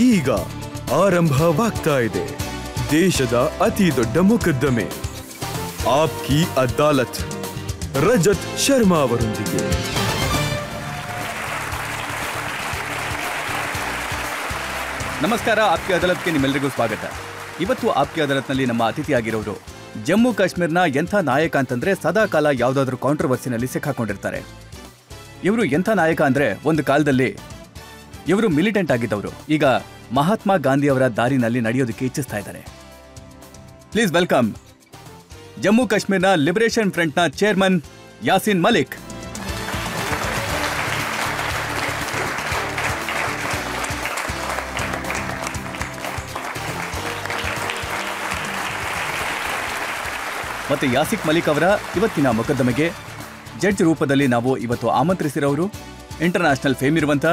ಈಗ ಆರಂಭವಾಗ್ತಾ ಇದೆ ದೇಶದ ಅತಿ ದೊಡ್ಡ ಮೊಕದ್ದಮೆ ಆಪ್ಕಿ ಅದಾಲತ್ ರಜತ್ ಶರ್ಮಾ ಅವರೊಂದಿಗೆ. ನಮಸ್ಕಾರ, ಆಪ್ಕಿ ಅದಾಲತ್ಗೆ ನಿಮ್ಮೆಲ್ಲರಿಗೂ ಸ್ವಾಗತ. ಇವತ್ತು ಆಪ್ಕಿ ಅದಾಲತ್ನಲ್ಲಿ ನಮ್ಮ ಅತಿಥಿಯಾಗಿರೋರು ಜಮ್ಮು ಕಾಶ್ಮೀರ್ನ ಎಂಥ ನಾಯಕ ಅಂತಂದ್ರೆ ಸದಾ ಕಾಲ ಯಾವುದಾದ್ರೂ ಕಾಂಟ್ರವರ್ಸಿನಲ್ಲಿ ಸಿಕ್ಕಾಕೊಂಡಿರ್ತಾರೆ. ಇವರು ಎಂಥ ನಾಯಕ ಅಂದ್ರೆ ಒಂದು ಕಾಲದಲ್ಲಿ ಇವರು ಮಿಲಿಟೆಂಟ್ ಆಗಿದ್ದವರು, ಈಗ ಮಹಾತ್ಮ ಗಾಂಧಿ ಅವರ ದಾರಿನಲ್ಲಿ ನಡೆಯೋದಕ್ಕೆ ಇಚ್ಛಿಸ್ತಾ ಇದ್ದಾರೆ. ಪ್ಲೀಸ್ ವೆಲ್ಕಮ್ ಜಮ್ಮು ಕಾಶ್ಮೀರ್ನ ಲಿಬರೇಷನ್ ಫ್ರಂಟ್ನ ಚೇರ್ಮನ್ ಯಾಸಿನ್ ಮಲಿಕ್. ಮತ್ತೆ ಯಾಸಿಕ್ ಮಲಿಕ್ ಅವರ ಇವತ್ತಿನ ಮೊಕದ್ದಮೆಗೆ ಜಡ್ಜ್ ರೂಪದಲ್ಲಿ ನಾವು ಇವತ್ತು ಆಮಂತ್ರಿಸಿರೋರು ಇಂಟರ್ನ್ಯಾಷನಲ್ ಫೇಮ್ ಇರುವಂತ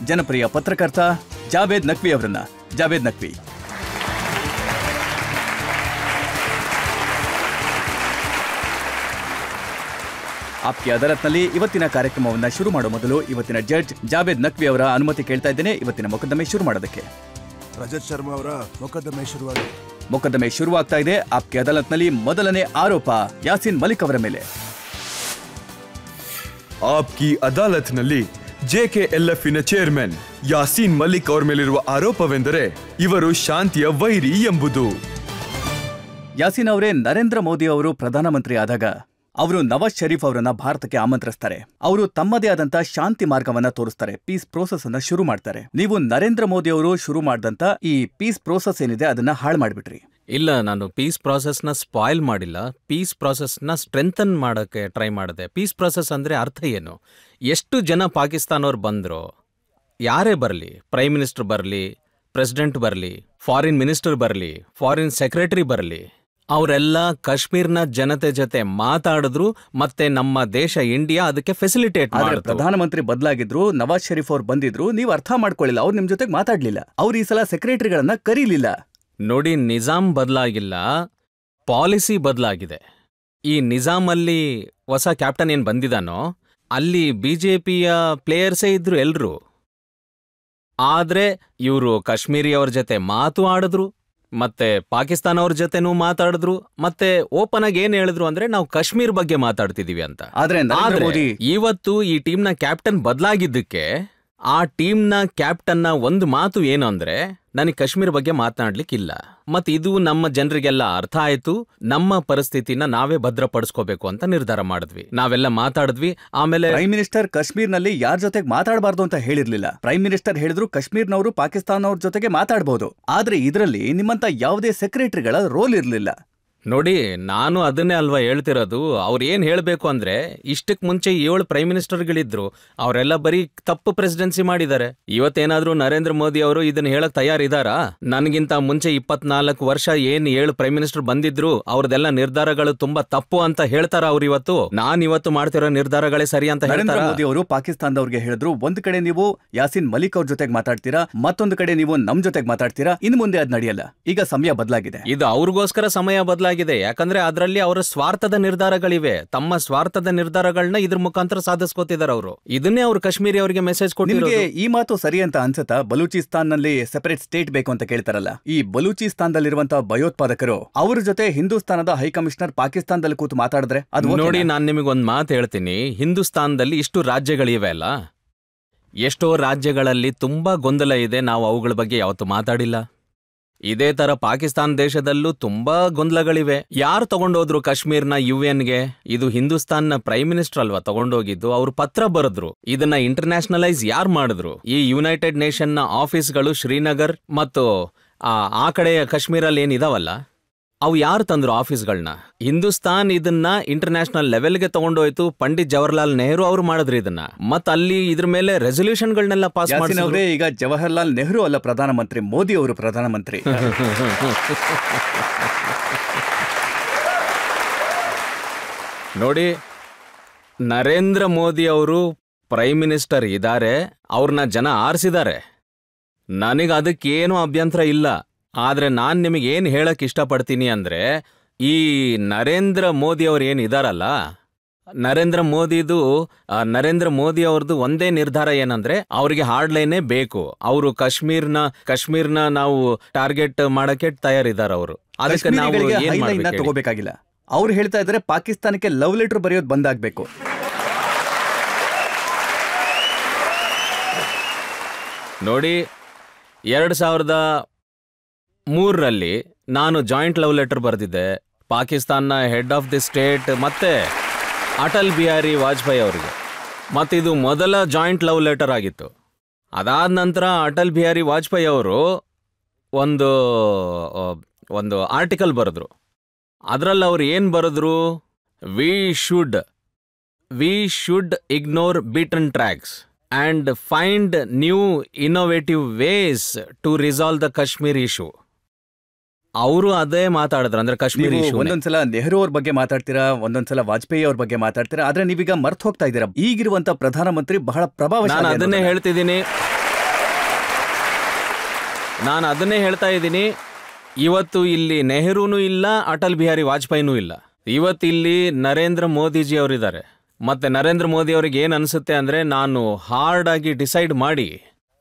ಜನಪ್ರಿಯ ಪತ್ರಕರ್ತ ಜಾವೇದ್ ನಖ್ವಿ ಅವರನ್ನ. ಜಾವೇದ್ ನಖ್ವಿ, ಆಪ್ಕಿ ಅದಾಲತ್ನಲ್ಲಿ ಇವತ್ತಿನ ಕಾರ್ಯಕ್ರಮವನ್ನ ಶುರು ಮಾಡೋ ಮೊದಲು ಇವತ್ತಿನ ಜಡ್ಜ್ ಜಾವೇದ್ ನಖ್ವಿ ಅವರ ಅನುಮತಿ ಕೇಳ್ತಾ ಇದ್ದೇನೆ ಇವತ್ತಿನ ಮೊಕದ್ದಮೆ ಶುರು ಮಾಡೋದಕ್ಕೆ. ರಜತ್ ಶರ್ಮಾ ಅವರ ಮೊಕದ್ದಮೆ ಶುರುವಾಗ್ತಾ ಇದೆ. ಆಪ್ಕಿ ಅದಾಲತ್ನಲ್ಲಿ ಮೊದಲನೇ ಆರೋಪ ಯಾಸಿನ್ ಮಲಿಕ್ ಅವರ ಮೇಲೆ. ಆಪ್ಕಿ ಅದಾಲತ್ನಲ್ಲಿ ಜೆಕೆಎಲ್ಎಫ್ನ ಚೇರ್ಮನ್ ಯಾಸಿನ್ ಮಲಿಕ್ ಅವರ ಮೇಲಿರುವ ಆರೋಪವೆಂದರೆ ಇವರು ಶಾಂತಿಯ ವೈರಿ ಎಂಬುದು. ಯಾಸಿನ್ ಅವರೇ, ನರೇಂದ್ರ ಮೋದಿ ಅವರು ಪ್ರಧಾನಮಂತ್ರಿ ಆದಾಗ ಅವರು ನವಾಜ್ ಶರೀಫ್ ಅವರನ್ನ ಭಾರತಕ್ಕೆ ಆಮಂತ್ರಿಸ್ತಾರೆ. ಅವರು ತಮ್ಮದೇ ಆದಂತ ಶಾಂತಿ ಮಾರ್ಗವನ್ನ ತೋರಿಸ್ತಾರೆ, ಪೀಸ್ ಪ್ರೋಸೆಸ್ ಅನ್ನ ಶುರು ಮಾಡ್ತಾರೆ. ನೀವು ನರೇಂದ್ರ ಮೋದಿ ಅವರು ಶುರು ಮಾಡಿದಂತ ಈ ಪೀಸ್ ಪ್ರೋಸೆಸ್ ಏನಿದೆ ಅದನ್ನ ಹಾಳು ಮಾಡ್ಬಿಟ್ರಿ. ಇಲ್ಲ, ನಾನು ಪೀಸ್ ಪ್ರಾಸೆಸ್ನ ಸ್ಪಾಯ್ಲ್ ಮಾಡಿಲ್ಲ, ಪೀಸ್ ಪ್ರಾಸೆಸ್ನ ಸ್ಟ್ರೆಂಥನ್ ಮಾಡೋಕ್ಕೆ ಟ್ರೈ ಮಾಡಿದೆ. ಪೀಸ್ ಪ್ರಾಸೆಸ್ ಅಂದರೆ ಅರ್ಥ ಏನು? ಎಷ್ಟು ಜನ ಪಾಕಿಸ್ತಾನವ್ರು ಬಂದರು, ಯಾರೇ ಬರಲಿ, ಪ್ರೈಮ್ ಮಿನಿಸ್ಟರ್ ಬರಲಿ, ಪ್ರೆಸಿಡೆಂಟ್ ಬರಲಿ, ಫಾರಿನ್ ಮಿನಿಸ್ಟರ್ ಬರಲಿ, ಫಾರಿನ್ ಸೆಕ್ರೆಟರಿ ಬರಲಿ, ಅವರೆಲ್ಲ ಕಾಶ್ಮೀರ್ನ ಜನತೆ ಜೊತೆ ಮಾತಾಡಿದ್ರು. ಮತ್ತೆ ನಮ್ಮ ದೇಶ ಇಂಡಿಯಾ ಅದಕ್ಕೆ ಫೆಸಿಲಿಟೇಟ್ ಮಾಡಿದ್ರು. ಪ್ರಧಾನಮಂತ್ರಿ ಬದಲಾಗಿದ್ರು, ನವಾಜ್ ಶರೀಫ್ ಅವ್ರು ಬಂದಿದ್ರು, ನೀವು ಅರ್ಥ ಮಾಡ್ಕೊಳ್ಳಿಲ್ಲ, ಅವ್ರು ನಿಮ್ ಜೊತೆಗೆ ಮಾತಾಡ್ಲಿಲ್ಲ, ಅವ್ರು ಈ ಸಲ ಸೆಕ್ರೆಟರಿಗಳನ್ನ ಕರೀಲಿಲ್ಲ. ನೋಡಿ, ನಿಜಾಮ್ ಬದಲಾಗಿಲ್ಲ, ಪಾಲಿಸಿ ಬದಲಾಗಿದೆ. ಈ ನಿಜಾಮಲ್ಲಿ ಹೊಸ ಕ್ಯಾಪ್ಟನ್ ಏನ್ ಬಂದಿದ್ದಾನೋ ಅಲ್ಲಿ ಬಿಜೆಪಿಯ ಪ್ಲೇಯರ್ಸೇ ಇದ್ರು ಎಲ್ರು. ಆದ್ರೆ ಇವರು ಕಾಶ್ಮೀರಿಯವ್ರ ಜೊತೆ ಮಾತು ಆಡಿದ್ರು, ಮತ್ತೆ ಪಾಕಿಸ್ತಾನ ಅವ್ರ ಜೊತೆನೂ ಮಾತಾಡಿದ್ರು, ಮತ್ತೆ ಓಪನ್ ಆಗಿ ಏನ್ ಹೇಳಿದ್ರು ಅಂದ್ರೆ ನಾವು ಕಾಶ್ಮೀರ್ ಬಗ್ಗೆ ಮಾತಾಡ್ತಿದೀವಿ ಅಂತ. ಆದ್ರೆ ಇವತ್ತು ಈ ಟೀಮ್ನ ಕ್ಯಾಪ್ಟನ್ ಬದಲಾಗಿದ್ದಕ್ಕೆ ಆ ಟೀಮ್ನ ಕ್ಯಾಪ್ಟನ್ನ ಒಂದು ಮಾತು ಏನು ಅಂದ್ರೆ ನನಗೆ ಕಾಶ್ಮೀರ್ ಬಗ್ಗೆ ಮಾತನಾಡ್ಲಿಕ್ಕಿಲ್ಲ. ಮತ್ತೆ ಇದು ನಮ್ಮ ಜನರಿಗೆಲ್ಲ ಅರ್ಥ ಆಯ್ತು, ನಮ್ಮ ಪರಿಸ್ಥಿತಿನ ನಾವೇ ಭದ್ರಪಡಿಸ್ಕೋಬೇಕು ಅಂತ ನಿರ್ಧಾರ ಮಾಡಿದ್ವಿ. ನಾವೆಲ್ಲ ಮಾತಾಡಿದ್ವಿ. ಆಮೇಲೆ ಪ್ರೈಮ್ ಮಿನಿಸ್ಟರ್ ಕಾಶ್ಮೀರ್ನಲ್ಲಿ ಯಾರ ಜೊತೆಗೆ ಮಾತಾಡಬಾರ್ದು ಅಂತ ಹೇಳಿರ್ಲಿಲ್ಲ. ಪ್ರೈಮ್ ಮಿನಿಸ್ಟರ್ ಹೇಳಿದ್ರು ಕಾಶ್ಮೀರ್ನವರು ಪಾಕಿಸ್ತಾನವ್ರ ಜೊತೆಗೆ ಮಾತಾಡಬಹುದು, ಆದ್ರೆ ಇದರಲ್ಲಿ ನಿಮ್ಮಂತ ಯಾವುದೇ ಸೆಕ್ರೆಟರಿಗಳ ರೋಲ್ ಇರ್ಲಿಲ್ಲ. ನೋಡಿ, ನಾನು ಅದನ್ನೇ ಅಲ್ವಾ ಹೇಳ್ತಿರೋದು. ಅವ್ರು ಏನ್ ಹೇಳ್ಬೇಕು ಅಂದ್ರೆ, ಇಷ್ಟಕ್ ಮುಂಚೆ 7 ಪ್ರೈಮ್ ಮಿನಿಸ್ಟರ್ಗಳಿದ್ರು, ಅವರೆಲ್ಲ ಬರೀ ತಪ್ಪು ಪ್ರೆಸಿಡೆನ್ಸಿ ಮಾಡಿದ್ದಾರೆ. ಇವತ್ತೇನಾದ್ರೂ ನರೇಂದ್ರ ಮೋದಿ ಅವರು ಇದನ್ನ ಹೇಳಕ್ ತಯಾರಿದಾರಾ? ನನಗಿಂತ ಮುಂಚೆ 24 ವರ್ಷ ಏನ್ 7 ಪ್ರೈಮ್ ಮಿನಿಸ್ಟರ್ ಬಂದಿದ್ರು, ಅವ್ರದೆಲ್ಲ ನಿರ್ಧಾರಗಳು ತುಂಬಾ ತಪ್ಪು ಅಂತ ಹೇಳ್ತಾರ ಅವ್ರು ಇವತ್ತು? ನಾನ್ ಇವತ್ತು ಮಾಡ್ತಿರೋ ನಿರ್ಧಾರಗಳೇ ಸರಿ ಅಂತ ಹೇಳ್ತಾರ? ನರೇಂದ್ರ ಮೋದಿ ಅವರು ಪಾಕಿಸ್ತಾನದವ್ರಿಗೆ ಹೇಳಿದ್ರು, ಒಂದ್ ಕಡೆ ನೀವು ಯಾಸಿನ್ ಮಲಿಕ್ ಅವ್ರ ಜೊತೆಗೆ ಮಾತಾಡ್ತೀರಾ, ಮತ್ತೊಂದು ಕಡೆ ನೀವು ನಮ್ ಜೊತೆಗೆ ಮಾತಾಡ್ತೀರಾ. ಇನ್ನು ಮುಂದೆ ಅದ್ ನಡೆಯಲ್ಲ. ಈಗ ಸಮಯ ಬದಲಾಗಿದೆ. ಇದು ಅವ್ರಿಗೋಸ್ಕರ ಸಮಯ ಬದಲಾಗಿದೆ. ಯಾಕಂದ್ರೆ ಅದರಲ್ಲಿ ಅವರ ಸ್ವಾರ್ಥದ ನಿರ್ಧಾರಗಳಿವೆ. ತಮ್ಮ ಸ್ವಾರ್ಥದ ನಿರ್ಧಾರಗಳನ್ನ ಇದ್ರ ಮುಖಾಂತರ ಸಾಧಿಸ್ಕೋತಿದ್ದಾರೆ ಅವರು. ಇದನ್ನೇ ಅವ್ರು ಕಾಶ್ಮೀರಿ ಅವರಿಗೆ ಮೆಸೇಜ್ ಕೊಟ್ಟಿರೋದು. ಈ ಮಾತು ಸರಿ ಅಂತ ಅನ್ಸುತ್ತಾ? ಬಲೂಚಿಸ್ತಾನ್ ನಲ್ಲಿ ಸೆಪರೇಟ್ ಸ್ಟೇಟ್ ಬೇಕು ಅಂತ ಕೇಳ್ತಾರಲ್ಲ, ಈ ಬಲೂಚಿಸ್ತಾನದಲ್ಲಿರುವಂತಹ ಭಯೋತ್ಪಾದಕರು ಅವ್ರ ಜೊತೆ ಹಿಂದೂಸ್ತಾನದ ಹೈಕಮಿಷನರ್ ಪಾಕಿಸ್ತಾನದಲ್ಲಿ ಕೂತು ಮಾತಾಡಿದ್ರೆ ಅದು ನೋಡಿ, ನಾನ್ ನಿಮಗೊಂದ್ ಮಾತು ಹೇಳ್ತೀನಿ. ಹಿಂದೂಸ್ತಾನದಲ್ಲಿ ಇಷ್ಟು ರಾಜ್ಯಗಳಿವೆ ಅಲ್ಲ, ಎಷ್ಟೋ ರಾಜ್ಯಗಳಲ್ಲಿ ತುಂಬಾ ಗೊಂದಲ ಇದೆ. ನಾವು ಅವುಗಳ ಬಗ್ಗೆ ಯಾವತ್ತು ಮಾತಾಡಿಲ್ಲ. ಇದೇ ತರ ಪಾಕಿಸ್ತಾನ ದೇಶದಲ್ಲೂ ತುಂಬಾ ಗೊಂದಲಗಳಿವೆ. ಯಾರು ತಗೊಂಡೋದ್ರು ಕಾಶ್ಮೀರ್ನ UN-ಗೆ? ಇದು ಹಿಂದೂಸ್ತಾನ್ನ ಪ್ರೈಮ್ ಮಿನಿಸ್ಟರ್ ಅಲ್ವಾ ತಗೊಂಡೋಗಿದ್ದು? ಅವ್ರು ಪತ್ರ ಬರೆದ್ರು. ಇದನ್ನ ಇಂಟರ್ನ್ಯಾಷನಲೈಸ್ ಯಾರು ಮಾಡಿದ್ರು? ಈ ಯುನೈಟೆಡ್ ನೇಷನ್ನ ಆಫೀಸ್ಗಳು ಶ್ರೀನಗರ್ ಮತ್ತು ಆ ಕಡೆ ಕಾಶ್ಮೀರಲ್ಲಿ ಏನಿದಾವಲ್ಲ, ಅವು ಯಾರು ತಂದ್ರು ಆಫೀಸ್ಗಳನ್ನ? ಹಿಂದೂಸ್ತಾನ್ ಇದನ್ನ ಇಂಟರ್ನ್ಯಾಷನಲ್ ಲೆವೆಲ್ಗೆ ತಗೊಂಡೋಯ್ತು. ಪಂಡಿತ್ ಜವಾಹರ್ಲಾಲ್ ನೆಹರು ಅವರು ಮಾಡಿದ್ರು ಇದನ್ನ. ಮತ್ ಅಲ್ಲಿ ಇದ್ರ ಮೇಲೆ ರೆಸೊಲ್ಯೂಷನ್ಗಳನ್ನೆಲ್ಲ ಪಾಸ್ ಮಾಡಿದ್ರು. ಈಗ ಜವಾಹರ್ಲಾಲ್ ನೆಹರು ಅಲ್ಲ ಪ್ರಧಾನಮಂತ್ರಿ, ಮೋದಿ ಅವರು ಪ್ರಧಾನಮಂತ್ರಿ. ನೋಡಿ, ನರೇಂದ್ರ ಮೋದಿ ಅವರು ಪ್ರೈಮ್ ಮಿನಿಸ್ಟರ್ ಇದ್ದಾರೆ, ಅವ್ರನ್ನ ಜನ ಆರಿಸಿದ್ದಾರೆ. ನನಗೆ ಅದಕ್ಕೇನು ಅಭ್ಯಂತರ ಇಲ್ಲ. ಆದ್ರೆ ನಾನ್ ನಿಮಗೇನ್ ಹೇಳಕ್ ಇಷ್ಟಪಡ್ತೀನಿ ಅಂದ್ರೆ, ಈ ನರೇಂದ್ರ ಮೋದಿ ಅವ್ರು ಏನಿದಾರಲ್ಲ, ನರೇಂದ್ರ ಮೋದಿ ಅವ್ರದ್ದು ಒಂದೇ ನಿರ್ಧಾರ ಏನಂದ್ರೆ ಅವ್ರಿಗೆ ಹಾರ್ಡ್ ಲೈನೇ ಬೇಕು. ಅವರು ಕಾಶ್ಮೀರ್ನ ನಾವು ಟಾರ್ಗೆಟ್ ಮಾಡಕ್ಕೆ ತಯಾರಿದ್ದಾರೆ ಅವರು. ಅದಕ್ಕೆ ನಾವು ಏನ್ ಮಾಡ್ಬೇಕು? ತಗೋಬೇಕಾಗಿಲ್ಲ. ಅವ್ರು ಹೇಳ್ತಾ ಇದ್ದಾರೆ ಪಾಕಿಸ್ತಾನಕ್ಕೆ ಲವ್ ಲೆಟರ್ ಬರೆಯೋದು ಬಂದಾಗಬೇಕು. ನೋಡಿ, 2003ರಲ್ಲಿ ನಾನು ಜಾಯಿಂಟ್ ಲವ್ ಲೆಟರ್ ಬರೆದಿದ್ದೆ ಪಾಕಿಸ್ತಾನ್ನ ಹೆಡ್ ಆಫ್ ದಿ ಸ್ಟೇಟ್ ಮತ್ತೆ ಅಟಲ್ ಬಿಹಾರಿ ವಾಜಪೇಯಿ ಅವರಿಗೆ. ಮತ್ತಿದು ಮೊದಲ ಜಾಯಿಂಟ್ ಲವ್ ಲೆಟರ್ ಆಗಿತ್ತು. ಅದಾದ ನಂತರ ಅಟಲ್ ಬಿಹಾರಿ ವಾಜಪೇಯಿ ಅವರು ಒಂದು ಆರ್ಟಿಕಲ್ ಬರೆದ್ರು. ಅದರಲ್ಲಿ ಅವ್ರು ಏನು ಬರೆದ್ರು? We should ignore beaten tracks and find new innovative ways to resolve the Kashmir issue. ಅವರು ಅದೇ ಮಾತಾಡಿದ್ರು, ಅಂದ್ರೆ ಕಾಶ್ಮೀರ್ ಇಶ್ಯೂ. ಒಂದೊಂದ್ಸಲ ನೆಹರು ಅವ್ರ ಬಗ್ಗೆ ಮಾತಾಡ್ತೀರಾ, ಒಂದೊಂದ್ಸಲ ವಾಜಪೇಯಿ ಅವ್ರ ಬಗ್ಗೆ ಮಾತಾಡ್ತೀರಾ, ಆದ್ರೆ ನೀವೀಗ ಮರ್ತು ಹೋಗ್ತಾ ಇದ್ದೀರಾ ಈಗಿರುವಂತ ಪ್ರಧಾನಮಂತ್ರಿ ಬಹಳ ಪ್ರಭಾವಶಾಲಿ. ನಾನು ಅದನ್ನೇ ಹೇಳ್ತಾ ಇದ್ದೀನಿ. ಇವತ್ತು ಇಲ್ಲಿ ನೆಹರೂನೂ ಇಲ್ಲ, ಅಟಲ್ ಬಿಹಾರಿ ವಾಜಪೇಯಿನೂ ಇಲ್ಲ. ಇವತ್ತು ಇಲ್ಲಿ ನರೇಂದ್ರ ಮೋದಿಜಿ ಅವರಿದ್ದಾರೆ. ಮತ್ತೆ ನರೇಂದ್ರ ಮೋದಿ ಅವ್ರಿಗೆ ಏನ್ ಅನ್ಸುತ್ತೆ ಅಂದ್ರೆ, ನಾನು ಹಾರ್ಡ್ ಆಗಿ ಡಿಸೈಡ್ ಮಾಡಿ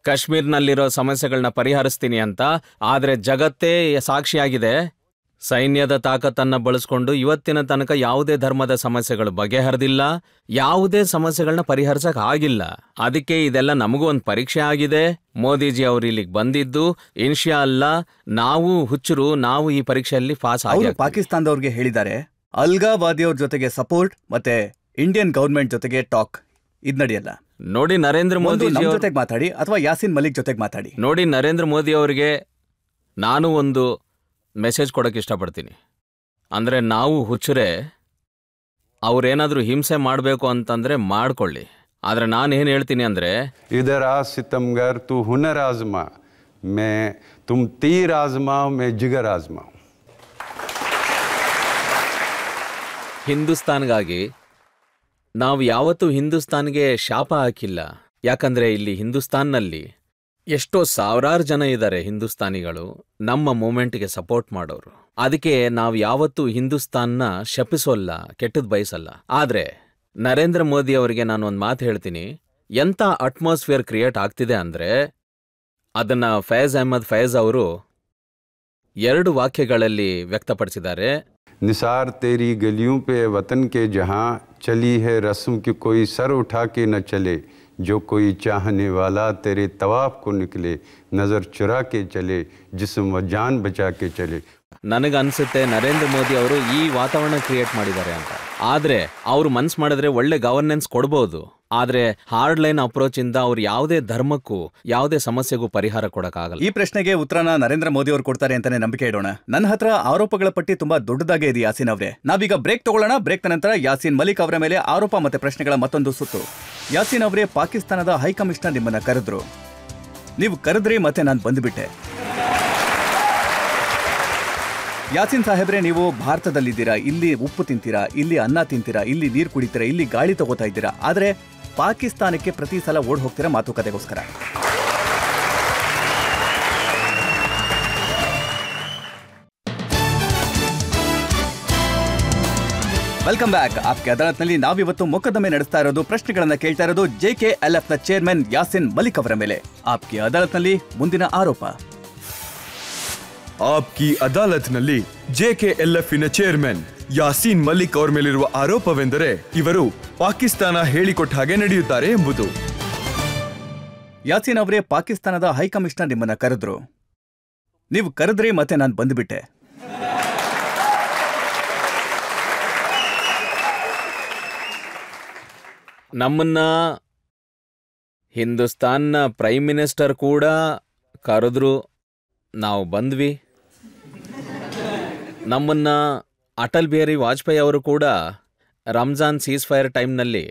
ಕಾಶ್ಮೀರ್ನಲ್ಲಿರೋ ಸಮಸ್ಯೆಗಳನ್ನ ಪರಿಹರಿಸ್ತೀನಿ ಅಂತ. ಆದ್ರೆ ಜಗತ್ತೇ ಸಾಕ್ಷಿಯಾಗಿದೆ, ಸೈನ್ಯದ ತಾಕತ್ತನ್ನ ಬಳಸ್ಕೊಂಡು ಇವತ್ತಿನ ತನಕ ಯಾವುದೇ ಧರ್ಮದ ಸಮಸ್ಯೆಗಳು ಬಗೆಹರಿದಿಲ್ಲ, ಯಾವುದೇ ಸಮಸ್ಯೆಗಳನ್ನ ಪರಿಹರಿಸಕ್ ಆಗಿಲ್ಲ. ಅದಕ್ಕೆ ಇದೆಲ್ಲ ನಮಗೂ ಒಂದು ಪರೀಕ್ಷೆ ಆಗಿದೆ. ಮೋದಿಜಿ ಅವ್ರು ಇಲ್ಲಿಗೆ ಬಂದಿದ್ದು ಇನ್ಶಾ ಅಲ್ಲಾ ನಾವು ಹುಚ್ಚರು, ನಾವು ಈ ಪರೀಕ್ಷೆಯಲ್ಲಿ ಪಾಸ್ ಆಗಿ. ಪಾಕಿಸ್ತಾನದವ್ರಿಗೆ ಹೇಳಿದ್ದಾರೆ ಅಲ್ಗಾವಾದಿಯವ್ರ ಜೊತೆಗೆ ಸಪೋರ್ಟ್ ಮತ್ತೆ ಇಂಡಿಯನ್ ಗವರ್ಮೆಂಟ್ ಜೊತೆಗೆ ಟಾಕ್ ಇದ್ ನಡೆಯಲ್ಲ. ನೋಡಿ, ನರೇಂದ್ರ ಮೋದಿ ಜೊತೆಗೆ ಮಾತಾಡಿ ಅಥವಾ ಯಾಸಿನ್ ಮಲಿಕ್ ಜೊತೆಗೆ ಮಾತಾಡಿ. ನೋಡಿ, ನರೇಂದ್ರ ಮೋದಿ ಅವರಿಗೆ ನಾನು ಒಂದು ಮೆಸೇಜ್ ಕೊಡಕ್ಕೆ ಇಷ್ಟಪಡ್ತೀನಿ. ಅಂದ್ರೆ ನಾವು ಹುಚ್ಚರೆ, ಅವ್ರೇನಾದ್ರೂ ಹಿಂಸೆ ಮಾಡಬೇಕು ಅಂತಂದ್ರೆ ಮಾಡ್ಕೊಳ್ಳಿ. ಆದ್ರೆ ನಾನೇನು ಹೇಳ್ತೀನಿ ಅಂದ್ರೆ, ಇದರ ಸಿತಮ್ಗರ್ ತು ಹುನರ್ ಆಜ್ಮಾ, ಮೇ ತುಮ್ ತೀರ್ ಆಜ್ಮಾ, ಮೇ ಜಿಗರ್ ಆಜ್ಮಾ. ಹಿಂದೂಸ್ತಾನ್ಗಾಗಿ ನಾವು ಯಾವತ್ತೂ ಹಿಂದೂಸ್ತಾನ್ಗೆ ಶಾಪ ಹಾಕಿಲ್ಲ. ಯಾಕಂದ್ರೆ ಇಲ್ಲಿ ಹಿಂದೂಸ್ತಾನ್ನಲ್ಲಿ ಎಷ್ಟೋ ಸಾವಿರಾರು ಜನ ಇದ್ದಾರೆ ಹಿಂದೂಸ್ತಾನಿಗಳು, ನಮ್ಮ ಮೂಮೆಂಟ್ಗೆ ಸಪೋರ್ಟ್ ಮಾಡೋರು. ಅದಕ್ಕೆ ನಾವು ಯಾವತ್ತೂ ಹಿಂದೂಸ್ತಾನ್ನ ಶಪಿಸೋಲ್ಲ, ಕೆಟ್ಟದ್ ಬಯಸಲ್ಲ. ಆದ್ರೆ ನರೇಂದ್ರ ಮೋದಿ ಅವರಿಗೆ ನಾನು ಒಂದು ಮಾತು ಹೇಳ್ತೀನಿ, ಎಂಥ ಅಟ್ಮಾಸ್ಫಿಯರ್ ಕ್ರಿಯೇಟ್ ಆಗ್ತಿದೆ ಅಂದ್ರೆ ಅದನ್ನ ಫೈಜ್ ಅಹ್ಮದ್ ಫೈಜ್ ಅವರು 2 ವಾಕ್ಯಗಳಲ್ಲಿ ವ್ಯಕ್ತಪಡಿಸಿದ್ದಾರೆ. निसार तेरी गलियों पे वतन के जहाँ चली है रस्म की कोई सर उठा के न चले, जो कोई चाहने वाला तेरे तवाफ को निकले, नज़र चुरा के चले, जिस्म व जान बचा के चले. ನನಗನ್ಸುತ್ತೆ ನರೇಂದ್ರ ಮೋದಿ ಅವರು ಈ ವಾತಾವರಣ ಕ್ರಿಯೇಟ್ ಮಾಡಿದ್ದಾರೆ ಅಂತ. ಆದ್ರೆ ಅವ್ರು ಮನ್ಸ್ ಮಾಡಿದ್ರೆ ಒಳ್ಳೆ ಗವರ್ನೆನ್ಸ್ ಕೊಡ್ಬೋದು. ಆದ್ರೆ ಹಾರ್ಡ್ ಲೈನ್ ಅಪ್ರೋಚ್ ಇಂದ ಅವ್ರು ಯಾವುದೇ ಧರ್ಮಕ್ಕೂ ಯಾವುದೇ ಸಮಸ್ಯೆಗೂ ಪರಿಹಾರ ಕೊಡಕ್ಕಾಗಲ್ಲ. ಈ ಪ್ರಶ್ನೆಗೆ ಉತ್ತರನ ನರೇಂದ್ರ ಮೋದಿ ಅವರು ಕೊಡ್ತಾರೆ ಅಂತಾನೆ ನಂಬಿಕೆ ಇಡೋಣ. ನನ್ನ ಹತ್ರ ಆರೋಪಗಳ ಪಟ್ಟಿ ತುಂಬಾ ದೊಡ್ಡದಾಗೆ ಇದೆ ಯಾಸಿನ್ ಅವರೇ. ನಾವೀಗ ಬ್ರೇಕ್ ತಗೊಳ್ಳೋಣ. ಬ್ರೇಕ್ ನಂತರ ಯಾಸಿನ್ ಮಲಿಕ್ ಅವರ ಮೇಲೆ ಆರೋಪ ಮತ್ತೆ ಪ್ರಶ್ನೆಗಳ ಮತ್ತೊಂದು ಸುತ್ತು. ಯಾಸಿನ್ ಅವರೇ, ಪಾಕಿಸ್ತಾನದ ಹೈಕಮಿಷನರ್ ನಿಮ್ಮನ್ನ ಕರೆದ್ರು, ನೀವು ಕರೆದ್ರಿ ಮತ್ತೆ ನಾನು ಬಂದುಬಿಟ್ಟೆ. ಯಾಸಿನ್ ಸಾಹೇಬ್ರೆ, ನೀವು ಭಾರತದಲ್ಲಿದ್ದೀರಾ, ಇಲ್ಲಿ ಉಪ್ಪು ತಿಂತೀರಾ, ಇಲ್ಲಿ ಅನ್ನ ತಿಂತೀರಾ, ಇಲ್ಲಿ ನೀರು ಕುಡಿತೀರಾ, ಇಲ್ಲಿ ಗಾಳಿ ತಗೋತಾ ಇದ್ದೀರಾ. ಆದ್ರೆ ಪಾಕಿಸ್ತಾನಕ್ಕೆ ಪ್ರತಿ ಸಲ ಓಡ್ ಹೋಗ್ತೀರಾ ಮಾತುಕತೆಗೋಸ್ಕರ. Welcome back. ಆಪ್ಕೆ ಅದಾಲತ್ನಲ್ಲಿ ನಾವಿವತ್ತು ಮೊಕದ್ದಮೆ ನಡೆಸ್ತಾ ಇರೋದು, ಪ್ರಶ್ನೆಗಳನ್ನ ಕೇಳ್ತಾ ಇರೋದು JKLF ನ ಚೇರ್ಮನ್ ಯಾಸಿನ್ ಮಲಿಕ್ ಅವರ ಮೇಲೆ. ಆಪ್ಕೆ ಅದಾಲತ್ನಲ್ಲಿ ಮುಂದಿನ ಆರೋಪ. ಆಪ್ಕಿ ಅದಾಲತ್ನಲ್ಲಿ JKLF-ನ ಚೇರ್ಮನ್ ಯಾಸೀನ್ ಮಲಿಕ್ ಅವರ ಮೇಲಿರುವ ಆರೋಪವೆಂದರೆ ಇವರು ಪಾಕಿಸ್ತಾನ ಹೇಳಿಕೊಟ್ಟ ಹಾಗೆ ನಡೆಯುತ್ತಾರೆ ಎಂಬುದು. ಯಾಸೀನ್ ಅವರೇ, ಪಾಕಿಸ್ತಾನದ ಹೈಕಮಿಷನರ್ ನಿಮ್ಮನ್ನ ಕರೆದ್ರು, ನೀವು ಕರೆದ್ರಿ ಮತ್ತೆ ನಾನು ಬಂದುಬಿಟ್ಟೆ. ನಮ್ಮನ್ನ ಹಿಂದೂಸ್ತಾನ್ನ ಪ್ರೈಮ್ ಮಿನಿಸ್ಟರ್ ಕೂಡ ಕರೆದ್ರು, ನಾವು ಬಂದ್ವಿ. ನಮ್ಮನ್ನ ಅಟಲ್ ಬಿಹಾರಿ ವಾಜಪೇಯಿ ಅವರು ಕೂಡ ರಂಜಾನ್ ಸೀಸ್ ಫೈರ್ ಟೈಮ್ನಲ್ಲಿ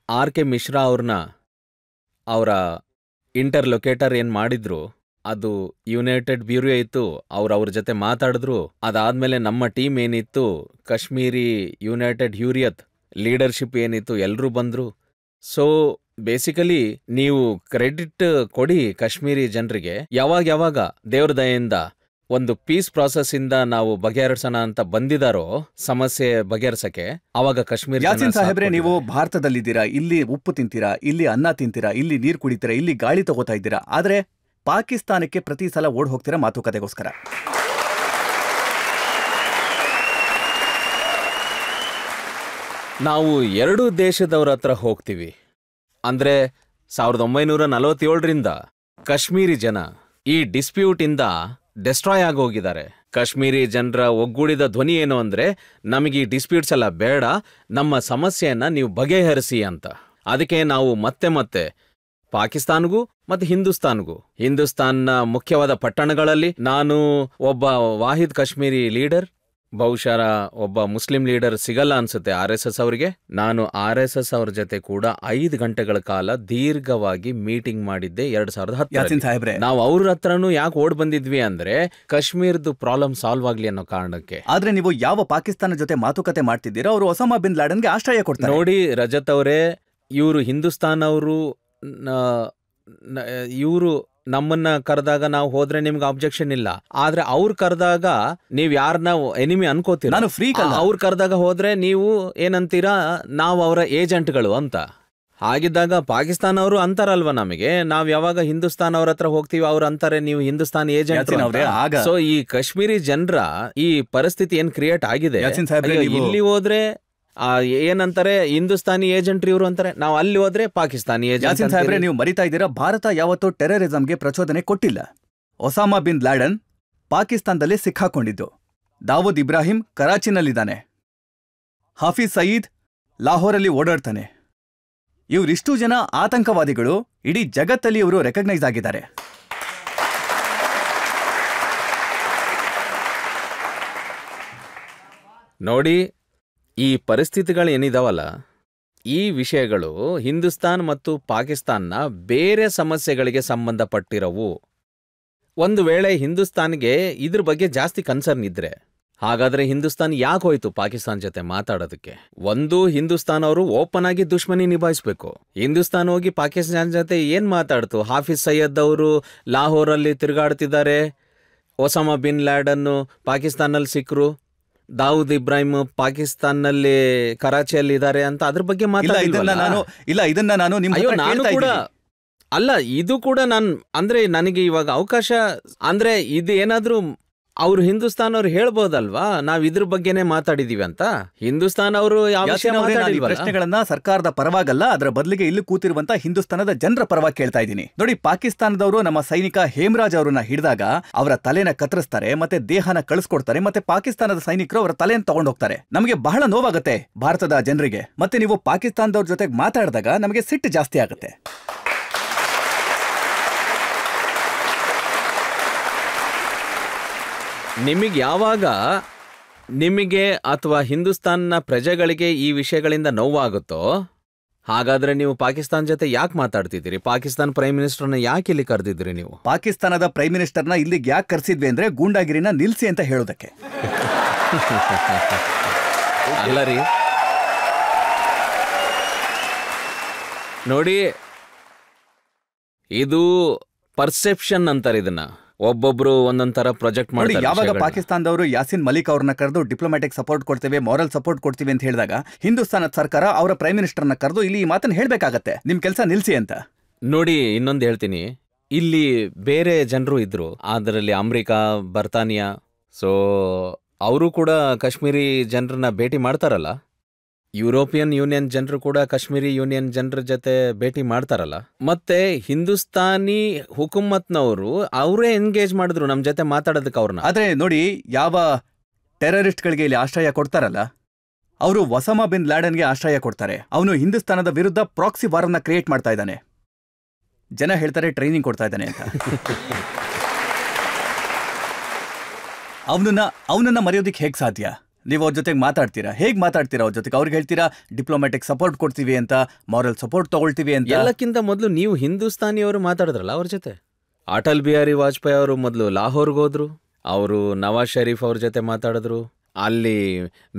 RK ಮಿಶ್ರಾ ಅವ್ರನ್ನ ಅವರ ಇಂಟರ್ಲೊಕೇಟರ್ ಏನು ಮಾಡಿದ್ರು ಅದು ಯುನೈಟೆಡ್ ಬ್ಯೂರೋ ಇತ್ತು. ಅವ್ರ ಜೊತೆ ಮಾತಾಡಿದ್ರು. ಅದಾದ್ಮೇಲೆ ನಮ್ಮ ಟೀಮ್ ಏನಿತ್ತು, ಕಾಶ್ಮೀರಿ ಯುನೈಟೆಡ್ ಹ್ಯೂರಿಯತ್ ಲೀಡರ್ಶಿಪ್ ಏನಿತ್ತು, ಎಲ್ಲರೂ ಬಂದ್ರು. ಸೊ ಬೇಸಿಕಲಿ ನೀವು ಕ್ರೆಡಿಟ್ ಕೊಡಿ ಕಾಶ್ಮೀರಿ ಜನರಿಗೆ. ಯಾವಾಗ ದೇವ್ರ ದಯೆಯಿಂದ ಒಂದು ಪೀಸ್ ಪ್ರಾಸೆಸ್ ಇಂದ ನಾವು ಬಗೆಹರಿಸೋಣ ಅಂತ ಬಂದಿದಾರೋ ಸಮಸ್ಯೆ ಬಗೆಹರಿಸಕ್ಕೆ, ಅವಾಗ ಕಾಶ್ಮೀರ ಯಾಸಿನ್ ಸಾಹೇಬ್ರೆ, ನೀವು ಭಾರತದಲ್ಲಿದ್ದೀರಾ, ಇಲ್ಲಿ ಉಪ್ಪು ತಿಂತೀರಾ, ಇಲ್ಲಿ ಅನ್ನ ತಿಂತೀರಾ, ಇಲ್ಲಿ ನೀರು ಕುಡಿತೀರಾ, ಇಲ್ಲಿ ಗಾಳಿ ತಗೋತಾ ಇದ್ದೀರಾ. ಆದ್ರೆ ಪಾಕಿಸ್ತಾನಕ್ಕೆ ಪ್ರತಿ ಸಲ ಓಡ್ ಹೋಗ್ತೀರಾ ಮಾತುಕತೆಗೋಸ್ಕರ. ನಾವು ಎರಡೂ ದೇಶದವ್ರ ಹತ್ರ ಹೋಗ್ತೀವಿ. ಅಂದ್ರೆ 1947ರಿಂದ ಕಾಶ್ಮೀರಿ ಜನ ಈ ಡಿಸ್ಪ್ಯೂಟ್ ಇಂದ ಡೆಸ್ಟ್ರಾಯ್ ಆಗೋಗಿದ್ದಾರೆ. ಕಾಶ್ಮೀರಿ ಜನರ ಒಗ್ಗೂಡಿದ ಧ್ವನಿ ಏನು ಅಂದ್ರೆ, ನಮಗೆ ಈ ಡಿಸ್ಪ್ಯೂಟ್ಸ್ ಎಲ್ಲ ಬೇಡ, ನಮ್ಮ ಸಮಸ್ಯೆಯನ್ನ ನೀವು ಬಗೆಹರಿಸಿ ಅಂತ. ಅದಕ್ಕೆ ನಾವು ಮತ್ತೆ ಪಾಕಿಸ್ತಾನ್ಗೂ ಮತ್ತೆ ಹಿಂದೂಸ್ತಾನ್ನ ಮುಖ್ಯವಾದ ಪಟ್ಟಣಗಳಲ್ಲಿ ನಾನು ಒಬ್ಬ ವಾಹಿದ್ ಕಾಶ್ಮೀರಿ ಲೀಡರ್, ಬಹುಶಃ ಒಬ್ಬ ಮುಸ್ಲಿಂ ಲೀಡರ್ ಸಿಗಲ್ಲ ಅನ್ಸುತ್ತೆ RSS ಅವರಿಗೆ. ನಾನು RSS ಅವ್ರ ಜೊತೆ ಕೂಡ 5 ಗಂಟೆಗಳ ಕಾಲ ದೀರ್ಘವಾಗಿ ಮೀಟಿಂಗ್ ಮಾಡಿದ್ದೆ 2010. ನಾವು ಅವ್ರ ಹತ್ರನೂ ಯಾಕೆ ಓಡ್ ಬಂದಿದ್ವಿ ಅಂದ್ರೆ ಕಾಶ್ಮೀರದ ಪ್ರಾಬ್ಲಮ್ ಸಾಲ್ವ್ ಆಗ್ಲಿ ಅನ್ನೋ ಕಾರಣಕ್ಕೆ. ಆದ್ರೆ ನೀವು ಯಾವ ಪಾಕಿಸ್ತಾನ ಜೊತೆ ಮಾತುಕತೆ ಮಾಡ್ತಿದ್ದೀರೋ ಅವರು ಒಸಾಮಾ ಬಿನ್ ಲಾಡನ್ಗೆ ಆಶ್ರಯ ಕೊಡ್ತಾರೆ. ನೋಡಿ ರಜತ್ ಅವರೇ, ಇವರು ಹಿಂದೂಸ್ತಾನ್ ಅವರು ಇವರು ನಮ್ಮನ್ನ ಕರೆದಾಗ ನಾವು ಹೋದ್ರೆ ನಿಮ್ಗೆ ಅಬ್ಜೆಕ್ಷನ್ ಇಲ್ಲ. ಆದ್ರೆ ಅವ್ರು ಕರೆದಾಗ ನೀವ್ ಯಾರನ್ನ ಎನಿಮಿ ಅನ್ಕೋತೀರ. ನಾನು ಫ್ರೀ ಅವ್ರು ಕರೆದಾಗ ಹೋದ್ರೆ ನೀವು ಏನಂತೀರಾ, ನಾವು ಅವರ ಏಜೆಂಟ್ಗಳು ಅಂತ. ಹಾಗಿದ್ದಾಗ ಪಾಕಿಸ್ತಾನ ಅವರು ಅಂತಾರಲ್ವಾ ನಮಗೆ, ನಾವ್ ಯಾವಾಗ ಹಿಂದೂಸ್ತಾನ್ ಅವ್ರ ಹತ್ರ ಹೋಗ್ತೀವಿ ಅವ್ರು ಅಂತಾರೆ ನೀವು ಹಿಂದೂಸ್ತಾನ್ ಏಜೆಂಟ್. ಸೊ ಈ ಕಾಶ್ಮೀರಿ ಜನರ ಈ ಪರಿಸ್ಥಿತಿ ಏನ್ ಕ್ರಿಯೇಟ್ ಆಗಿದೆ, ಇಲ್ಲಿ ಹೋದ್ರೆ ಏನಂತಾರೆ ಹಿಂದೂಸ್ತಾನಿ ಏಜೆಂಟ್ ಇವರು ಅಂತಾರೆ, ನಾವು ಅಲ್ಲಿ ಹೋದ್ರೆ ಪಾಕಿಸ್ತಾನಿ ಏಜೆಂಟ್. ಸಾಹೇಬ್ರೆ, ನೀವು ಮರಿತಾ ಇದ್ದೀರಾ, ಭಾರತ ಯಾವತ್ತೂ ಟೆರರಿಸಂಗೆ ಪ್ರಚೋದನೆ ಕೊಟ್ಟಿಲ್ಲ. ಒಸಾಮಾ ಬಿನ್ ಲಾಡನ್ ಪಾಕಿಸ್ತಾನದಲ್ಲಿ ಸಿಕ್ಕಾಕೊಂಡಿದ್ದು, ದಾವೂದ್ ಇಬ್ರಾಹಿಂ ಕರಾಚಿನಲ್ಲಿದ್ದಾನೆ, ಹಾಫೀಜ್ ಸಯೀದ್ ಲಾಹೋರಲ್ಲಿ ಓಡಾಡ್ತಾನೆ. ಇವರಿಷ್ಟು ಜನ ಆತಂಕವಾದಿಗಳು ಇಡೀ ಜಗತ್ತಲ್ಲಿ ಇವರು ರೆಕಗ್ನೈಸ್ ಆಗಿದ್ದಾರೆ. ನೋಡಿ, ಈ ಪರಿಸ್ಥಿತಿಗಳೇನಿದಾವಲ್ಲ, ಈ ವಿಷಯಗಳು ಹಿಂದೂಸ್ತಾನ್ ಮತ್ತು ಪಾಕಿಸ್ತಾನ್ನ ಬೇರೆ ಸಮಸ್ಯೆಗಳಿಗೆ ಸಂಬಂಧಪಟ್ಟಿರವು. ಒಂದು ವೇಳೆ ಹಿಂದೂಸ್ತಾನ್ಗೆ ಇದ್ರ ಬಗ್ಗೆ ಜಾಸ್ತಿ ಕನ್ಸರ್ನ್ ಇದ್ರೆ, ಹಾಗಾದ್ರೆ ಹಿಂದೂಸ್ತಾನ್ ಯಾಕೆ ಹೋಯ್ತು ಪಾಕಿಸ್ತಾನ್ ಜೊತೆ ಮಾತಾಡೋದಕ್ಕೆ? ಒಂದು, ಹಿಂದೂಸ್ತಾನ್ ಅವರು ಓಪನ್ ಆಗಿ ದುಶ್ಮನಿ ನಿಭಾಯಿಸ್ಬೇಕು. ಹಿಂದೂಸ್ತಾನ್ ಹೋಗಿ ಪಾಕಿಸ್ತಾನ್ ಜೊತೆ ಏನ್ ಮಾತಾಡ್ತು? ಹಾಫೀಜ್ ಸಯ್ಯದ್ ಅವರು ಲಾಹೋರಲ್ಲಿ ತಿರುಗಾಡ್ತಿದ್ದಾರೆ, ಒಸಾಮಾ ಬಿನ್ ಲಾಡನ್ ಪಾಕಿಸ್ತಾನಲ್ಲಿ ಸಿಕ್ಕರು, ದಾವೂದ್ ಇಬ್ರಾಹಿಂ ಪಾಕಿಸ್ತಾನ್ನಲ್ಲಿ ಕರಾಚಿಯಲ್ಲಿ ಇದ್ದಾರೆ ಅಂತ ಅದ್ರ ಬಗ್ಗೆ ಅಲ್ಲ. ಇದು ಕೂಡ ಅಂದ್ರೆ ನನಗೆ ಇವಾಗ ಅವಕಾಶ ಅಂದ್ರೆ ಇದು ಏನಾದ್ರೂ ಅವ್ರು ಹಿಂದೂಸ್ತಾನ್ ಅವ್ರು ಹೇಳ್ಬೋದಲ್ವಾ, ನಾವ್ ಇದ್ರ ಬಗ್ಗೆನೆ ಮಾತಾಡಿದೀವಿ ಅಂತ. ಹಿಂದೂಸ್ತಾನ್ ಅವರು ಪ್ರಶ್ನೆಗಳನ್ನ ಸರ್ಕಾರದ ಪರವಾಗಲ್ಲ, ಅದರ ಬದಲಿಗೆ ಇಲ್ಲಿ ಕೂತಿರುವಂತ ಹಿಂದೂಸ್ತಾನದ ಜನರ ಪರವಾಗಿ ಕೇಳ್ತಾ ಇದ್ದೀನಿ. ನೋಡಿ, ಪಾಕಿಸ್ತಾನದವರು ನಮ್ಮ ಸೈನಿಕ ಹೇಮರಾಜ್ ಅವರನ್ನ ಹಿಡಿದಾಗ ಅವರ ತಲೆನ ಕತ್ತರಿಸ್ತಾರೆ, ಮತ್ತೆ ದೇಹನ ಕಳಿಸ್ಕೊಡ್ತಾರೆ, ಮತ್ತೆ ಪಾಕಿಸ್ತಾನದ ಸೈನಿಕರು ಅವರ ತಲೆಯನ್ನು ತಗೊಂಡು ಹೋಗ್ತಾರೆ. ನಮಗೆ ಬಹಳ ನೋವಾಗುತ್ತೆ ಭಾರತದ ಜನರಿಗೆ. ಮತ್ತೆ ನೀವು ಪಾಕಿಸ್ತಾನದವ್ರ ಜೊತೆಗೆ ಮಾತಾಡಿದಾಗ ನಮಗೆ ಸಿಟ್ಟು ಜಾಸ್ತಿ ಆಗುತ್ತೆ. ನಿಮಗೆ ಯಾವಾಗ ನಿಮಗೆ ಅಥವಾ ಹಿಂದೂಸ್ತಾನ್ನ ಪ್ರಜೆಗಳಿಗೆ ಈ ವಿಷಯಗಳಿಂದ ನೋವಾಗುತ್ತೋ, ಹಾಗಾದ್ರೆ ನೀವು ಪಾಕಿಸ್ತಾನ ಜೊತೆ ಯಾಕೆ ಮಾತಾಡ್ತಿದ್ದೀರಿ? ಪಾಕಿಸ್ತಾನ ಪ್ರೈಮ್ ಮಿನಿಸ್ಟರ್ನ ಯಾಕೆ ಇಲ್ಲಿ ಕರೆದಿದ್ರಿ ನೀವು? ಪಾಕಿಸ್ತಾನದ ಪ್ರೈಮ್ ಮಿನಿಸ್ಟರ್ನ ಇಲ್ಲಿಗೆ ಯಾಕೆ ಕರೆಸಿದ್ವಿ ಅಂದ್ರೆ ಗೂಂಡಾಗಿರಿನ ನಿಲ್ಸಿ ಅಂತ ಹೇಳೋದಕ್ಕೆ. ಅಲ್ಲ ರೀ, ನೋಡಿ, ಇದು ಪರ್ಸೆಪ್ಷನ್ ಅಂತಾರೆ ಇದನ್ನ. ಒಬ್ಬೊಬ್ರು ಒಂದೊಂದರ ಪ್ರಾಜೆಕ್ಟ್ ಮಾಡಿ. ಯಾವಾಗ ಪಾಕಿಸ್ತಾನದವರು ಯಾಸಿನ್ ಮಲಿಕ್ ಅವ್ರನ್ನ ಕರೆದು ಡಿಪ್ಲೊಮ್ಯಾಟಿಕ್ ಸಪೋರ್ಟ್ ಕೊಡ್ತೇವೆ, ಮಾರಲ್ ಸಪೋರ್ಟ್ ಕೊಡ್ತೀವಿ ಅಂತ ಹೇಳಿದಾಗ ಹಿಂದೂಸ್ತಾನದ ಸರ್ಕಾರ ಅವರ ಪ್ರೈಮ್ ಮಿನಿಸ್ಟರ್ನ ಕರೆದು ಇಲ್ಲಿ ಈ ಮಾತನ್ನ ಹೇಳ್ಬೇಕಾಗತ್ತೆ, ನಿಮ್ ಕೆಲಸ ನಿಲ್ಸಿ ಅಂತ. ನೋಡಿ, ಇನ್ನೊಂದು ಹೇಳ್ತೀನಿ, ಇಲ್ಲಿ ಬೇರೆ ಜನರು ಇದ್ರು, ಅದರಲ್ಲಿ ಅಮೆರಿಕ, ಬರ್ತಾನಿಯಾ, ಸೊ ಅವರು ಕೂಡ ಕಾಶ್ಮೀರಿ ಜನರನ್ನ ಭೇಟಿ ಮಾಡ್ತಾರಲ್ಲ. ಯುರೋಪಿಯನ್ ಯೂನಿಯನ್ ಜನರು ಕೂಡ ಕಾಶ್ಮೀರಿ ಯೂನಿಯನ್ ಜನರ ಜೊತೆ ಭೇಟಿ ಮಾಡ್ತಾರಲ್ಲ. ಮತ್ತೆ ಹಿಂದೂಸ್ತಾನಿ ಹುಕುಮತ್ನವರು ಅವರೇ ಎಂಗೇಜ್ ಮಾಡಿದ್ರು ನಮ್ ಜೊತೆ ಮಾತಾಡೋದಕ್ಕೆ ಅವ್ರನ್ನ. ಆದ್ರೆ ನೋಡಿ, ಯಾವ ಟೆರರಿಸ್ಟ್ಗಳಿಗೆ ಇಲ್ಲಿ ಆಶ್ರಯ ಕೊಡ್ತಾರಲ್ಲ, ಅವರು ಒಸಾಮಾ ಬಿನ್ ಲಾಡನ್ಗೆ ಆಶ್ರಯ ಕೊಡ್ತಾರೆ. ಅವನು ಹಿಂದೂಸ್ತಾನದ ವಿರುದ್ಧ ಪ್ರಾಕ್ಸಿ ವಾರನ್ನ ಕ್ರಿಯೇಟ್ ಮಾಡ್ತಾ ಇದ್ದಾನೆ. ಜನ ಹೇಳ್ತಾರೆ ಟ್ರೈನಿಂಗ್ ಕೊಡ್ತಾ ಇದ್ದಾನೆ ಅಂತ. ಅವನನ್ನ ಮರೆಯೋದಿಕ್ಕೆ ಹೇಗ್ ಸಾಧ್ಯ? ನೀವು ಅವ್ರ ಜೊತೆಗೆ ಮಾತಾಡ್ತೀರಾ, ಹೇಗ್ ಮಾತಾಡ್ತೀರಾ ಅವ್ರ ಜೊತೆಗೆ? ಅವ್ರಿಗೆ ಹೇಳ್ತೀರಾ ಡಿಪ್ಲೊಮ್ಯಾಟಿಕ್ ಸಪೋರ್ಟ್ ಕೊಡ್ತೀವಿ ಅಂತ, ಮಾರಲ್ ಸಪೋರ್ಟ್ ತಗೊಳ್ತೀವಿ ಅಂತ. ಎಲ್ಲಕ್ಕಿಂತ ಮೊದಲು ನೀವು ಹಿಂದೂಸ್ತಾನಿಯವರು ಮಾತಾಡಿದ್ರಲ್ಲ ಅವ್ರ ಜೊತೆ. ಅಟಲ್ ಬಿಹಾರಿ ವಾಜಪೇಯಿ ಅವರು ಮೊದಲು ಲಾಹೋರ್ಗೆ ಹೋದ್ರು, ಅವರು ನವಾಜ್ ಶರೀಫ್ ಅವ್ರ ಜೊತೆ ಮಾತಾಡಿದ್ರು. ಅಲ್ಲಿ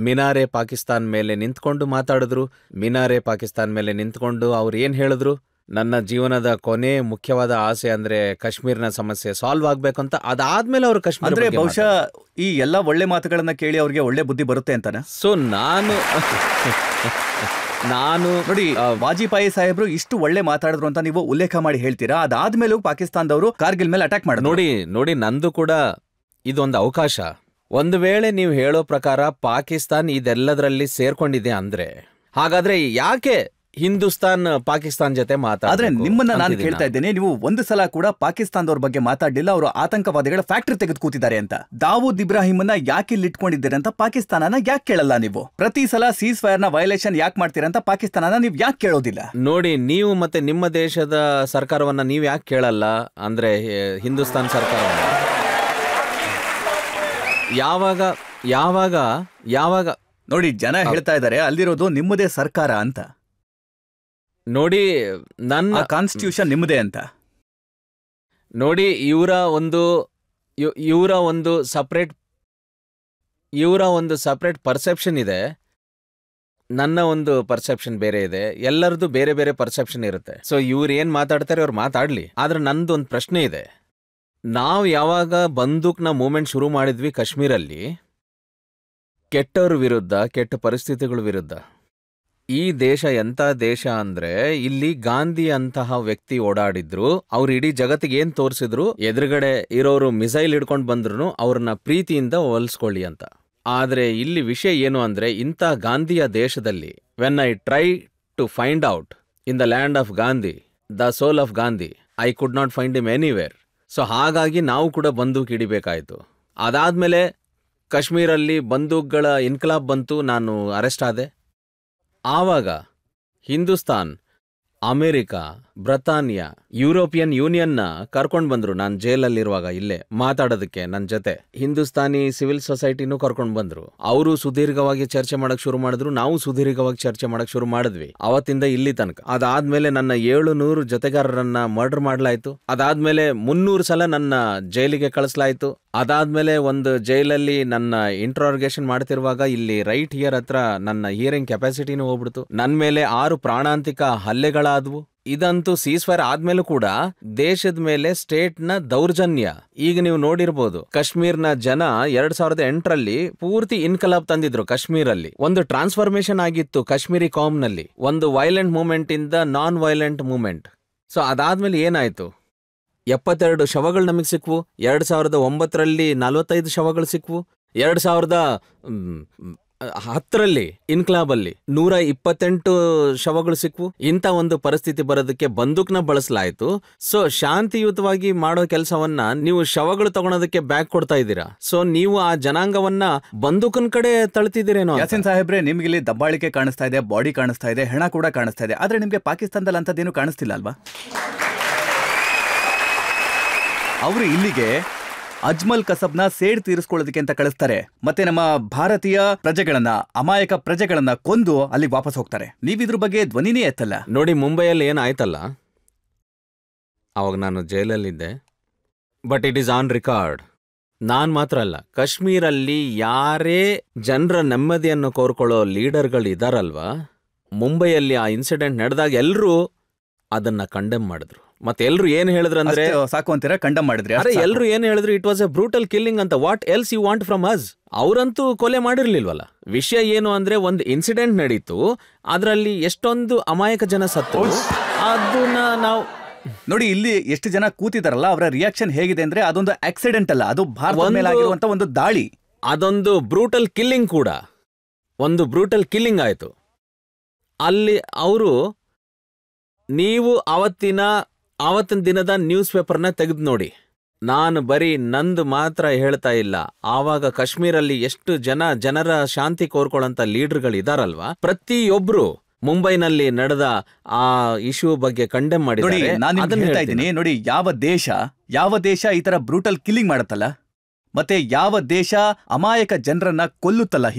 ಮಿನಾರೆ ಪಾಕಿಸ್ತಾನ್ ಮೇಲೆ ನಿಂತ್ಕೊಂಡು ಮಾತಾಡಿದ್ರು. ಮಿನಾರೆ ಪಾಕಿಸ್ತಾನ್ ಮೇಲೆ ನಿಂತ್ಕೊಂಡು ಅವ್ರು ಏನ್ ಹೇಳಿದ್ರು, ನನ್ನ ಜೀವನದ ಕೊನೆ ಮುಖ್ಯವಾದ ಆಸೆ ಅಂದ್ರೆ ಕಾಶ್ಮೀರ್ನ ಸಮಸ್ಯೆ ಸಾಲ್ವ್ ಆಗ್ಬೇಕು ಅಂತ. ಅದಾದ್ಮೇಲೆ ಅವರು ಕಾಶ್ಮೀರ ಅಂದ್ರೆ ಬಗ್ಗೆ ಬಹುಶಃ ಈ ಎಲ್ಲಾ ಒಳ್ಳೆ ಮಾತುಗಳನ್ನ ಕೇಳಿ ಅವ್ರಿಗೆ ಒಳ್ಳೆ ಬುದ್ಧಿ ಬರುತ್ತೆ ಅಂತಾನೆ. ಸೊ ನಾನು ನೋಡಿ, ವಾಜಪೇಯಿ ಸಾಹೇಬ್ರು ಇಷ್ಟು ಒಳ್ಳೆ ಮಾತಾಡಿದ್ರು ಅಂತ ನೀವು ಉಲ್ಲೇಖ ಮಾಡಿ ಹೇಳ್ತೀರಾ, ಅದಾದ್ಮೇಲೂ ಪಾಕಿಸ್ತಾನದವರು ಕಾರ್ಗಿಲ್ ಮೇಲೆ ಅಟ್ಯಾಕ್ ಮಾಡಿದ್ರು. ನೋಡಿ ನಂದು ಕೂಡ ಇದೊಂದು ಅವಕಾಶ. ಒಂದು ವೇಳೆ ನೀವು ಹೇಳೋ ಪ್ರಕಾರ ಪಾಕಿಸ್ತಾನ್ ಇದೆಲ್ಲದರಲ್ಲಿ ಸೇರ್ಕೊಂಡಿದೆ ಅಂದ್ರೆ ಹಾಗಾದ್ರೆ ಯಾಕೆ ಹಿಂದೂಸ್ತಾನ್ ಪಾಕಿಸ್ತಾನ್ ಜೊತೆ ಆದ್ರೆ ನಿಮ್ಮನ್ನ ನಾನು ಕೇಳ್ತಾ ಇದ್ದೇನೆ, ನೀವು ಒಂದು ಸಲ ಕೂಡ ಪಾಕಿಸ್ತಾನದವ್ರ ಬಗ್ಗೆ ಮಾತಾಡ್ಲಿಲ್ಲ. ಅವರು ಆತಂಕವಾದಿಗಳ ಫ್ಯಾಕ್ಟರಿ ತೆಗೆದು ಕೂತಿದ್ದಾರೆ ಅಂತ. ದಾವೂದ್ ಇಬ್ರಾಹಿಮನ್ನ ಯಾಕೆ ಇಲ್ಲಿ ಇಟ್ಕೊಂಡಿದ್ದೀರಿ ಅಂತ ಪಾಕಿಸ್ತಾನನ ಯಾಕೆ ಕೇಳಲ್ಲ ನೀವು? ಪ್ರತಿ ಸಲ ಸೀಸ್ ಫೈರ್ ನ ವೈಲೇಷನ್ ಯಾಕೆ ಮಾಡ್ತೀರಾ ಅಂತ ಪಾಕಿಸ್ತಾನನ ನೀವು ಯಾಕೆ ಕೇಳೋದಿಲ್ಲ? ನೋಡಿ, ನೀವು ಮತ್ತೆ ನಿಮ್ಮ ದೇಶದ ಸರ್ಕಾರವನ್ನ ನೀವು ಯಾಕೆ ಕೇಳಲ್ಲ? ಅಂದ್ರೆ ಹಿಂದೂಸ್ತಾನ್ ಸರ್ಕಾರವನ್ನ ಯಾವಾಗ ನೋಡಿ, ಜನ ಹೇಳ್ತಾ ಇದ್ದಾರೆ ಅಲ್ಲಿರೋದು ನಿಮ್ಮದೇ ಸರ್ಕಾರ ಅಂತ. ನೋಡಿ, ನನ್ನ ಕಾನ್ಸ್ಟಿಟ್ಯೂಷನ್ ನಿಮ್ಮದೇ ಅಂತ. ನೋಡಿ, ಇವರ ಒಂದು ಸಪರೇಟ್ ಪರ್ಸೆಪ್ಷನ್ ಇದೆ, ನನ್ನ ಒಂದು ಪರ್ಸೆಪ್ಷನ್ ಬೇರೆ ಇದೆ. ಎಲ್ಲರದು ಬೇರೆ ಬೇರೆ ಪರ್ಸೆಪ್ಷನ್ ಇರುತ್ತೆ. ಸೊ ಇವ್ರು ಏನ್ ಮಾತಾಡ್ತಾರೆ ಅವ್ರು ಮಾತಾಡ್ಲಿ. ಆದ್ರೆ ನಂದು ಒಂದು ಪ್ರಶ್ನೆ ಇದೆ. ನಾವು ಯಾವಾಗ ಬಂದೂಕ್ನ ಮೂವ್ಮೆಂಟ್ ಶುರು ಮಾಡಿದ್ವಿ ಕಾಶ್ಮೀರಲ್ಲಿ, ಕೆಟ್ಟವ್ರ ವಿರುದ್ಧ, ಕೆಟ್ಟ ಪರಿಸ್ಥಿತಿಗಳ ವಿರುದ್ಧ. ಈ ದೇಶ ಎಂಥ ದೇಶ ಅಂದ್ರೆ ಇಲ್ಲಿ ಗಾಂಧಿ ಅಂತಹ ವ್ಯಕ್ತಿ ಓಡಾಡಿದ್ರು. ಅವ್ರು ಇಡೀ ಜಗತ್ತಿಗೆ ಏನ್ ತೋರಿಸಿದ್ರು, ಎದುರುಗಡೆ ಇರೋರು ಮಿಸೈಲ್ ಹಿಡ್ಕೊಂಡು ಬಂದ್ರು ಅವ್ರನ್ನ ಪ್ರೀತಿಯಿಂದ ಹೋಲಿಸ್ಕೊಳ್ಳಿ ಅಂತ. ಆದ್ರೆ ಇಲ್ಲಿ ವಿಷಯ ಏನು ಅಂದ್ರೆ, ಇಂಥ ಗಾಂಧಿಯ ದೇಶದಲ್ಲಿ when I try to find out in the land of Gandhi, the soul of Gandhi, I could not find him anywhere. So ಹಾಗಾಗಿ ನಾವು ಕೂಡ ಬಂದೂಕ್ ಹಿಡಿಬೇಕಾಯ್ತು. ಅದಾದ್ಮೇಲೆ ಕಾಶ್ಮೀರಲ್ಲಿ ಬಂದೂಕ್ಗಳ ಇನ್ಕಲಾಬ್ ಬಂತು, ನಾನು ಅರೆಸ್ಟ್ ಆದೆ. ಆವಾಗ ಹಿಂದೂಸ್ತಾನ್, ಅಮೆರಿಕ, ಬ್ರಿಟಾನಿಯಾ, ಯುರೋಪಿಯನ್ ಯೂನಿಯನ್ನ ಕರ್ಕೊಂಡು ಬಂದ್ರು ನಾನು ಜೈಲಲ್ಲಿರುವಾಗ ಇಲ್ಲೇ ಮಾತಾಡೋದಕ್ಕೆ ನನ್ನ ಜೊತೆ. ಹಿಂದೂಸ್ತಾನಿ ಸಿವಿಲ್ ಸೊಸೈಟಿನೂ ಕರ್ಕೊಂಡು ಬಂದ್ರು. ಅವರು ಸುದೀರ್ಘವಾಗಿ ಚರ್ಚೆ ಮಾಡಕ್ ಶುರು ಮಾಡಿದ್ರು, ನಾವು ಸುದೀರ್ಘವಾಗಿ ಚರ್ಚೆ ಮಾಡಕ್ ಶುರು ಮಾಡಿದ್ವಿ. ಅವತ್ತಿಂದ ಇಲ್ಲಿ ತನಕ. ಅದಾದ್ಮೇಲೆ ನನ್ನ 700 ಜೊತೆಗಾರರನ್ನ ಮರ್ಡರ್ ಮಾಡ್ಲಾಯ್ತು. ಅದಾದ್ಮೇಲೆ 300 ಸಲ ನನ್ನ ಜೈಲಿಗೆ ಕಳಿಸ್ಲಾಯ್ತು. ಅದಾದ್ಮೇಲೆ ಒಂದು ಜೈಲಲ್ಲಿ ನನ್ನ ಇಂಟ್ರಾಗೇಷನ್ ಮಾಡ್ತಿರುವಾಗ ಇಲ್ಲಿ ರೈಟ್ ಹಿಯರ್ ಹತ್ರ ನನ್ನ ಹಿಯರಿಂಗ್ ಕೆಪಾಸಿಟಿನೂ ಹೋಗ್ಬಿಡ್ತು. ನನ್ನ ಮೇಲೆ 6 ಪ್ರಾಣಾಂತಿಕ ಹಲ್ಲೆಗಳಾದ್ವು. ಇದಂತೂ ಸೀಸ್ ಫೈರ್ ಆದ್ಮೇಲೂ ಕೂಡ ದೇಶದ ಮೇಲೆ ಸ್ಟೇಟ್ನ ದೌರ್ಜನ್ಯ. ಈಗ ನೀವು ನೋಡಿರ್ಬೋದು, ಕಾಶ್ಮೀರ್ನ ಜನ 2008ರಲ್ಲಿ ಪೂರ್ತಿ ಇನ್ಕಲಾಬ್ ತಂದಿದ್ರು. ಕಾಶ್ಮೀರಲ್ಲಿ ಒಂದು ಟ್ರಾನ್ಸ್ಫಾರ್ಮೇಶನ್ ಆಗಿತ್ತು ಕಾಶ್ಮೀರಿ ಕಾಮ್ನಲ್ಲಿ, ಒಂದು ವೈಲೆಂಟ್ ಮೂವ್ಮೆಂಟ್ ಇಂದ ನಾನ್ ವೈಲೆಂಟ್ ಮೂವ್ಮೆಂಟ್. ಸೊ ಅದಾದ್ಮೇಲೆ ಏನಾಯ್ತು, 72 ಶವಗಳು ನಮಗೆ ಸಿಕ್ವು. 2009ರಲ್ಲಿ 45 ಶವಗಳು ಸಿಕ್ವು. 2010ರಲ್ಲಿ ಇನ್ಕ್ಲಾಬಲ್ಲಿ 128 ಶವಗಳು ಸಿಕ್ವು. ಇಂಥ ಒಂದು ಪರಿಸ್ಥಿತಿ ಬರೋದಕ್ಕೆ ಬಂದೂಕ್ನ ಬಳಸಲಾಯ್ತು. ಸೊ ಶಾಂತಿಯುತವಾಗಿ ಮಾಡೋ ಕೆಲಸವನ್ನ ನೀವು ಶವಗಳು ತಗೊಳೋದಕ್ಕೆ ಬ್ಯಾಕ್ ಕೊಡ್ತಾ ಇದ್ದೀರಾ. ಸೊ ನೀವು ಆ ಜನಾಂಗವನ್ನ ಬಂದೂಕನ್ ಕಡೆ ತಳ್ತಿದ್ದೀರೇನೋ. ಯಾಸಿನ್ ಸಾಹೇಬ್ರೆ, ನಿಮ್ಗೆ ಇಲ್ಲಿ ದಬ್ಬಾಳಿಕೆ ಕಾಣಿಸ್ತಾ ಇದೆ, ಬಾಡಿ ಕಾಣಿಸ್ತಾ ಇದೆ, ಹೆಣ ಕೂಡ ಕಾಣಿಸ್ತಾ ಇದೆ. ಆದ್ರೆ ನಿಮ್ಗೆ ಪಾಕಿಸ್ತಾನದಲ್ಲಿ ಅಂತದ್ದೇನು ಕಾಣಿಸ್ತಿಲ್ಲ ಅಲ್ವಾ? ಅವರು ಇಲ್ಲಿಗೆ ಅಜ್ಮಲ್ ಕಸಬ್ನ ಸೇಡ್ ತೀರಿಸ್ಕೊಳ್ಳೋದಕ್ಕೆ ಅಂತ ಕಳಿಸ್ತಾರೆ. ಮತ್ತೆ ನಮ್ಮ ಭಾರತೀಯ ಪ್ರಜೆಗಳನ್ನ, ಅಮಾಯಕ ಪ್ರಜೆಗಳನ್ನ ಕೊಂದು ಅಲ್ಲಿಗೆ ವಾಪಸ್ ಹೋಗ್ತಾರೆ. ನೀವಿದ್ರ ಬಗ್ಗೆ ಧ್ವನಿನೇ ಎತ್ತಲ್ಲ. ನೋಡಿ, ಮುಂಬೈಯಲ್ಲಿ ಏನಾಯ್ತಲ್ಲ, ಅವಾಗ ನಾನು ಜೈಲಲ್ಲಿದ್ದೆ. But it is on record. ನಾನ್ ಮಾತ್ರ ಅಲ್ಲ, ಕಾಶ್ಮೀರಲ್ಲಿ ಯಾರೇ ಜನರ ನೆಮ್ಮದಿಯನ್ನು ಕೋರ್ಕೊಳ್ಳೋ ಲೀಡರ್ಗಳು ಇದಾರಲ್ವಾ, ಮುಂಬೈಯಲ್ಲಿ ಆ ಇನ್ಸಿಡೆಂಟ್ ನಡೆದಾಗ ಎಲ್ಲರೂ ಅದನ್ನ ಕಂಡೆಮ್ ಮಾಡಿದ್ರು. ಮತ್ತೆ ಎಲ್ರು ಏನ್ ಹೇಳಿದ್ರಂದ್ರೆ, ಸಾಕು ಅಂತೀರಾ? ಕಂಡಮ್ ಮಾಡಿದ್ರಿ? ಅರೆ, ಎಲ್ರು ಏನ್ ಹೇಳಿದ್ರು, it was a brutal killing ಅಂತ. What else you want from us? ಅವರಂತೂ ಕೊಲೆ ಮಾಡಿರ್ಲಿಲ್ವಲ್ಲ. ವಿಷಯ ಏನು ಅಂದ್ರೆ, ಒಂದು ಇನ್ಸಿಡೆಂಟ್ ನಡೀತು, ಅದರಲ್ಲಿ ಎಷ್ಟೊಂದು ಅಮಾಯಕ ಜನ ಸತ್ತು. ಅದನ್ನ ನಾವು ನೋಡಿ, ಇಲ್ಲಿ ಎಷ್ಟು ಜನ ಕೂತಿದಾರಲ್ಲ, ಅವರ ರಿಯಾಕ್ಷನ್ ಹೇಗಿದೆ ಅಂದ್ರೆ, ಅದೊಂದು ಆಕ್ಸಿಡೆಂಟ್ ಅಲ್ಲ, ಅದು ಭಾರತದ ಮೇಲೆ ಆಗಿರುವಂತ ಒಂದು ದಾಳಿ. ಅದೊಂದು ಬ್ರೂಟಲ್ ಕಿಲ್ಲಿಂಗ್ ಕೂಡ, ಒಂದು ಬ್ರೂಟಲ್ ಕಿಲ್ಲಿಂಗ್ ಆಯ್ತು ಅಲ್ಲಿ. ಅವರು, ನೀವು ಆವತ್ತಿನ ದಿನದ ನ್ಯೂಸ್ ಪೇಪರ್ನ ತೆಗೆದು ನೋಡಿ. ನಾನು ಬರೀ ನಂದು ಮಾತ್ರ ಹೇಳ್ತಾ ಇಲ್ಲ. ಆವಾಗ ಕಾಶ್ಮೀರಲ್ಲಿ ಎಷ್ಟು ಜನರ ಶಾಂತಿ ಕೋರ್ಕೊಳ್ಳೋಂಥ ಲೀಡರ್ಗಳು ಇದಾರಲ್ವಾ, ಪ್ರತಿಯೊಬ್ರು ಮುಂಬೈನಲ್ಲಿ ನಡೆದ ಆ ಇಶ್ಯೂ ಬಗ್ಗೆ ಕಂಡೆಮ್ ಮಾಡಿದ್ದಾರೆ. ನೋಡಿ, ಯಾವ ದೇಶ ಈ ತರ ಬ್ರೂಟಲ್ ಕಿಲ್ಲಿಂಗ್ ಮಾಡತ್ತಲ್ಲ, ಮತ್ತೆ ಯಾವ ದೇಶ ಅಮಾಯಕ ಜನರನ್ನ ಕೊಲ್ಲುತ್ತಲ್ಲ,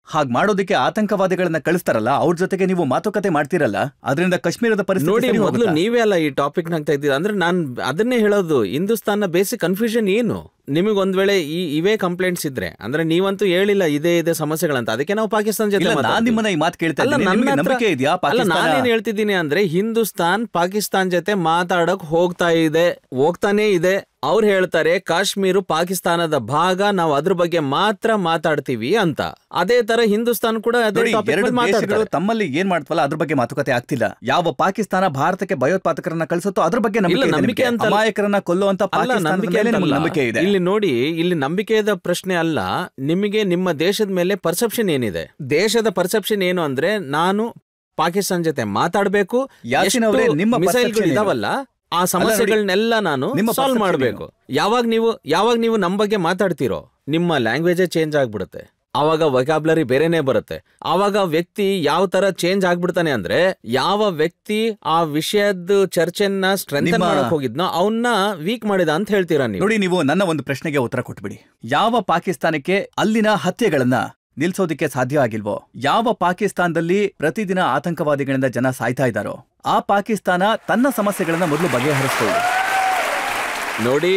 ಹಾಗೆ ಮಾಡೋದಕ್ಕೆ ಆತಂಕವಾದಿಗಳನ್ನ ಕಳಿಸ್ತಾರಲ್ಲ, ಅವ್ರ ಜೊತೆಗೆ ನೀವು ಮಾತುಕತೆ ಮಾಡ್ತಿರಲ್ಲ, ಅದರಿಂದ ಕಾಶ್ಮೀರದ ಪರಿಸ್ಥಿತಿ ನೋಡಿ. ಮೊದಲು ನೀವೇ ಅಲ್ಲ ಈ ಟಾಪಿಕ್ ನಾಗ್ತಾ ಇದ್ದೀರಾ. ಅಂದ್ರೆ ನಾನು ಅದನ್ನೇ ಹೇಳೋದು, ಹಿಂದೂಸ್ತಾನ್ನ ಬೇಸಿಕ್ ಕನ್ಫ್ಯೂಷನ್ ಏನು? ನಿಮಗೊಂದ್ ವೇಳೆ ಇವೇ ಕಂಪ್ಲೇಂಟ್ಸ್ ಇದ್ರೆ ಅಂದ್ರೆ ನೀವಂತೂ ಹೇಳಿಲ್ಲ ಇದೇ ಸಮಸ್ಯೆಗಳಂತ, ಅದಕ್ಕೆ ನಾವು ಪಾಕಿಸ್ತಾನ ಜೊತೆ ನಾನ್ ನಿಮ್ಮನ್ನ ಈ ಮಾತು ಕೇಳ್ತಾ ಇದ್ದೀನಿ, ನಿಮ್ಗೆ ನಂಬಿಕೆ ಇದೆಯಾ? ಅಲ್ಲ, ನಾನೇನ್ ಹೇಳ್ತಿದ್ದೀನಿ ಅಂದ್ರೆ ಹಿಂದೂಸ್ತಾನ್ ಪಾಕಿಸ್ತಾನ್ ಜೊತೆ ಮಾತಾಡಕ್ ಹೋಗ್ತಾನೇ ಇದೆ. ಅವ್ರು ಹೇಳ್ತಾರೆ ಕಾಶ್ಮೀರ ಪಾಕಿಸ್ತಾನದ ಭಾಗ, ನಾವು ಅದ್ರ ಬಗ್ಗೆ ಮಾತ್ರ ಮಾತಾಡ್ತೀವಿ ಅಂತ. ಅದೇ ತರ ಹಿಂದೂಸ್ತಾನ್ ಕೂಡ ತಮ್ಮಲ್ಲಿ ಏನ್ ಮಾಡ್ತವಲ್ಲ ಅದ್ರ ಬಗ್ಗೆ ಮಾತುಕತೆ ಆಗ್ತಿಲ್ಲ. ಯಾವ ಪಾಕಿಸ್ತಾನ ಭಾರತಕ್ಕೆ ಭಯೋತ್ಪಾದಕರನ್ನ ಕಳಿಸುತ್ತೋ ಅದ್ರ ಬಗ್ಗೆ ನಂಬಿಕೆ ಅಂತ, ಅಮಾಯಕರನ್ನ ಕೊಲ್ಲುವಂತ ನಂಬಿಕೆ ಇದೆ. ಇಲ್ಲಿ ನೋಡಿ, ಇಲ್ಲಿ ನಂಬಿಕೆಯ ಪ್ರಶ್ನೆ ಅಲ್ಲ, ನಿಮಗೆ ನಿಮ್ಮ ದೇಶದ ಮೇಲೆ ಪರ್ಸೆಪ್ಷನ್ ಏನಿದೆ. ದೇಶದ ಪರ್ಸೆಪ್ಷನ್ ಏನು ಅಂದ್ರೆ ನಾನು ಪಾಕಿಸ್ತಾನ ಜೊತೆ ಮಾತಾಡ್ಬೇಕು, ನಿಮ್ಮ ಮಿಸೈಲ್ಗಳು ಇದಾವಲ್ಲ ಆ ಸಮಸ್ಯೆಗಳನ್ನೆಲ್ಲ ನಾನು ಸಾಲ್ವ್ ಮಾಡಬೇಕು. ಯಾವಾಗ ನೀವು ನಮ್ಮ ಬಗ್ಗೆ ಮಾತಾಡ್ತಿರೋ ನಿಮ್ಮ ಲ್ಯಾಂಗ್ವೇಜೇ ಚೇಂಜ್ ಆಗ್ಬಿಡುತ್ತೆ. ಆವಾಗ ವೊಕ್ಯಾಬ್ಲರಿ ಬೇರೆನೆ ಬರುತ್ತೆ. ಆವಾಗ ವ್ಯಕ್ತಿ ಯಾವ ತರ ಚೇಂಜ್ ಆಗ್ಬಿಡ್ತಾನೆ ಅಂದ್ರೆ, ಯಾವ ವ್ಯಕ್ತಿ ಆ ವಿಷಯದ ಚರ್ಚೆನ ಸ್ಟ್ರೆಂಥನ್ ಮಾಡಕ್ ಹೋಗಿದ್ನೋ ಅವನ್ನ ವೀಕ್ ಮಾಡಿದ ಅಂತ ಹೇಳ್ತೀರಾ ನೀವು. ನೋಡಿ, ನೀವು ನನ್ನ ಒಂದು ಪ್ರಶ್ನೆಗೆ ಉತ್ತರ ಕೊಟ್ಬಿಡಿ. ಯಾವ ಪಾಕಿಸ್ತಾನಕ್ಕೆ ಅಲ್ಲಿನ ಹತ್ಯೆಗಳನ್ನ ನಿಲ್ಸೋದಿಕ್ಕೆ ಸಾಧ್ಯ ಆಗಿಲ್ವೋ, ಯಾವ ಪಾಕಿಸ್ತಾನದಲ್ಲಿ ಪ್ರತಿದಿನ ಆತಂಕವಾದಿಗಳಿಂದ ಜನ ಸಾಯ್ತಾ ಇದ್ದಾರೋ ಆ ಪಾಕಿಸ್ತಾನ ತನ್ನ ಸಮಸ್ಯೆಗಳನ್ನ ಮೊದಲು ಬಗೆಹರಿಸ್ಕೊಳ್ಳಿ. ನೋಡಿ,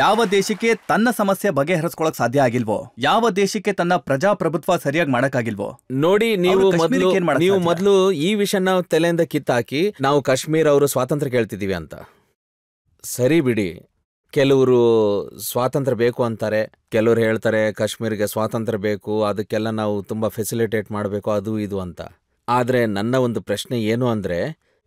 ಯಾವ ದೇಶಕ್ಕೆ ತನ್ನ ಸಮಸ್ಯೆ ಬಗೆಹರಿಸ್ಕೊಳಕ್ ಸಾಧ್ಯ ಆಗಿಲ್ವೋ, ಯಾವ ದೇಶಕ್ಕೆ ತನ್ನ ಪ್ರಜಾಪ್ರಭುತ್ವ ಸರಿಯಾಗಿ ಮಾಡಕ್ಕಾಗಿಲ್ವೋ ನೋಡಿ, ನೀವು ಮೊದಲು ಈ ವಿಷಯನ ತಲೆಯಿಂದ ಕಿತ್ತಾಕಿ ನಾವು ಕಾಶ್ಮೀರ ಅವರು ಸ್ವಾತಂತ್ರ್ಯ ಕೇಳ್ತಿದೀವಿ ಅಂತ. ಸರಿ ಬಿಡಿ, ಕೆಲವರು ಸ್ವಾತಂತ್ರ್ಯ ಬೇಕು ಅಂತಾರೆ, ಕೆಲವರು ಹೇಳ್ತಾರೆ ಕಾಶ್ಮೀರಿಗೆ ಸ್ವಾತಂತ್ರ್ಯ ಬೇಕು, ಅದಕ್ಕೆಲ್ಲ ನಾವು ತುಂಬಾ ಫೆಸಿಲಿಟೇಟ್ ಮಾಡಬೇಕು ಅದು ಇದು ಅಂತ. ಆದ್ರೆ ನನ್ನ ಒಂದು ಪ್ರಶ್ನೆ ಏನು ಅಂದ್ರೆ,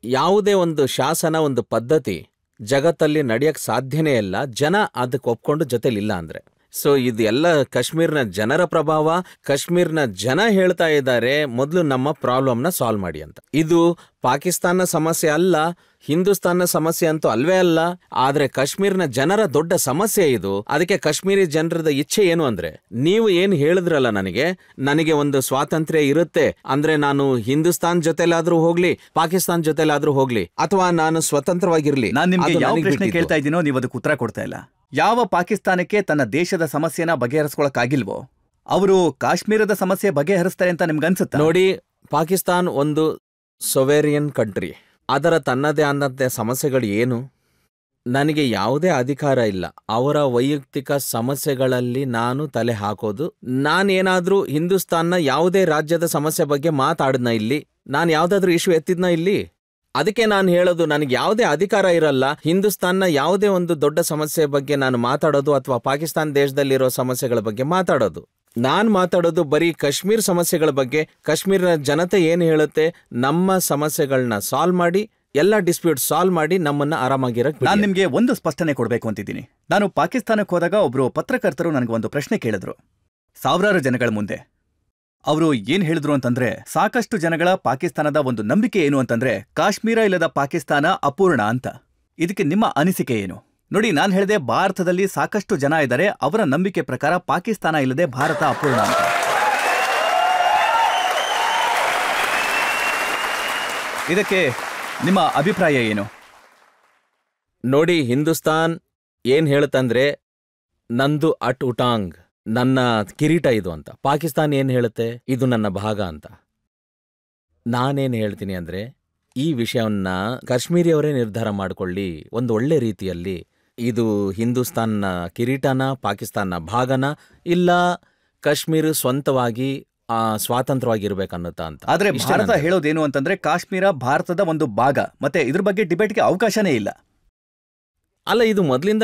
ಯಾವುದೇ ಒಂದು ಶಾಸನ, ಒಂದು ಪದ್ಧತಿ ಜಗತ್ತಲ್ಲಿ ನಡೆಯಕ್ ಸಾಧ್ಯನೇ ಇಲ್ಲ ಜನ ಅದಕ್ಕೆ ಒಪ್ಕೊಂಡು ಜೊತೆಲಿಲ್ಲ ಅಂದ್ರೆ. ಸೊ ಇದೆಲ್ಲ ಕಾಶ್ಮೀರ್ನ ಜನರ ಪ್ರಭಾವ. ಕಾಶ್ಮೀರ್ನ ಜನ ಹೇಳ್ತಾ ಇದ್ದಾರೆ ಮೊದಲು ನಮ್ಮ ಪ್ರಾಬ್ಲಮ್ನ ಸಾಲ್ವ್ ಮಾಡಿ ಅಂತ. ಇದು ಪಾಕಿಸ್ತಾನ ಸಮಸ್ಯೆ ಅಲ್ಲ, ಹಿಂದೂಸ್ತಾನ ಸಮಸ್ಯೆ ಅಂತೂ ಅಲ್ವೇ ಅಲ್ಲ. ಆದ್ರೆ ಕಾಶ್ಮೀರ್ನ ಜನರ ದೊಡ್ಡ ಸಮಸ್ಯೆ ಇದು. ಅದಕ್ಕೆ ಕಾಶ್ಮೀರಿ ಜನರದ ಇಚ್ಛೆ ಏನು ಅಂದ್ರೆ, ನೀವು ಏನು ಹೇಳಿದ್ರಲ್ಲ, ನನಗೆ ಒಂದು ಸ್ವಾತಂತ್ರ್ಯ ಇರುತ್ತೆ ಅಂದ್ರೆ ನಾನು ಹಿಂದೂಸ್ತಾನ್ ಜೊತೆಲಾದ್ರೂ ಹೋಗ್ಲಿ, ಪಾಕಿಸ್ತಾನ್ ಜೊತೆಲಾದ್ರೂ ಹೋಗ್ಲಿ, ಅಥವಾ ನಾನು ಸ್ವತಂತ್ರವಾಗಿರ್ಲಿ. ನಾನು ನಿಮ್ಗೆ ಯಾವ ಪ್ರಶ್ನೆ ಕೇಳ್ತಾ ಇದ್ದೀನೋ ನೀವು ಅದಕ್ಕೆ ಉತ್ತರ ಕೊಡ್ತಾ ಇಲ್ಲ. ಯಾವ ಪಾಕಿಸ್ತಾನಕ್ಕೆ ತನ್ನ ದೇಶದ ಸಮಸ್ಯೆನ ಬಗೆಹರಿಸ್ಕೊಳಕ್ಕಾಗಿಲ್ವೋ ಅವರು ಕಾಶ್ಮೀರದ ಸಮಸ್ಯೆ ಬಗೆಹರಿಸ್ತಾರೆ ಅಂತ ನಿಮ್ಗೆ ಅನ್ಸುತ್ತೆ? ನೋಡಿ, ಪಾಕಿಸ್ತಾನ್ ಒಂದು ಸೊವೆರಿಯನ್ ಕಂಟ್ರಿ, ಅದರ ತನ್ನದೇ ಆದಂತೆ ಸಮಸ್ಯೆಗಳು ಏನು, ನನಗೆ ಯಾವುದೇ ಅಧಿಕಾರ ಇಲ್ಲ ಅವರ ವೈಯಕ್ತಿಕ ಸಮಸ್ಯೆಗಳಲ್ಲಿ ನಾನು ತಲೆ ಹಾಕೋದು. ನಾನೇನಾದ್ರೂ ಹಿಂದೂಸ್ತಾನ್ನ ಯಾವುದೇ ರಾಜ್ಯದ ಸಮಸ್ಯೆ ಬಗ್ಗೆ ಮಾತಾಡಿದ್ನ ಇಲ್ಲಿ, ನಾನು ಯಾವ್ದಾದ್ರೂ ಇಶ್ಯೂ ಎತ್ತಿದ್ನ ಇಲ್ಲಿ? ಅದಕ್ಕೆ ನಾನು ಹೇಳೋದು, ನನಗೆ ಯಾವುದೇ ಅಧಿಕಾರ ಇರಲ್ಲ ಹಿಂದೂಸ್ತಾನ್ನ ಯಾವುದೇ ಒಂದು ದೊಡ್ಡ ಸಮಸ್ಯೆ ಬಗ್ಗೆ ನಾನು ಮಾತಾಡೋದು ಅಥವಾ ಪಾಕಿಸ್ತಾನ ದೇಶದಲ್ಲಿರೋ ಸಮಸ್ಯೆಗಳ ಬಗ್ಗೆ ಮಾತಾಡೋದು. ನಾನು ಮಾತಾಡೋದು ಬರೀ ಕಾಶ್ಮೀರ್ ಸಮಸ್ಯೆಗಳ ಬಗ್ಗೆ. ಕಾಶ್ಮೀರ ಜನತೆ ಏನು ಹೇಳುತ್ತೆ, ನಮ್ಮ ಸಮಸ್ಯೆಗಳನ್ನ ಸಾಲ್ವ್ ಮಾಡಿ, ಎಲ್ಲ ಡಿಸ್ಪ್ಯೂಟ್ ಸಾಲ್ವ್ ಮಾಡಿ ನಮ್ಮನ್ನ ಆರಾಮಾಗಿರಕ್ಕೆ. ನಾನು ನಿಮ್ಗೆ ಒಂದು ಸ್ಪಷ್ಟನೆ ಕೊಡಬೇಕು ಅಂತಿದ್ದೀನಿ. ನಾನು ಪಾಕಿಸ್ತಾನಕ್ಕೆ ಹೋದಾಗ ಒಬ್ರು ಪತ್ರಕರ್ತರು ನನಗೆ ಒಂದು ಪ್ರಶ್ನೆ ಕೇಳಿದ್ರು, ಸಾವಿರಾರು ಜನಗಳ ಮುಂದೆ. ಅವರು ಏನ್ ಹೇಳಿದ್ರು ಅಂತಂದ್ರೆ, ಸಾಕಷ್ಟು ಜನಗಳ ಪಾಕಿಸ್ತಾನದ ಒಂದು ನಂಬಿಕೆ ಏನು ಅಂತಂದ್ರೆ ಕಾಶ್ಮೀರ ಇಲ್ಲದ ಪಾಕಿಸ್ತಾನ ಅಪೂರ್ಣ ಅಂತ. ಇದಕ್ಕೆ ನಿಮ್ಮ ಅನಿಸಿಕೆ ಏನು? ನೋಡಿ, ನಾನು ಹೇಳಿದೆ ಭಾರತದಲ್ಲಿ ಸಾಕಷ್ಟು ಜನ ಇದ್ದಾರೆ, ಅವರ ನಂಬಿಕೆ ಪ್ರಕಾರ ಪಾಕಿಸ್ತಾನ ಇಲ್ಲದೆ ಭಾರತ ಅಪೂರ್ಣ ಅಂತ. ಇದಕ್ಕೆ ನಿಮ್ಮ ಅಭಿಪ್ರಾಯ ಏನು? ನೋಡಿ, ಹಿಂದೂಸ್ತಾನ್ ಏನ್ ಹೇಳುತ್ತಂದ್ರೆ ನಂದು ಅಟ್ ಉಟಾಂಗ್, ನನ್ನ ಕಿರೀಟ ಇದು ಅಂತ. ಪಾಕಿಸ್ತಾನ್ ಏನ್ ಹೇಳುತ್ತೆ, ಇದು ನನ್ನ ಭಾಗ ಅಂತ. ನಾನೇನ್ ಹೇಳ್ತೀನಿ ಅಂದ್ರೆ, ಈ ವಿಷಯವನ್ನ ಕಾಶ್ಮೀರಿಯವರೇ ನಿರ್ಧಾರ ಮಾಡ್ಕೊಳ್ಳಿ ಒಂದು ಒಳ್ಳೆ ರೀತಿಯಲ್ಲಿ. ಇದು ಹಿಂದೂಸ್ತಾನ್ನ ಕಿರೀಟನ, ಪಾಕಿಸ್ತಾನ ಭಾಗನ, ಇಲ್ಲ ಕಾಶ್ಮೀರ ಸ್ವಂತವಾಗಿ ಸ್ವಾತಂತ್ರ್ಯವಾಗಿರ್ಬೇಕನ್ನುತ್ತಾ ಅಂತ. ಆದ್ರೆ ಭಾರತ ಹೇಳೋದೇನು ಅಂತಂದ್ರೆ ಕಾಶ್ಮೀರ ಭಾರತದ ಒಂದು ಭಾಗ, ಮತ್ತೆ ಇದ್ರ ಬಗ್ಗೆ ಡಿಬೇಟ್ಗೆ ಅವಕಾಶನೇ ಇಲ್ಲ. ಅಲ್ಲ, ಇದು ಮೊದಲಿಂದ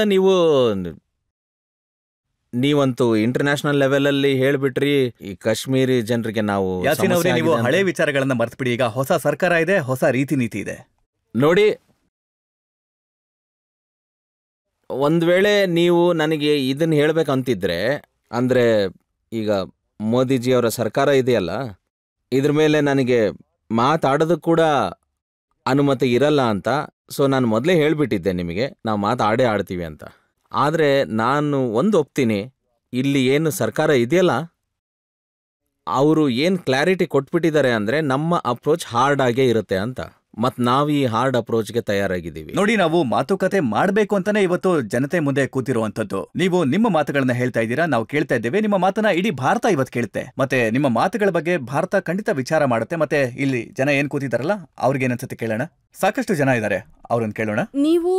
ನೀವಂತೂ ಇಂಟರ್ನ್ಯಾಷನಲ್ ಲೆವೆಲ್ ಅಲ್ಲಿ ಹೇಳ್ಬಿಟ್ರಿ ಈ ಕಾಶ್ಮೀರಿ ಜನರಿಗೆ ನಾವು. ಯಾಸಿನ್ ಅವರೇ, ನೀವು ಹಳೆ ವಿಚಾರಗಳನ್ನ ಮರ್ತ್ಬಿಡಿ. ಈಗ ಹೊಸ ಸರ್ಕಾರ ಇದೆ, ಹೊಸ ರೀತಿ ನೀತಿ ಇದೆ. ನೋಡಿ, ಒಂದ್ ವೇಳೆ ನೀವು ನನಗೆ ಇದನ್ನ ಹೇಳ್ಬೇಕಂತಿದ್ರೆ, ಅಂದ್ರೆ ಈಗ ಮೋದಿಜಿಯವರ ಸರ್ಕಾರ ಇದೆಯಲ್ಲ, ಇದ್ರ ಮೇಲೆ ನನಗೆ ಮಾತಾಡೋದು ಕೂಡ ಅನುಮತಿ ಇರಲ್ಲ ಅಂತ. ಸೊ ನಾನು ಮೊದಲೇ ಹೇಳ್ಬಿಟ್ಟಿದ್ದೆ ನಿಮಗೆ, ನಾವು ಮಾತಾಡೇ ಆಡ್ತೀವಿ ಅಂತ. ಆದರೆ ನಾನು ಒಂದು ಒಪ್ತೀನಿ, ಇಲ್ಲಿ ಏನು ಸರ್ಕಾರ ಇದೆಯಲ್ಲ, ಅವರು ಏನು ಕ್ಲಾರಿಟಿ ಕೊಟ್ಬಿಟ್ಟಿದ್ದಾರೆ ಅಂದರೆ ನಮ್ಮ ಅಪ್ರೋಚ್ ಹಾರ್ಡ್ ಆಗೇ ಇರುತ್ತೆ ಅಂತ. ಮತ್ತು ನಾವು ಈ ಹಾರ್ಡ್ ಅಪ್ರೋಚ್ಗೆ ತಯಾರಾಗಿದ್ದೀವಿ. ನೋಡಿ, ನಾವು ಮಾತುಕತೆ ಮಾಡಬೇಕು ಅಂತಾನೆ ಇವತ್ತು ಜನತೆ ಮುಂದೆ ಕೂತಿರುವಂತದ್ದು. ನೀವು ನಿಮ್ಮ ಮಾತುಗಳನ್ನ ಹೇಳ್ತಾ ಇದ್ದೀರಾ, ನಾವು ಕೇಳ್ತಾ ಇದ್ದೇವೆ. ನಿಮ್ಮ ಮಾತನ್ನ ಇಡೀ ಭಾರತ ಇವತ್ತು ಕೇಳುತ್ತೆ. ಮತ್ತೆ ನಿಮ್ಮ ಮಾತುಗಳ ಬಗ್ಗೆ ಭಾರತ ಖಂಡಿತ ವಿಚಾರ ಮಾಡುತ್ತೆ. ಮತ್ತೆ ಇಲ್ಲಿ ಜನ ಏನ್ ಕೂತಿದಾರಲ್ಲ, ಅವ್ರಿಗೆ ಏನನ್ಸುತ್ತೆ ಕೇಳೋಣ. ಸಾಕಷ್ಟು ಜನ ಇದ್ದಾರೆ, ಅವ್ರನ್ನ ಕೇಳೋಣ. ನೀವು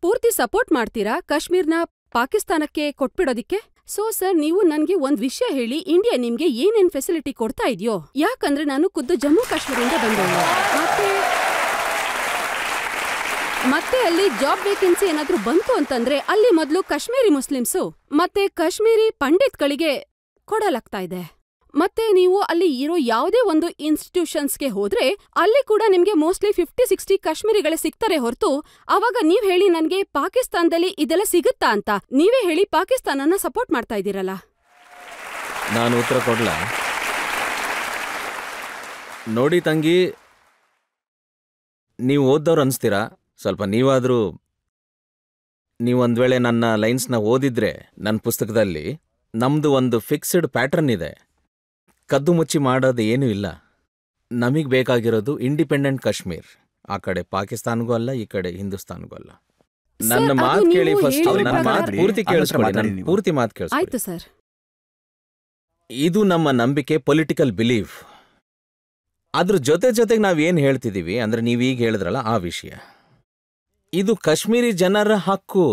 ಪೂರ್ತಿ ಸಪೋರ್ಟ್ ಮಾಡ್ತೀರಾ ಕಾಶ್ಮೀರ್ನ ಪಾಕಿಸ್ತಾನಕ್ಕೆ ಕೊಟ್ಬಿಡೋದಿಕ್ಕೆ? ಸೊ ಸರ್, ನೀವು ನನ್ಗೆ ಒಂದ್ ವಿಷಯ ಹೇಳಿ, ಇಂಡಿಯಾ ನಿಮ್ಗೆ ಏನೇನ್ ಫೆಸಿಲಿಟಿ ಕೊಡ್ತಾ ಇದೆಯೋ? ಯಾಕಂದ್ರೆ ನಾನು ಖುದ್ದು ಜಮ್ಮು ಕಾಶ್ಮೀರದಿಂದ ಬಂದವಳು. ಮತ್ತೆ ಅಲ್ಲಿ ಜಾಬ್ ವೇಕೆನ್ಸಿ ಏನಾದ್ರೂ ಬಂತು ಅಂತಂದ್ರೆ ಅಲ್ಲಿ ಮೊದಲು ಕಾಶ್ಮೀರಿ ಮುಸ್ಲಿಮ್ಸು ಮತ್ತೆ ಕಾಶ್ಮೀರಿ ಪಂಡಿತ್ಗಳಿಗೆ ಕೊಡಲಾಗ್ತಾ ಇದೆ. ಮತ್ತೆ ನೀವು ಅಲ್ಲಿ ಇರೋ ಯಾವುದೇ ಒಂದು ಇನ್ಸ್ಟಿಟ್ಯೂಷನ್ಸ್ಗೆ ಹೋದ್ರೆ ಅಲ್ಲಿ ಕೂಡ ನಿಮ್ಗೆ ಮೋಸ್ಟ್ಲಿ 50-60 ಕಾಶ್ಮೀರಿಗಳೇ ಸಿಗ್ತಾರೆ ಹೊರತು. ಅವಾಗ ನೀವ್ ಹೇಳಿ ನನ್ಗೆ ಪಾಕಿಸ್ತಾನದಲ್ಲಿ ಇದೆಲ್ಲ ಸಿಗುತ್ತಾ ಅಂತ? ನೀವೇ ಹೇಳಿ, ಪಾಕಿಸ್ತಾನನ ಸಪೋರ್ಟ್ ಮಾಡ್ತಾ ಇದ್ದೀರಲ್ಲ. ನಾನು ಉತ್ತರ ಕೊಡ್ಲಾ? ನೋಡಿ ತಂಗಿ, ನೀವು ಓದ್ದವ್ರು ಅನ್ಸ್ತೀರಾ. ಸ್ವಲ್ಪ ನೀವಾದರೂ ನೀವು ಒಂದು ವೇಳೆ ನನ್ನ ಲೈನ್ಸ್ನ ಓದಿದ್ರೆ, ನನ್ನ ಪುಸ್ತಕದಲ್ಲಿ ನಮ್ಮದು ಒಂದು ಫಿಕ್ಸ್ಡ್ ಪ್ಯಾಟರ್ನ್ ಇದೆ. ಕದ್ದು ಮುಚ್ಚಿ ಮಾಡೋದು ಏನೂ ಇಲ್ಲ. ನಮಗೆ ಬೇಕಾಗಿರೋದು ಇಂಡಿಪೆಂಡೆಂಟ್ ಕಾಶ್ಮೀರ್. ಆ ಕಡೆ ಪಾಕಿಸ್ತಾನ್ಗೂ ಅಲ್ಲ, ಈ ಕಡೆ ಹಿಂದೂಸ್ತಾನ್ಗೂ ಅಲ್ಲ. ನನ್ನ ಮಾತು ಕೇಳಿ ಫಸ್ಟ್. ನನ್ನ ಮಾತು ಪೂರ್ತಿ ಕೇಳಿಸ್ಕೊಳ್ಳಿ. ಪೂರ್ತಿ ಮಾತು ಕೇಳಿಸ್ಕೊಳ್ಳಿ ಸರ್. ಇದು ನಮ್ಮ ನಂಬಿಕೆ, ಪೊಲಿಟಿಕಲ್ ಬಿಲೀಫ್. ಅದ್ರ ಜೊತೆಗೆ ನಾವೇನು ಹೇಳ್ತಿದ್ದೀವಿ ಅಂದರೆ, ನೀವೀಗ ಹೇಳಿದ್ರಲ್ಲ ಆ ವಿಷಯ, ಇದು ಕಾಶ್ಮೀರಿ ಜನರ ಹಕ್ಕು.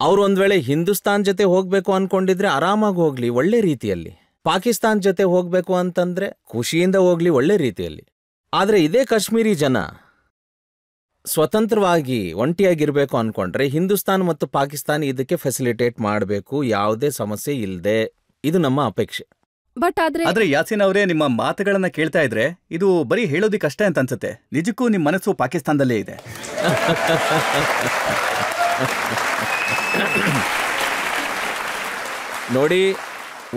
ಅವ್ರು ಒಂದ್ ವೇಳೆ ಹಿಂದೂಸ್ತಾನ್ ಜೊತೆ ಹೋಗ್ಬೇಕು ಅನ್ಕೊಂಡಿದ್ರೆ ಆರಾಮಾಗಿ ಹೋಗ್ಲಿ, ಒಳ್ಳೆ ರೀತಿಯಲ್ಲಿ. ಪಾಕಿಸ್ತಾನ್ ಜೊತೆ ಹೋಗ್ಬೇಕು ಅಂತಂದ್ರೆ ಖುಷಿಯಿಂದ ಹೋಗ್ಲಿ, ಒಳ್ಳೆ ರೀತಿಯಲ್ಲಿ. ಆದ್ರೆ ಇದೇ ಕಾಶ್ಮೀರಿ ಜನ ಸ್ವತಂತ್ರವಾಗಿ ಒಂಟಿಯಾಗಿರ್ಬೇಕು ಅನ್ಕೊಂಡ್ರೆ ಹಿಂದೂಸ್ತಾನ್ ಮತ್ತು ಪಾಕಿಸ್ತಾನ ಇದಕ್ಕೆ ಫೆಸಿಲಿಟೇಟ್ ಮಾಡಬೇಕು, ಯಾವುದೇ ಸಮಸ್ಯೆ ಇಲ್ಲದೆ. ಇದು ನಮ್ಮ ಅಪೇಕ್ಷೆ. ಆದ್ರೆ ಯಾಸಿನ್ ಅವರೇ, ನಿಮ್ಮ ಮಾತುಗಳನ್ನ ಕೇಳ್ತಾ ಇದ್ರೆ ಇದು ಬರೀ ಹೇಳೋದಿಕ್ಕಷ್ಟೇ ಅಂತ ಅನ್ಸುತ್ತೆ. ನಿಜಕ್ಕೂ ನಿಮ್ ಮನಸ್ಸು ಪಾಕಿಸ್ತಾನದಲ್ಲೇ ಇದೆ. ನೋಡಿ,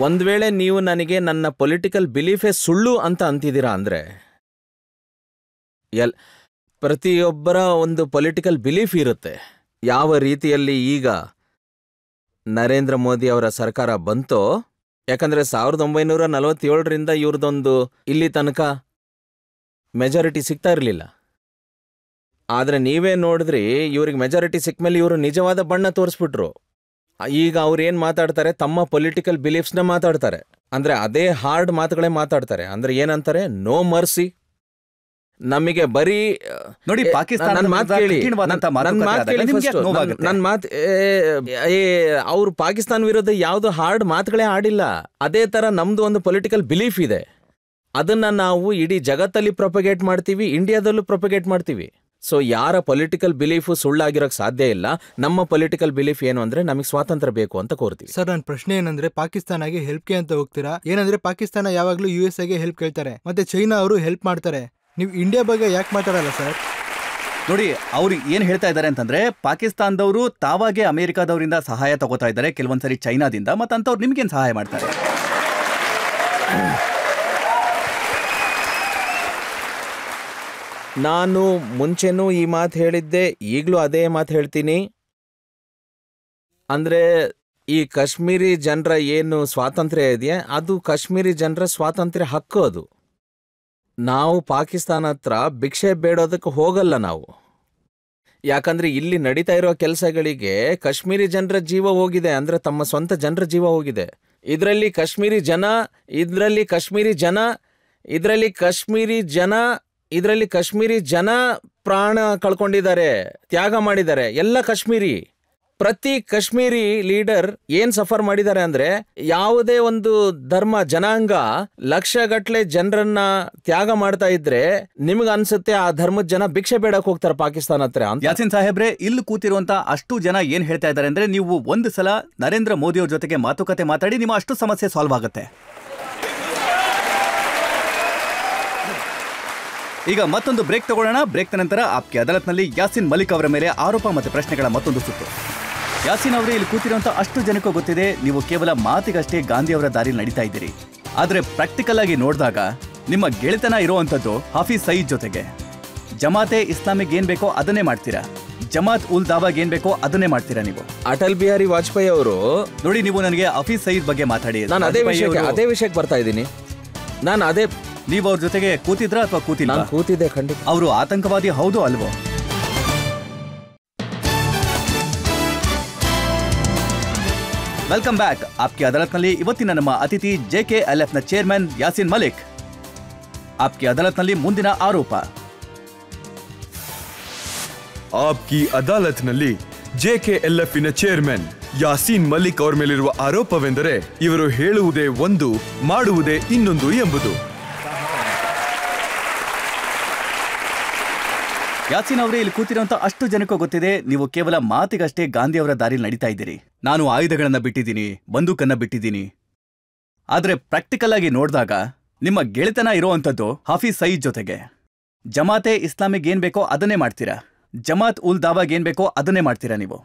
ಒಂದ್ ವೇಳೆ ನೀವು ನನಗೆ ನನ್ನ ಪೊಲಿಟಿಕಲ್ ಬಿಲೀಫೇ ಸುಳ್ಳು ಅಂತ ಅಂತಿದ್ದೀರಾ ಅಂದ್ರೆ, ಪ್ರತಿಯೊಬ್ಬರ ಒಂದು ಪೊಲಿಟಿಕಲ್ ಬಿಲೀಫ್ ಇರುತ್ತೆ. ಯಾವ ರೀತಿಯಲ್ಲಿ ಈಗ ನರೇಂದ್ರ ಮೋದಿ ಅವರ ಸರ್ಕಾರ ಬಂತೋ, ಯಾಕಂದ್ರೆ 1947ರಿಂದ ಇವ್ರದೊಂದು ಇಲ್ಲಿ ತನಕ ಮೆಜಾರಿಟಿ ಸಿಗ್ತಾ ಇರಲಿಲ್ಲ. ಆದ್ರೆ ನೀವೇ ನೋಡಿದ್ರಿ, ಇವ್ರಿಗೆ ಮೆಜಾರಿಟಿ ಸಿಕ್ಮೇಲೆ ಇವರು ನಿಜವಾದ ಬಣ್ಣ ತೋರಿಸ್ಬಿಟ್ರು. ಈಗ ಅವ್ರೇನ್ ಮಾತಾಡ್ತಾರೆ, ತಮ್ಮ ಪೊಲಿಟಿಕಲ್ ಬಿಲೀಫ್ಸ್ನ ಮಾತಾಡ್ತಾರೆ. ಅಂದ್ರೆ ಅದೇ ಹಾರ್ಡ್ ಮಾತುಗಳೇ ಮಾತಾಡ್ತಾರೆ. ಅಂದ್ರೆ ಏನಂತಾರೆ, ನೋ ಮರ್ಸಿ. ನಮಗೆ ಬರೀ ನೋಡಿ, ನನ್ನ ಮಾತು ಕೇಳಿ, ಅವ್ರು ಪಾಕಿಸ್ತಾನ ವಿರುದ್ಧ ಯಾವ್ದು ಹಾರ್ಡ್ ಮಾತುಗಳೇ ಆಡಿಲ್ಲ. ಅದೇ ತರ ನಮ್ದು ಒಂದು ಪೊಲಿಟಿಕಲ್ ಬಿಲೀಫ್ ಇದೆ. ಅದನ್ನ ನಾವು ಇಡೀ ಜಗತ್ತಲ್ಲಿ ಪ್ರೊಪಗೇಟ್ ಮಾಡ್ತೀವಿ, ಇಂಡಿಯಾದಲ್ಲೂ ಪ್ರೊಪಗೇಟ್ ಮಾಡ್ತೀವಿ. ಸೊ ಯಾರ ಪೊಲಿಟಿಕಲ್ ಬಿಲೀಫು ಸುಳ್ಳಾಗಿರೋಕ್ ಸಾಧ್ಯ ಇಲ್ಲ. ನಮ್ಮ ಪೊಲಿಟಿಕಲ್ ಬಿಲೀಫ್ ಏನು ಅಂದ್ರೆ, ನಮಗೆ ಸ್ವಾತಂತ್ರ್ಯ ಬೇಕು ಅಂತ ಕೋರ್ತೀವಿ. ಸರ್, ನನ್ನ ಪ್ರಶ್ನೆ ಏನಂದ್ರೆ, ಪಾಕಿಸ್ತಾನಗೆ ಹೆಲ್ಪ್ಗೆ ಅಂತ ಹೋಗ್ತೀರಾ? ಏನಂದ್ರೆ ಪಾಕಿಸ್ತಾನ ಯಾವಾಗ್ಲೂ USA ಗೆ ಹೆಲ್ಪ್ ಕೇಳ್ತಾರೆ, ಮತ್ತೆ ಚೈನಾ ಅವರು ಹೆಲ್ಪ್ ಮಾಡ್ತಾರೆ. ನೀವು ಇಂಡಿಯಾ ಬಗ್ಗೆ ಯಾಕೆ ಮಾತಾಡಲ್ಲ ಸರ್? ನೋಡಿ, ಅವ್ರು ಏನ್ ಹೇಳ್ತಾ ಇದ್ದಾರೆ ಅಂತಂದ್ರೆ, ಪಾಕಿಸ್ತಾನದವರು ತಾವಾಗೆ ಅಮೆರಿಕಾದವರಿಂದ ಸಹಾಯ ತಗೋತಾ ಇದ್ದಾರೆ, ಕೆಲವೊಂದ್ಸರಿ ಚೈನಾದಿಂದ. ಮತ್ತಂತವ್ರು ನಿಮ್ಗೇನ್ ಸಹಾಯ ಮಾಡ್ತಾರೆ? ನಾನು ಮುಂಚೆನೂ ಈ ಮಾತು ಹೇಳಿದ್ದೆ, ಈಗಲೂ ಅದೇ ಮಾತು ಹೇಳ್ತೀನಿ. ಅಂದ್ರೆ ಈ ಕಾಶ್ಮೀರಿ ಜನರ ಏನು ಸ್ವಾತಂತ್ರ್ಯ ಇದೆಯಾ, ಅದು ಕಾಶ್ಮೀರಿ ಜನರ ಸ್ವಾತಂತ್ರ್ಯ ಹಕ್ಕು. ಅದು ನಾವು ಪಾಕಿಸ್ತಾನ ಹತ್ರ ಭಿಕ್ಷೆ ಬೇಡೋದಕ್ಕೆ ಹೋಗಲ್ಲ ನಾವು. ಯಾಕಂದ್ರೆ ಇಲ್ಲಿ ನಡೀತಾ ಇರೋ ಕೆಲಸಗಳಿಗೆ ಕಾಶ್ಮೀರಿ ಜನರ ಜೀವ ಹೋಗಿದೆ, ಅಂದ್ರೆ ತಮ್ಮ ಸ್ವಂತ ಜನರ ಜೀವ ಹೋಗಿದೆ. ಇದರಲ್ಲಿ ಕಾಶ್ಮೀರಿ ಜನ ಪ್ರಾಣ ಕಳ್ಕೊಂಡಿದ್ದಾರೆ, ತ್ಯಾಗ ಮಾಡಿದ್ದಾರೆ. ಎಲ್ಲ ಕಾಶ್ಮೀರಿ, ಪ್ರತಿ ಕಾಶ್ಮೀರಿ ಲೀಡರ್ ಏನ್ ಸಫರ್ ಮಾಡಿದ್ದಾರೆ ಅಂದ್ರೆ, ಯಾವುದೇ ಒಂದು ಧರ್ಮ ಜನಾಂಗ ಲಕ್ಷಗಟ್ಲೆ ಜನರನ್ನ ತ್ಯಾಗ ಮಾಡ್ತಾ ಇದ್ರೆ ನಿಮ್ಗೆ ಅನ್ಸುತ್ತೆ ಆ ಧರ್ಮದ ಜನ ಭಿಕ್ಷೆ ಬೇಡಕ್ ಹೋಗ್ತಾರೆ ಪಾಕಿಸ್ತಾನ ಹತ್ರ ಅಂತ. ಯಾಸಿನ್ ಸಾಹೇಬ್ರೆ, ಇಲ್ಲಿ ಕೂತಿರುವಂತ ಅಷ್ಟು ಜನ ಏನ್ ಹೇಳ್ತಾ ಇದ್ದಾರೆ ಅಂದ್ರೆ, ನೀವು ಒಂದು ಸಲ ನರೇಂದ್ರ ಮೋದಿ ಅವ್ರ ಜೊತೆಗೆ ಮಾತುಕತೆ ಮಾತಾಡಿ ನಿಮ್ಮ ಅಷ್ಟು ಸಮಸ್ಯೆ ಸಾಲ್ವ್ ಆಗುತ್ತೆ. ಈಗ ಮತ್ತೊಂದು ಬ್ರೇಕ್ ತಗೊಳ್ಳೋಣ. ಬ್ರೇಕ್ ನಂತರ ಆಪ್ಕೆ ಅದಾಲತ್ನಲ್ಲಿ ಯಾಸಿನ್ ಮಲಿಕ್ ಅವರ ಮೇಲೆ ಆರೋಪ ಮತ್ತು ಪ್ರಶ್ನೆಗಳ ಮತ್ತೊಂದು ಸುತ್ತು. ಯಾಸಿನ್ ಅವರೇ, ಇಲ್ಲಿ ಕೂತಿರುವಂತ ಅಷ್ಟು ಜನಕ್ಕೂ ಗೊತ್ತಿದೆ, ನೀವು ಕೇವಲ ಮಾತಿಗಷ್ಟೇ ಗಾಂಧಿ ಅವರ ದಾರಿ ನಡೀತಾ ಇದ್ದೀರಿ. ಆದ್ರೆ ಪ್ರಾಕ್ಟಿಕಲ್ ಆಗಿ ನೋಡಿದಾಗ ನಿಮ್ಮ ಗೆಳೆತನ ಇರುವಂತದ್ದು ಹಾಫೀಜ್ ಸಯೀದ್ ಜೊತೆಗೆ. ಜಮಾತೆ ಇಸ್ಲಾಮಿಕ್ ಏನ್ ಬೇಕೋ ಅದನ್ನೇ ಮಾಡ್ತೀರಾ, ಜಮಾತ್ ಉಲ್ ದಾವಾಗ್ ಏನ್ ಬೇಕೋ ಅದನ್ನೇ ಮಾಡ್ತೀರಾ ನೀವು. ಅಟಲ್ ಬಿಹಾರಿ ವಾಜಪೇಯಿ ಅವರು ನೋಡಿ, ನೀವು ನನಗೆ ಹಾಫೀಜ್ ಸಯೀದ್ ಬಗ್ಗೆ ಮಾತಾಡಿ, ನಾನು ಅದೇ ವಿಷಯಕ್ಕೆ ಬರ್ತಾ ಇದ್ದೀನಿ. ನೀವು ಅವ್ರ ಜೊತೆಗೆ ಕೂತಿದ್ರ ಅಥವಾ ಕೂತಿಲ್ಲ? ನಾನು ಕೂತಿದ್ದೆ, ಖಂಡಿತ. ಅವರು ಆತಂಕವಾದಿ ಹೌದು ಅಲ್ವೋ? Welcome back. ಆಪ್ಕೆ ಅದಾಲತ್ನಲ್ಲಿ ಇವತ್ತಿನ ನಮ್ಮ ಅತಿಥಿ JKLFನ ಚೇರ್ಮನ್ ಯಾಸಿನ್ ಮಲಿಕ್. ಆಪ್ಕೆ ಅದಾಲತ್ನಲ್ಲಿ ಮುಂದಿನ ಆರೋಪ. ಆಪ್ಕಿ ಅದಾಲತ್ನಲ್ಲಿ JKLFನ ಚೇರ್ಮನ್ ಯಾಸೀನ್ ಮಲಿಕ್ ಅವರ ಮೇಲಿರುವ ಆರೋಪವೆಂದರೆ ಇವರು ಹೇಳುವುದೇ ಒಂದು, ಮಾಡುವುದೇ ಇನ್ನೊಂದು ಎಂಬುದು. ಯಾಸೀನ್ ಅವರೇ, ಇಲ್ಲಿ ಕೂತಿರೋಂಥ ಅಷ್ಟು ಜನಕ್ಕೂ ಗೊತ್ತಿದೆ ನೀವು ಕೇವಲ ಮಾತಿಗಷ್ಟೇ ಗಾಂಧಿ ಅವರ ದಾರಿಲಿ ನಡೀತಾ ಇದ್ದೀರಿ. ನಾನು ಆಯುಧಗಳನ್ನ ಬಿಟ್ಟಿದ್ದೀನಿ, ಬಂದೂಕನ್ನ ಬಿಟ್ಟಿದ್ದೀನಿ. ಆದ್ರೆ ಪ್ರಾಕ್ಟಿಕಲ್ ಆಗಿ ನೋಡಿದಾಗ ನಿಮ್ಮ ಗೆಳೆತನ ಇರೋವಂಥದ್ದು ಹಾಫೀಜ್ ಸಯೀದ್ ಜೊತೆಗೆ. ಜಮಾತೆ ಇಸ್ಲಾಮಿಗ್ ಏನ್ ಬೇಕೋ ಅದನ್ನೇ ಮಾಡ್ತೀರಾ, ಜಮಾತ್ ಉಲ್ ದಾವಾಗ್ ಏನ್ ಬೇಕೋ ಅದನ್ನೇ ಮಾಡ್ತೀರಾ ನೀವು.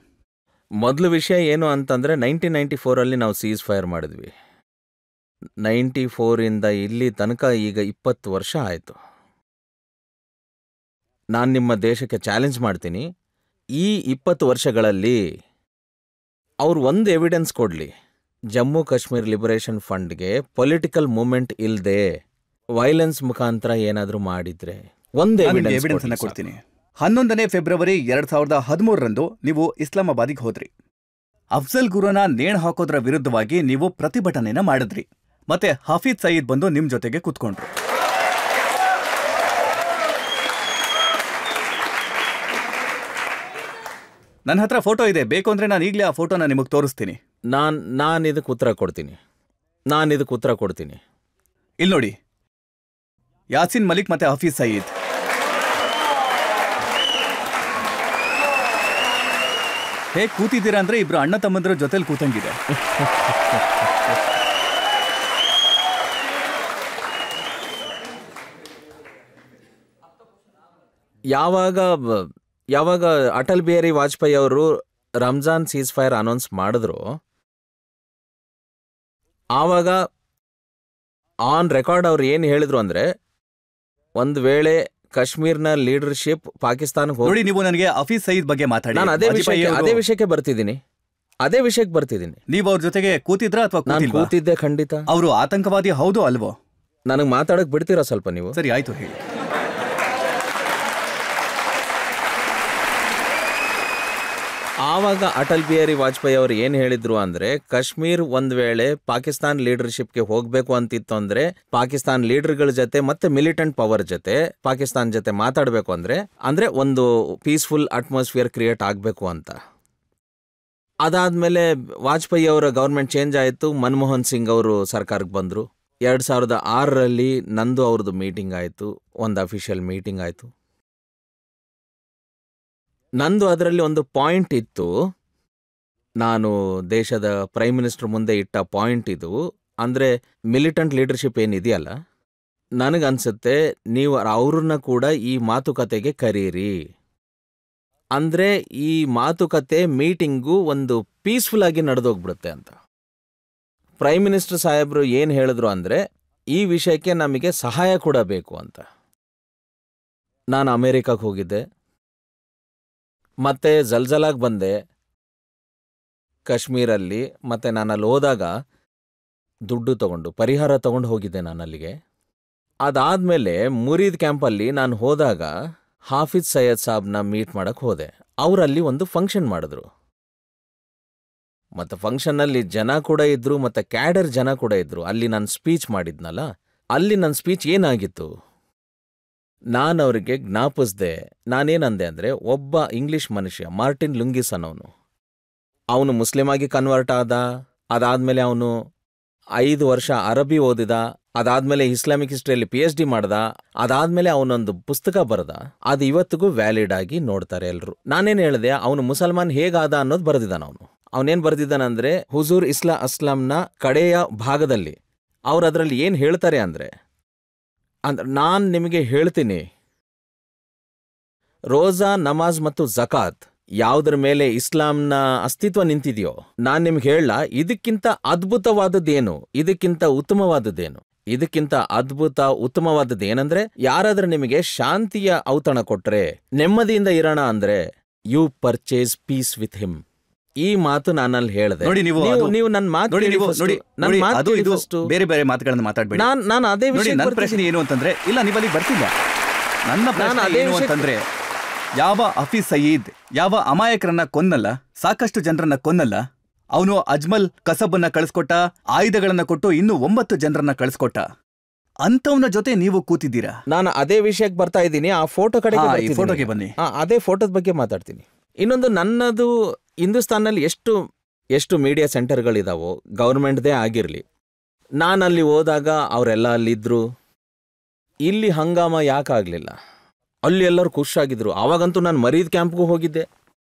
ಮೊದಲು ವಿಷಯ ಏನು ಅಂತಂದರೆ 1994 ನಾವು ಸೀಸ್ ಫೈರ್ ಮಾಡಿದ್ವಿ. 94 ಇಲ್ಲಿ ತನಕ ಈಗ 20 ವರ್ಷ ಆಯಿತು. ನಾನು ನಿಮ್ಮ ದೇಶಕ್ಕೆ ಚಾಲೆಂಜ್ ಮಾಡ್ತೀನಿ, ಈ 20 ವರ್ಷಗಳಲ್ಲಿ ಅವ್ರು ಒಂದು ಎವಿಡೆನ್ಸ್ ಕೊಡಲಿ, ಜಮ್ಮು ಕಾಶ್ಮೀರ್ ಲಿಬರೇಷನ್ ಫಂಡ್ಗೆ ಪೊಲಿಟಿಕಲ್ ಮೂವ್ಮೆಂಟ್ ಇಲ್ಲದೆ ವೈಲೆನ್ಸ್ ಮುಖಾಂತರ ಏನಾದರೂ ಮಾಡಿದ್ರೆ ಒಂದು ಎವಿಡೆನ್ಸ್ ಅನ್ನ ಕೊಡ್ತೀನಿ. 11 ಫೆಬ್ರವರಿ 2013 ನೀವು ಇಸ್ಲಾಮಾಬಾದಿಗೆ ಹೋದ್ರಿ. ಅಫ್ಜಲ್ ಗುರುನ ನೇಣು ಹಾಕೋದ್ರ ವಿರುದ್ಧವಾಗಿ ನೀವು ಪ್ರತಿಭಟನೆನ ಮಾಡಿದ್ರಿ. ಮತ್ತೆ ಹಾಫೀಜ್ ಸಯೀದ್ ಬಂದು ನಿಮ್ ಜೊತೆಗೆ ಕೂತ್ಕೊಂಡ್ರು. ನನ್ನ ಹತ್ರ ಫೋಟೋ ಇದೆ, ಬೇಕು ಅಂದ್ರೆ ನಾನು ಈಗಲೇ ಆ ಫೋಟೋನ ನಿಮಗೆ ತೋರಿಸ್ತೀನಿ. ನಾನು ಇದಕ್ಕೆ ಉತ್ತರ ಕೊಡ್ತೀನಿ. ಇಲ್ಲಿ ನೋಡಿ, ಯಾಸೀನ್ ಮಲಿಕ್ ಮತ್ತೆ ಹಾಫೀಜ್ ಸಯೀದ್. ಹೇಗೆ ಕೂತಿದ್ದೀರಾ ಅಂದ್ರೆ ಇಬ್ರು ಅಣ್ಣ ತಮ್ಮಂದ್ರ ಜೊತೆಲಿ ಕೂತಂಗಿದೆ. ಯಾವಾಗ ಅಟಲ್ ಬಿಹಾರಿ ವಾಜಪೇಯಿ ಅವರು ರಂಜಾನ್ ಸೀಸ್ ಫೈರ್ ಅನೌನ್ಸ್ ಮಾಡಿದ್ರು, ಆವಾಗ ಆನ್ ರೆಕಾರ್ಡ್ ಅವ್ರು ಏನು ಹೇಳಿದ್ರು ಅಂದ್ರೆ, ಒಂದು ವೇಳೆ ಕಾಶ್ಮೀರ್ನ ಲೀಡರ್ಶಿಪ್ ಪಾಕಿಸ್ತಾನಕ್ಕೆ ನೋಡಿ. ನೀವು ನನಗೆ ಹಾಫೀಜ್ ಸಯೀದ್ ಬಗ್ಗೆ ಮಾತಾಡಿ. ನಾನು ಅದೇ ವಿಷಯಕ್ಕೆ ಬರ್ತಿದ್ದೀನಿ. ನೀವು ಅವ್ರ ಜೊತೆಗೆ ಕೂತಿದ್ರಾ ಅಥವಾ ಕೂತಿದ್ದೆ? ಖಂಡಿತ. ಅವರು ಆತಂಕವಾದಿ ಹೌದು ಅಲ್ವೋ? ನನಗೆ ಮಾತಾಡಕ್ ಬಿಡ್ತೀರಾ ಸ್ವಲ್ಪ ನೀವು? ಸರಿ ಆಯ್ತು, ಹೇಳಿ. ಆವಾಗ ಅಟಲ್ ಬಿಹಾರಿ ವಾಜಪೇಯಿ ಅವರು ಏನು ಹೇಳಿದ್ರು ಅಂದ್ರೆ, ಕಾಶ್ಮೀರ್ ಒಂದ್ ವೇಳೆ ಪಾಕಿಸ್ತಾನ್ ಲೀಡರ್ಶಿಪ್ಗೆ ಹೋಗ್ಬೇಕು ಅಂತಿತ್ತು ಅಂದ್ರೆ ಪಾಕಿಸ್ತಾನ್ ಲೀಡರ್ಗಳ ಜೊತೆ ಮತ್ತೆ ಮಿಲಿಟೆಂಟ್ ಪವರ್ ಜೊತೆ ಪಾಕಿಸ್ತಾನ್ ಜೊತೆ ಮಾತಾಡಬೇಕು ಅಂದ್ರೆ ಒಂದು ಪೀಸ್ಫುಲ್ ಅಟ್ಮಾಸ್ಫಿಯರ್ ಕ್ರಿಯೇಟ್ ಆಗಬೇಕು ಅಂತ. ಅದಾದ್ಮೇಲೆ ವಾಜಪೇಯಿ ಅವರ ಗವರ್ಮೆಂಟ್ ಚೇಂಜ್ ಆಯಿತು, ಮನಮೋಹನ್ ಸಿಂಗ್ ಅವರು ಸರ್ಕಾರಕ್ಕೆ ಬಂದರು. 2006 ನಂದು ಅವ್ರದ್ದು ಮೀಟಿಂಗ್ ಆಯಿತು, ಒಂದು ಅಫಿಷಿಯಲ್ ಮೀಟಿಂಗ್ ಆಯಿತು. ನಂದು ಅದರಲ್ಲಿ ಒಂದು ಪಾಯಿಂಟ್ ಇತ್ತು, ನಾನು ದೇಶದ ಪ್ರೈಮ್ ಮಿನಿಸ್ಟರ್ ಮುಂದೆ ಇಟ್ಟ ಪಾಯಿಂಟ್ ಇದು. ಅಂದರೆ ಮಿಲಿಟೆಂಟ್ ಲೀಡರ್ಶಿಪ್ ಏನಿದೆಯಲ್ಲ, ನನಗನ್ಸುತ್ತೆ ನೀವು ಅವ್ರನ್ನ ಕೂಡ ಈ ಮಾತುಕತೆಗೆ ಕರೀರಿ. ಅಂದರೆ ಈ ಮಾತುಕತೆ ಮೀಟಿಂಗು ಒಂದು ಪೀಸ್ಫುಲ್ ಆಗಿ ನಡೆದೋಗ್ಬಿಡುತ್ತೆ ಅಂತ. ಪ್ರೈಮ್ ಮಿನಿಸ್ಟರ್ ಸಾಹೇಬರು ಏನು ಹೇಳಿದ್ರು ಅಂದರೆ, ಈ ವಿಷಯಕ್ಕೆ ನಮಗೆ ಸಹಾಯ ಕೂಡ ಬೇಕು ಅಂತ. ನಾನು ಅಮೇರಿಕಕ್ಕೆ ಹೋಗಿದ್ದೆ, ಮತ್ತೆ ಜಲ್ಜಲಾಗ್ ಬಂದೆ ಕಾಶ್ಮೀರಲ್ಲಿ. ಮತ್ತೆ ನಾನು ಅಲ್ಲಿ ಹೋದಾಗ ದುಡ್ಡು ತಗೊಂಡು ಪರಿಹಾರ ತಗೊಂಡು ಹೋಗಿದ್ದೆ ನಾನು ಅಲ್ಲಿಗೆ. ಅದಾದಮೇಲೆ ಮುರೀದ್ ಕ್ಯಾಂಪಲ್ಲಿ ನಾನು ಹೋದಾಗ ಹಾಫೀಜ್ ಸೈಯದ್ ಸಾಬ್ನ ಮೀಟ್ ಮಾಡಕ್ಕೆ ಹೋದೆ. ಅವರಲ್ಲಿ ಒಂದು ಫಂಕ್ಷನ್ ಮಾಡಿದ್ರು. ಮತ್ತು ಫಂಕ್ಷನ್ನಲ್ಲಿ ಜನ ಕೂಡ ಇದ್ರು, ಮತ್ತು ಕ್ಯಾಡರ್ ಜನ ಕೂಡ ಇದ್ರು. ಅಲ್ಲಿ ನಾನು ಸ್ಪೀಚ್ ಮಾಡಿದ್ನಲ್ಲ, ಅಲ್ಲಿ ನನ್ನ ಸ್ಪೀಚ್ ಏನಾಗಿತ್ತು, ನಾನು ಅವರಿಗೆ ಜ್ಞಾಪಿಸ್ದೆ. ನಾನೇನಂದೆ ಅಂದರೆ, ಒಬ್ಬ ಇಂಗ್ಲಿಷ್ ಮನುಷ್ಯ ಮಾರ್ಟಿನ್ ಲುಂಗಿಸ್ ಅನ್ನೋನು, ಅವನು ಮುಸ್ಲಿಮ್ ಆಗಿ ಕನ್ವರ್ಟ್ ಆದ. ಅದಾದಮೇಲೆ ಅವನು 5 ವರ್ಷ ಅರಬಿ ಓದಿದ. ಅದಾದಮೇಲೆ ಇಸ್ಲಾಮಿಕ್ ಹಿಸ್ಟ್ರಿಯಲ್ಲಿ PhD ಮಾಡ್ದ. ಅದಾದಮೇಲೆ ಅವನೊಂದು ಪುಸ್ತಕ ಬರೆದ. ಅದು ಇವತ್ತಿಗೂ ವ್ಯಾಲಿಡ್ ಆಗಿ ನೋಡ್ತಾರೆ ಎಲ್ಲರೂ. ನಾನೇನು ಹೇಳಿದೆ, ಅವನು ಮುಸಲ್ಮಾನ್ ಹೇಗಾದ ಅನ್ನೋದು ಬರೆದಿದ್ದಾನ. ಅವನೇನು ಬರೆದಿದ್ದಾನಂದ್ರೆ, ಹುಜೂರ್ ಅಸ್ಲಾಂನ ಕಡೆಯ ಭಾಗದಲ್ಲಿ ಅವ್ರು ಅದರಲ್ಲಿ ಏನು ಹೇಳ್ತಾರೆ ಅಂದರೆ ನಾನು ನಿಮಗೆ ಹೇಳ್ತೀನಿ, ರೋಜಾ, ನಮಾಜ್ ಮತ್ತು ಜಕಾತ್ ಯಾವುದ್ರ ಮೇಲೆ ಇಸ್ಲಾಂನ ಅಸ್ತಿತ್ವ ನಿಂತಿದೆಯೋ, ನಾನು ನಿಮ್ಗೆ ಹೇಳಲ್ಲ ಇದಕ್ಕಿಂತ ಅದ್ಭುತವಾದದ್ದೇನು, ಇದಕ್ಕಿಂತ ಉತ್ತಮವಾದದ್ದೇನು. ಇದಕ್ಕಿಂತ ಅದ್ಭುತ ಉತ್ತಮವಾದದ್ದೇನೆಂದ್ರೆ, ಯಾರಾದ್ರೂ ನಿಮಗೆ ಶಾಂತಿಯ ಔತಣ ಕೊಟ್ರೆ, ನೆಮ್ಮದಿಯಿಂದ ಇರೋಣ ಅಂದ್ರೆ, you purchase peace with him. ಈ ಮಾತು ನಾನಲ್ಲಿ ಹೇಳಿದೆ. ನೀವು ನನ್ನ ಮಾತು ಬೇರೆ ಬೇರೆ ಮಾತುಗಳನ್ನು ಮಾತಾಡಬೇಡಿ. ನಾನು ಅದೇ ವಿಷಯ. ನನ್ನ ಪ್ರಶ್ನೆ ಏನು ಅಂತಂದ್ರೆ, ಇಲ್ಲ ನೀವು ಅಲ್ಲಿಗೆ ಬರ್ತಿಲ್ಲ. ನನ್ನ ಪ್ರಶ್ನೆ ಏನು ಅಂತಂದ್ರೆ, ಯಾವ ಹಾಫೀಜ್ ಸಯೀದ್ ಯಾವ ಅಮಾಯಕರನ್ನ ಕೊನ್ನಲ್ಲ, ಸಾಕಷ್ಟು ಜನರನ್ನ ಕೊನ್ನಲ್ಲ, ಅವನು ಅಜ್ಮಲ್ ಕಸಬನ್ನ ಕಳಿಸ್ಕೊಟ್ಟ, ಆಯುಧಗಳನ್ನ ಕೊಟ್ಟು ಇನ್ನೂ 9 ಜನರನ್ನ ಕಳಿಸ್ಕೊಟ್ಟ. ಅಂತವನ ಜೊತೆ ನೀವು ಕೂತಿದ್ದೀರಾ? ನಾನು ಅದೇ ವಿಷಯಕ್ಕೆ ಬರ್ತಾ ಇದ್ದೀನಿ. ಆ ಫೋಟೋ ಕಡೆಗೆ ಈ ಬರ್ತಿದ್ದೀನಿ. ಫೋಟೋಗೆ ಬನ್ನಿ. ಅದೇ ಫೋಟೋದ ಬಗ್ಗೆ ಮಾತಾಡ್ತೀನಿ. ಇನ್ನೊಂದು, ನನ್ನದು ಹಿಂದೂಸ್ತಾನಲ್ಲಿ ಎಷ್ಟು ಮೀಡಿಯಾ ಸೆಂಟರ್ಗಳಿದಾವೋ, ಗೌರ್ಮೆಂಟ್ದೇ ಆಗಿರಲಿ, ನಾನಲ್ಲಿ ಹೋದಾಗ ಅವರೆಲ್ಲ ಅಲ್ಲಿದ್ದರು. ಇಲ್ಲಿ ಹಂಗಾಮ ಯಾಕಾಗಲಿಲ್ಲ? ಅಲ್ಲಿ ಎಲ್ಲರೂ ಖುಷಿಯಾಗಿದ್ರು. ಆವಾಗಂತೂ ನಾನು ಮರೀದ್ ಕ್ಯಾಂಪ್ಗೂ ಹೋಗಿದ್ದೆ,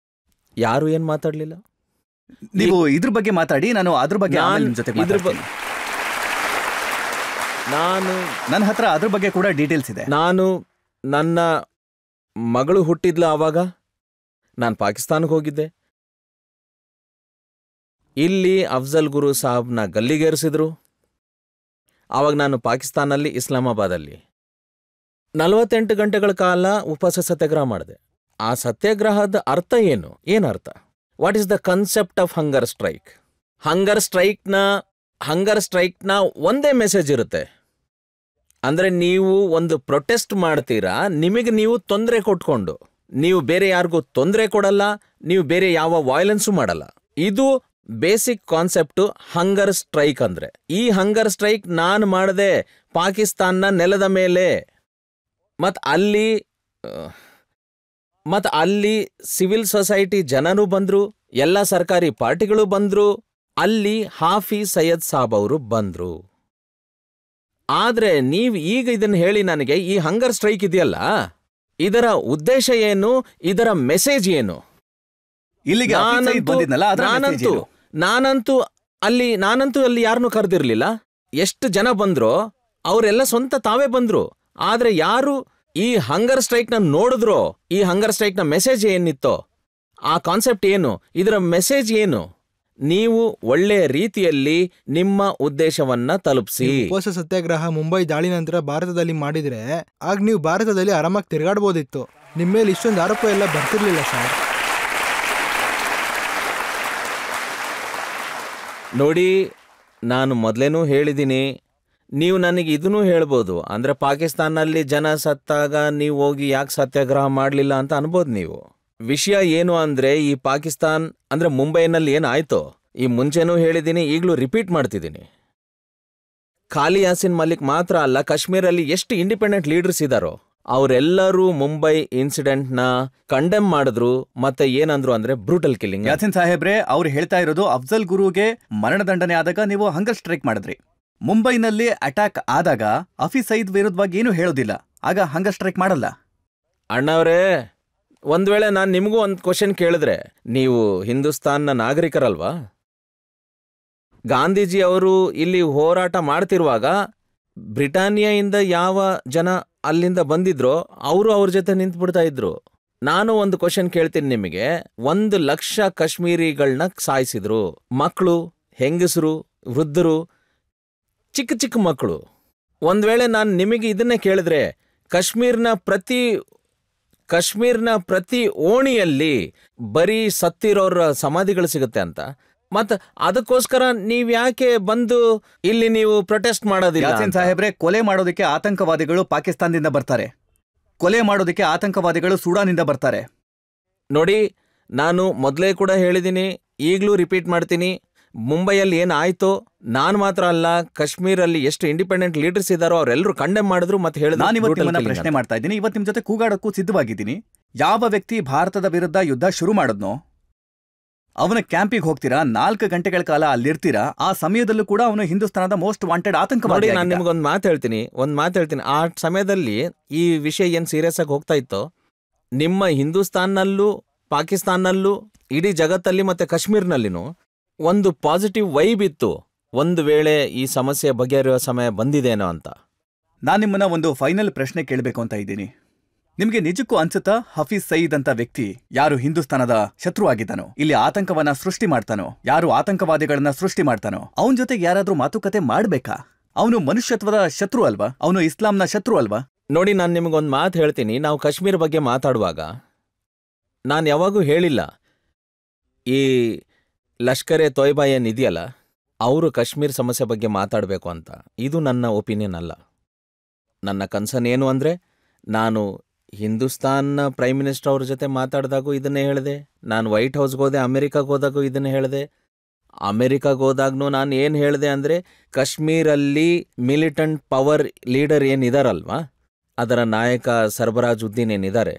ಯಾರು ಏನು ಮಾತಾಡಲಿಲ್ಲ. ನೀವು ಇದ್ರ ಬಗ್ಗೆ ಮಾತಾಡಿ, ನಾನು ಅದ್ರ ಬಗ್ಗೆ ನಿಮ್ ಜೊತೆ ನನ್ನ ಹತ್ರ ಅದ್ರ ಬಗ್ಗೆ ಕೂಡ ಡೀಟೇಲ್ಸ್ ಇದೆ. ನಾನು ನನ್ನ ಮಗಳು ಹುಟ್ಟಿದ್ಲ ಆವಾಗ ನಾನು ಪಾಕಿಸ್ತಾನಕ್ಕೆ ಹೋಗಿದ್ದೆ. ಇಲ್ಲಿ ಅಫ್ಜಲ್ ಗುರು ಸಾಬ್ನ ಗಲ್ಲಿಗೇರಿಸಿದ್ರು. ಆವಾಗ ನಾನು ಪಾಕಿಸ್ತಾನಲ್ಲಿ ಇಸ್ಲಾಮಾಬಾದಲ್ಲಿ 48 ಗಂಟೆಗಳ ಕಾಲ ಉಪವಾಸ ಸತ್ಯಾಗ್ರಹ ಮಾಡಿದೆ. ಆ ಸತ್ಯಾಗ್ರಹದ ಅರ್ಥ ಏನು? ಏನರ್ಥ? What is the concept of hunger strike? Hunger ಸ್ಟ್ರೈಕ್ನ ಒಂದೇ ಮೆಸೇಜ್ ಇರುತ್ತೆ. ಅಂದರೆ ನೀವು ಒಂದು ಪ್ರೊಟೆಸ್ಟ್ ಮಾಡ್ತೀರಾ, ನಿಮಗೆ ನೀವು ತೊಂದರೆ ಕೊಟ್ಕೊಂಡು, ನೀವು ಬೇರೆ ಯಾರಿಗೂ ತೊಂದರೆ ಕೊಡಲ್ಲ, ನೀವು ಬೇರೆ ಯಾವ ವೈಲೆನ್ಸು ಮಾಡಲ್ಲ. ಇದು ಬೇಸಿಕ್ ಕಾನ್ಸೆಪ್ಟು ಹಂಗರ್ ಸ್ಟ್ರೈಕ್ ಅಂದ್ರೆ. ಈ ಹಂಗರ್ ಸ್ಟ್ರೈಕ್ ನಾನು ಮಾಡಿದೆ ಪಾಕಿಸ್ತಾನ ನೆಲದ ಮೇಲೆ. ಮತ್ತು ಅಲ್ಲಿ ಸಿವಿಲ್ ಸೊಸೈಟಿ ಜನರು ಬಂದರು, ಎಲ್ಲ ಸರ್ಕಾರಿ ಪಾರ್ಟಿಗಳು ಬಂದರು, ಅಲ್ಲಿ ಹಾಫೀಜ್ ಸೈಯದ್ ಸಾಬ್ ಅವರು ಬಂದರು. ಆದರೆ ನೀವು ಈಗ ಇದನ್ನು ಹೇಳಿ ನನಗೆ, ಈ ಹಂಗರ್ ಸ್ಟ್ರೈಕ್ ಇದೆಯಲ್ಲ, ಇದರ ಉದ್ದೇಶ ಏನು, ಇದರ ಮೆಸೇಜ್ ಏನು? ಇಲ್ಲಿಗೆ ನಾನಂತೂ ಅಲ್ಲಿ ಯಾರನ್ನೂ ಕರೆದಿರ್ಲಿಲ್ಲ. ಎಷ್ಟು ಜನ ಬಂದ್ರೋ ಅವರೆಲ್ಲ ಸ್ವಂತ ತಾವೇ ಬಂದ್ರು. ಆದ್ರೆ ಯಾರು ಈ ಹಂಗರ್ ಸ್ಟ್ರೈಕ್ನ ನೋಡಿದ್ರೋ, ಈ ಹಂಗರ್ ಸ್ಟ್ರೈಕ್ನ ಮೆಸೇಜ್ ಏನಿತ್ತೋ, ಆ ಕಾನ್ಸೆಪ್ಟ್ ಏನು, ಇದರ ಮೆಸೇಜ್ ಏನು, ನೀವು ಒಳ್ಳೆಯ ರೀತಿಯಲ್ಲಿ ನಿಮ್ಮ ಉದ್ದೇಶವನ್ನ ತಲುಪಿಸಿ. ಉಪವಾಸ ಸತ್ಯಾಗ್ರಹ ಮುಂಬೈ ದಾಳಿ ನಂತರ ಭಾರತದಲ್ಲಿ ಮಾಡಿದ್ರೆ ಆಗ ನೀವು ಭಾರತದಲ್ಲಿ ಆರಾಮಾಗಿ ತಿರುಗಾಡ್ಬೋದಿತ್ತು. ನಿಮ್ಮ ಮೇಲೆ ಇಷ್ಟೊಂದು ಆರೋಪ ಎಲ್ಲ ಬರ್ತಿರ್ಲಿಲ್ಲ ಸರ್. ನೋಡಿ, ನಾನು ಮೊದಲೇನೂ ಹೇಳಿದ್ದೀನಿ, ನೀವು ನನಗೆ ಇದನ್ನೂ ಹೇಳ್ಬೋದು, ಅಂದರೆ ಪಾಕಿಸ್ತಾನಲ್ಲಿ ಜನ ಸತ್ತಾಗ ನೀವು ಹೋಗಿ ಯಾಕೆ ಸತ್ಯಾಗ್ರಹ ಮಾಡಲಿಲ್ಲ ಅಂತ ಅನ್ಬೋದು ನೀವು. ವಿಷಯ ಏನು ಅಂದರೆ, ಈ ಪಾಕಿಸ್ತಾನ್ ಅಂದರೆ ಮುಂಬೈನಲ್ಲಿ ಏನಾಯ್ತೋ, ಈ ಮುಂಚೆನೂ ಹೇಳಿದ್ದೀನಿ, ಈಗಲೂ ರಿಪೀಟ್ ಮಾಡ್ತಿದ್ದೀನಿ. ಖಾಲಿ ಯಾಸಿನ್ ಮಲಿಕ್ ಮಾತ್ರ ಅಲ್ಲ, ಕಾಶ್ಮೀರಲ್ಲಿ ಎಷ್ಟು ಇಂಡಿಪೆಂಡೆಂಟ್ ಲೀಡರ್ಸ್ ಇದ್ದಾರೋ ಅವರೆಲ್ಲರೂ ಮುಂಬೈ ಇನ್ಸಿಡೆಂಟ್ನ ಕಂಡೆಮ್ ಮಾಡಿದ್ರು. ಮತ್ತೆ ಏನಂದ್ರು ಅಂದ್ರೆ ಬ್ರೂಟಲ್ ಕಿಲ್ಲಿಂಗ್. ಯಾಸಿನ್ ಸಾಹೇಬ್ರೆ, ಅವ್ರು ಹೇಳ್ತಾ ಇರೋದು ಅಫ್ಜಲ್ ಗುರುಗೆ ಮರಣದಂಡನೆ ಆದಾಗ ನೀವು ಹಂಗರ್ ಸ್ಟ್ರೈಕ್ ಮಾಡಿದ್ರಿ. ಮುಂಬೈನಲ್ಲಿ ಅಟ್ಯಾಕ್ ಆದಾಗ ಹಫೀಜ್ ಸಯೀದ್ ವಿರುದ್ಧವಾಗಿ ಏನು ಹೇಳೋದಿಲ್ಲ, ಆಗ ಹಂಗರ್ ಸ್ಟ್ರೈಕ್ ಮಾಡಲ್ಲ. ಅಣ್ಣವ್ರೇ, ಒಂದ್ ವೇಳೆ ನಾನು ನಿಮಗೂ ಒಂದು ಕ್ವಶನ್ ಕೇಳಿದ್ರೆ, ನೀವು ಹಿಂದೂಸ್ತಾನ್ನ ನಾಗರಿಕರಲ್ವಾ? ಗಾಂಧೀಜಿ ಅವರು ಇಲ್ಲಿ ಹೋರಾಟ ಮಾಡ್ತಿರುವಾಗ ಬ್ರಿಟಾನಿಯಾದಿಂದ ಯಾವ ಜನ ಅಲ್ಲಿಂದ ಬಂದಿದ್ರೋ ಅವರು ಅವ್ರ ಜೊತೆ ನಿಂತ್ಬಿಡ್ತಾ ಇದ್ರು. ನಾನು ಒಂದು ಕ್ವಶನ್ ಕೇಳ್ತೀನಿ ನಿಮಗೆ. 1 ಲಕ್ಷ ಕಾಶ್ಮೀರಿಗಳನ್ನ ಸಾಯಿಸಿದ್ರು. ಮಕ್ಕಳು, ಹೆಂಗಸರು, ವೃದ್ಧರು, ಚಿಕ್ಕ ಚಿಕ್ಕ ಮಕ್ಕಳು. ಒಂದ್ ವೇಳೆ ನಾನು ನಿಮಗೆ ಇದನ್ನೇ ಕೇಳಿದ್ರೆ, ಕಾಶ್ಮೀರ್ನ ಪ್ರತಿ ಓಣಿಯಲ್ಲಿ ಬರೀ ಸತ್ತಿರೋರ ಸಮಾಧಿಗಳು ಸಿಗುತ್ತೆ ಅಂತ, ಮತ್ತ ಅದಕ್ಕೋಸ್ಕರ ನೀವ್ ಯಾಕೆ ಬಂದು ಇಲ್ಲಿ ನೀವು ಪ್ರೊಟೆಸ್ಟ್ ಮಾಡೋದಿಲ್ಲ? ಯಾಸಿನ್ ಸಾಹೇಬ್ರೆ, ಕೊಲೆ ಮಾಡೋದಕ್ಕೆ ಆತಂಕವಾದಿಗಳು ಪಾಕಿಸ್ತಾನದಿಂದ ಬರ್ತಾರೆ, ಕೊಲೆ ಮಾಡೋದಕ್ಕೆ ಆತಂಕವಾದಿಗಳು ಸೂಡಾನಿಂದ ಬರ್ತಾರೆ. ನೋಡಿ, ನಾನು ಮೊದಲೇ ಕೂಡ ಹೇಳಿದ್ದೀನಿ, ಈಗಲೂ ರಿಪೀಟ್ ಮಾಡ್ತೀನಿ, ಮುಂಬೈಯಲ್ಲಿ ಏನಾಯ್ತೋ, ನಾನು ಮಾತ್ರ ಅಲ್ಲ, ಕಾಶ್ಮೀರಲ್ಲಿ ಎಷ್ಟು ಇಂಡಿಪೆಂಡೆಂಟ್ ಲೀಡರ್ಸ್ ಇದ್ದಾರೋ ಅವರೆಲ್ಲರೂ ಕಂಡೆಮ್ ಮಾಡಿದ್ರು. ಮತ್ತೆ ಹೇಳಿದ್ರು. ನಾನು ಇವತ್ತು ನಿಮ್ಮನ್ನ ಪ್ರಶ್ನೆ ಮಾಡ್ತಾ ಇದ್ದೀನಿ, ಇವತ್ತು ನಿಮ್ ಜೊತೆ ಕೂಗಾಡಕ್ಕೂ ಸಿದ್ಧವಾಗಿದ್ದೀನಿ. ಯಾವ ವ್ಯಕ್ತಿ ಭಾರತದ ವಿರುದ್ಧ ಯುದ್ಧ ಶುರು ಮಾಡಿದ್ನೋ ಅವನ ಕ್ಯಾಂಪಿಗೆ ಹೋಗ್ತೀರಾ, 4 ಗಂಟೆಗಳ ಕಾಲ ಅಲ್ಲಿರ್ತೀರಾ. ಆ ಸಮಯದಲ್ಲೂ ಕೂಡ ಅವನು ಹಿಂದೂಸ್ತಾನದ ಮೋಸ್ಟ್ ವಾಂಟೆಡ್ ಆತಂಕವಾದಿ. ನಾನು ನಿಮ್ಗೊಂದು ಮಾತು ಹೇಳ್ತೀನಿ. ಆ ಸಮಯದಲ್ಲಿ ಈ ವಿಷಯ ಏನು ಸೀರಿಯಸ್ ಆಗಿ ಹೋಗ್ತಾ ಇತ್ತೋ, ನಿಮ್ಮ ಹಿಂದೂಸ್ತಾನ್ನಲ್ಲೂ ಪಾಕಿಸ್ತಾನಲ್ಲೂ ಇಡೀ ಜಗತ್ತಲ್ಲಿ ಮತ್ತೆ ಕಾಶ್ಮೀರ್ನಲ್ಲಿನೂ ಒಂದು ಪಾಸಿಟಿವ್ ವೈಬ್ ಇತ್ತು. ಒಂದು ವೇಳೆ ಈ ಸಮಸ್ಯೆ ಬಗೆಹರಿಯುವ ಸಮಯ ಬಂದಿದೇನೋ ಅಂತ. ನಾನು ನಿಮ್ಮನ್ನ ಒಂದು ಫೈನಲ್ ಪ್ರಶ್ನೆ ಕೇಳಬೇಕು ಅಂತ ಇದ್ದೀನಿ. ನಿಮ್ಗೆ ನಿಜಕ್ಕೂ ಅನ್ಸುತ್ತಾ ಹಫೀಜ್ ಸಯೀದ್ ಅಂತ ವ್ಯಕ್ತಿ ಯಾರು ಹಿಂದೂಸ್ತಾನದ ಶತ್ರು ಆಗಿದ್ದಾನೋ, ಇಲ್ಲಿ ಆತಂಕವನ್ನ ಸೃಷ್ಟಿ ಮಾಡ್ತಾನೋ, ಯಾರು ಆತಂಕವಾದಿಗಳನ್ನ ಸೃಷ್ಟಿ ಮಾಡ್ತಾನೋ, ಅವನ ಜೊತೆಗೆ ಯಾರಾದ್ರೂ ಮಾತುಕತೆ ಮಾಡ್ಬೇಕಾ? ಅವನು ಮನುಷ್ಯತ್ವದ ಶತ್ರು ಅಲ್ವಾ? ಅವನು ಇಸ್ಲಾಂನ ಶತ್ರು ಅಲ್ವಾ? ನೋಡಿ, ನಾನು ನಿಮಗೊಂದು ಮಾತು ಹೇಳ್ತೀನಿ. ನಾವು ಕಾಶ್ಮೀರ ಬಗ್ಗೆ ಮಾತಾಡುವಾಗ ನಾನು ಯಾವಾಗೂ ಹೇಳಿಲ್ಲ ಈ ಲಷ್ಕರೆ ತೊಯ್ಬಾ ಏನಿದೆಯಲ್ಲ ಅವರು ಕಾಶ್ಮೀರ್ ಸಮಸ್ಯೆ ಬಗ್ಗೆ ಮಾತಾಡಬೇಕು ಅಂತ. ಇದು ನನ್ನ ಒಪಿನಿಯನ್ ಅಲ್ಲ. ನನ್ನ ಕನ್ಸರ್ನ್ ಏನು ಅಂದರೆ, ನಾನು ಹಿಂದೂಸ್ತಾನ್ನ ಪ್ರೈಮ್ ಮಿನಿಸ್ಟರ್ ಅವ್ರ ಜೊತೆ ಮಾತಾಡಿದಾಗೂ ಇದನ್ನೇ ಹೇಳಿದೆ, ನಾನು ವೈಟ್ ಹೌಸ್ಗೆ ಹೋದೆ, ಅಮೆರಿಕಾಗೆ ಹೋದಾಗೂ ಇದನ್ನೇ ಹೇಳಿದೆ. ಅಮೆರಿಕಾಗೆ ಹೋದಾಗ್ನೂ ನಾನು ಏನು ಹೇಳಿದೆ ಅಂದರೆ, ಕಾಶ್ಮೀರಲ್ಲಿ ಮಿಲಿಟೆಂಟ್ ಪವರ್ ಲೀಡರ್ ಏನಿದಾರಲ್ವಾ, ಅದರ ನಾಯಕ ಸರ್ಬರಾಜುದ್ದೀನ್ ಏನಿದ್ದಾರೆ,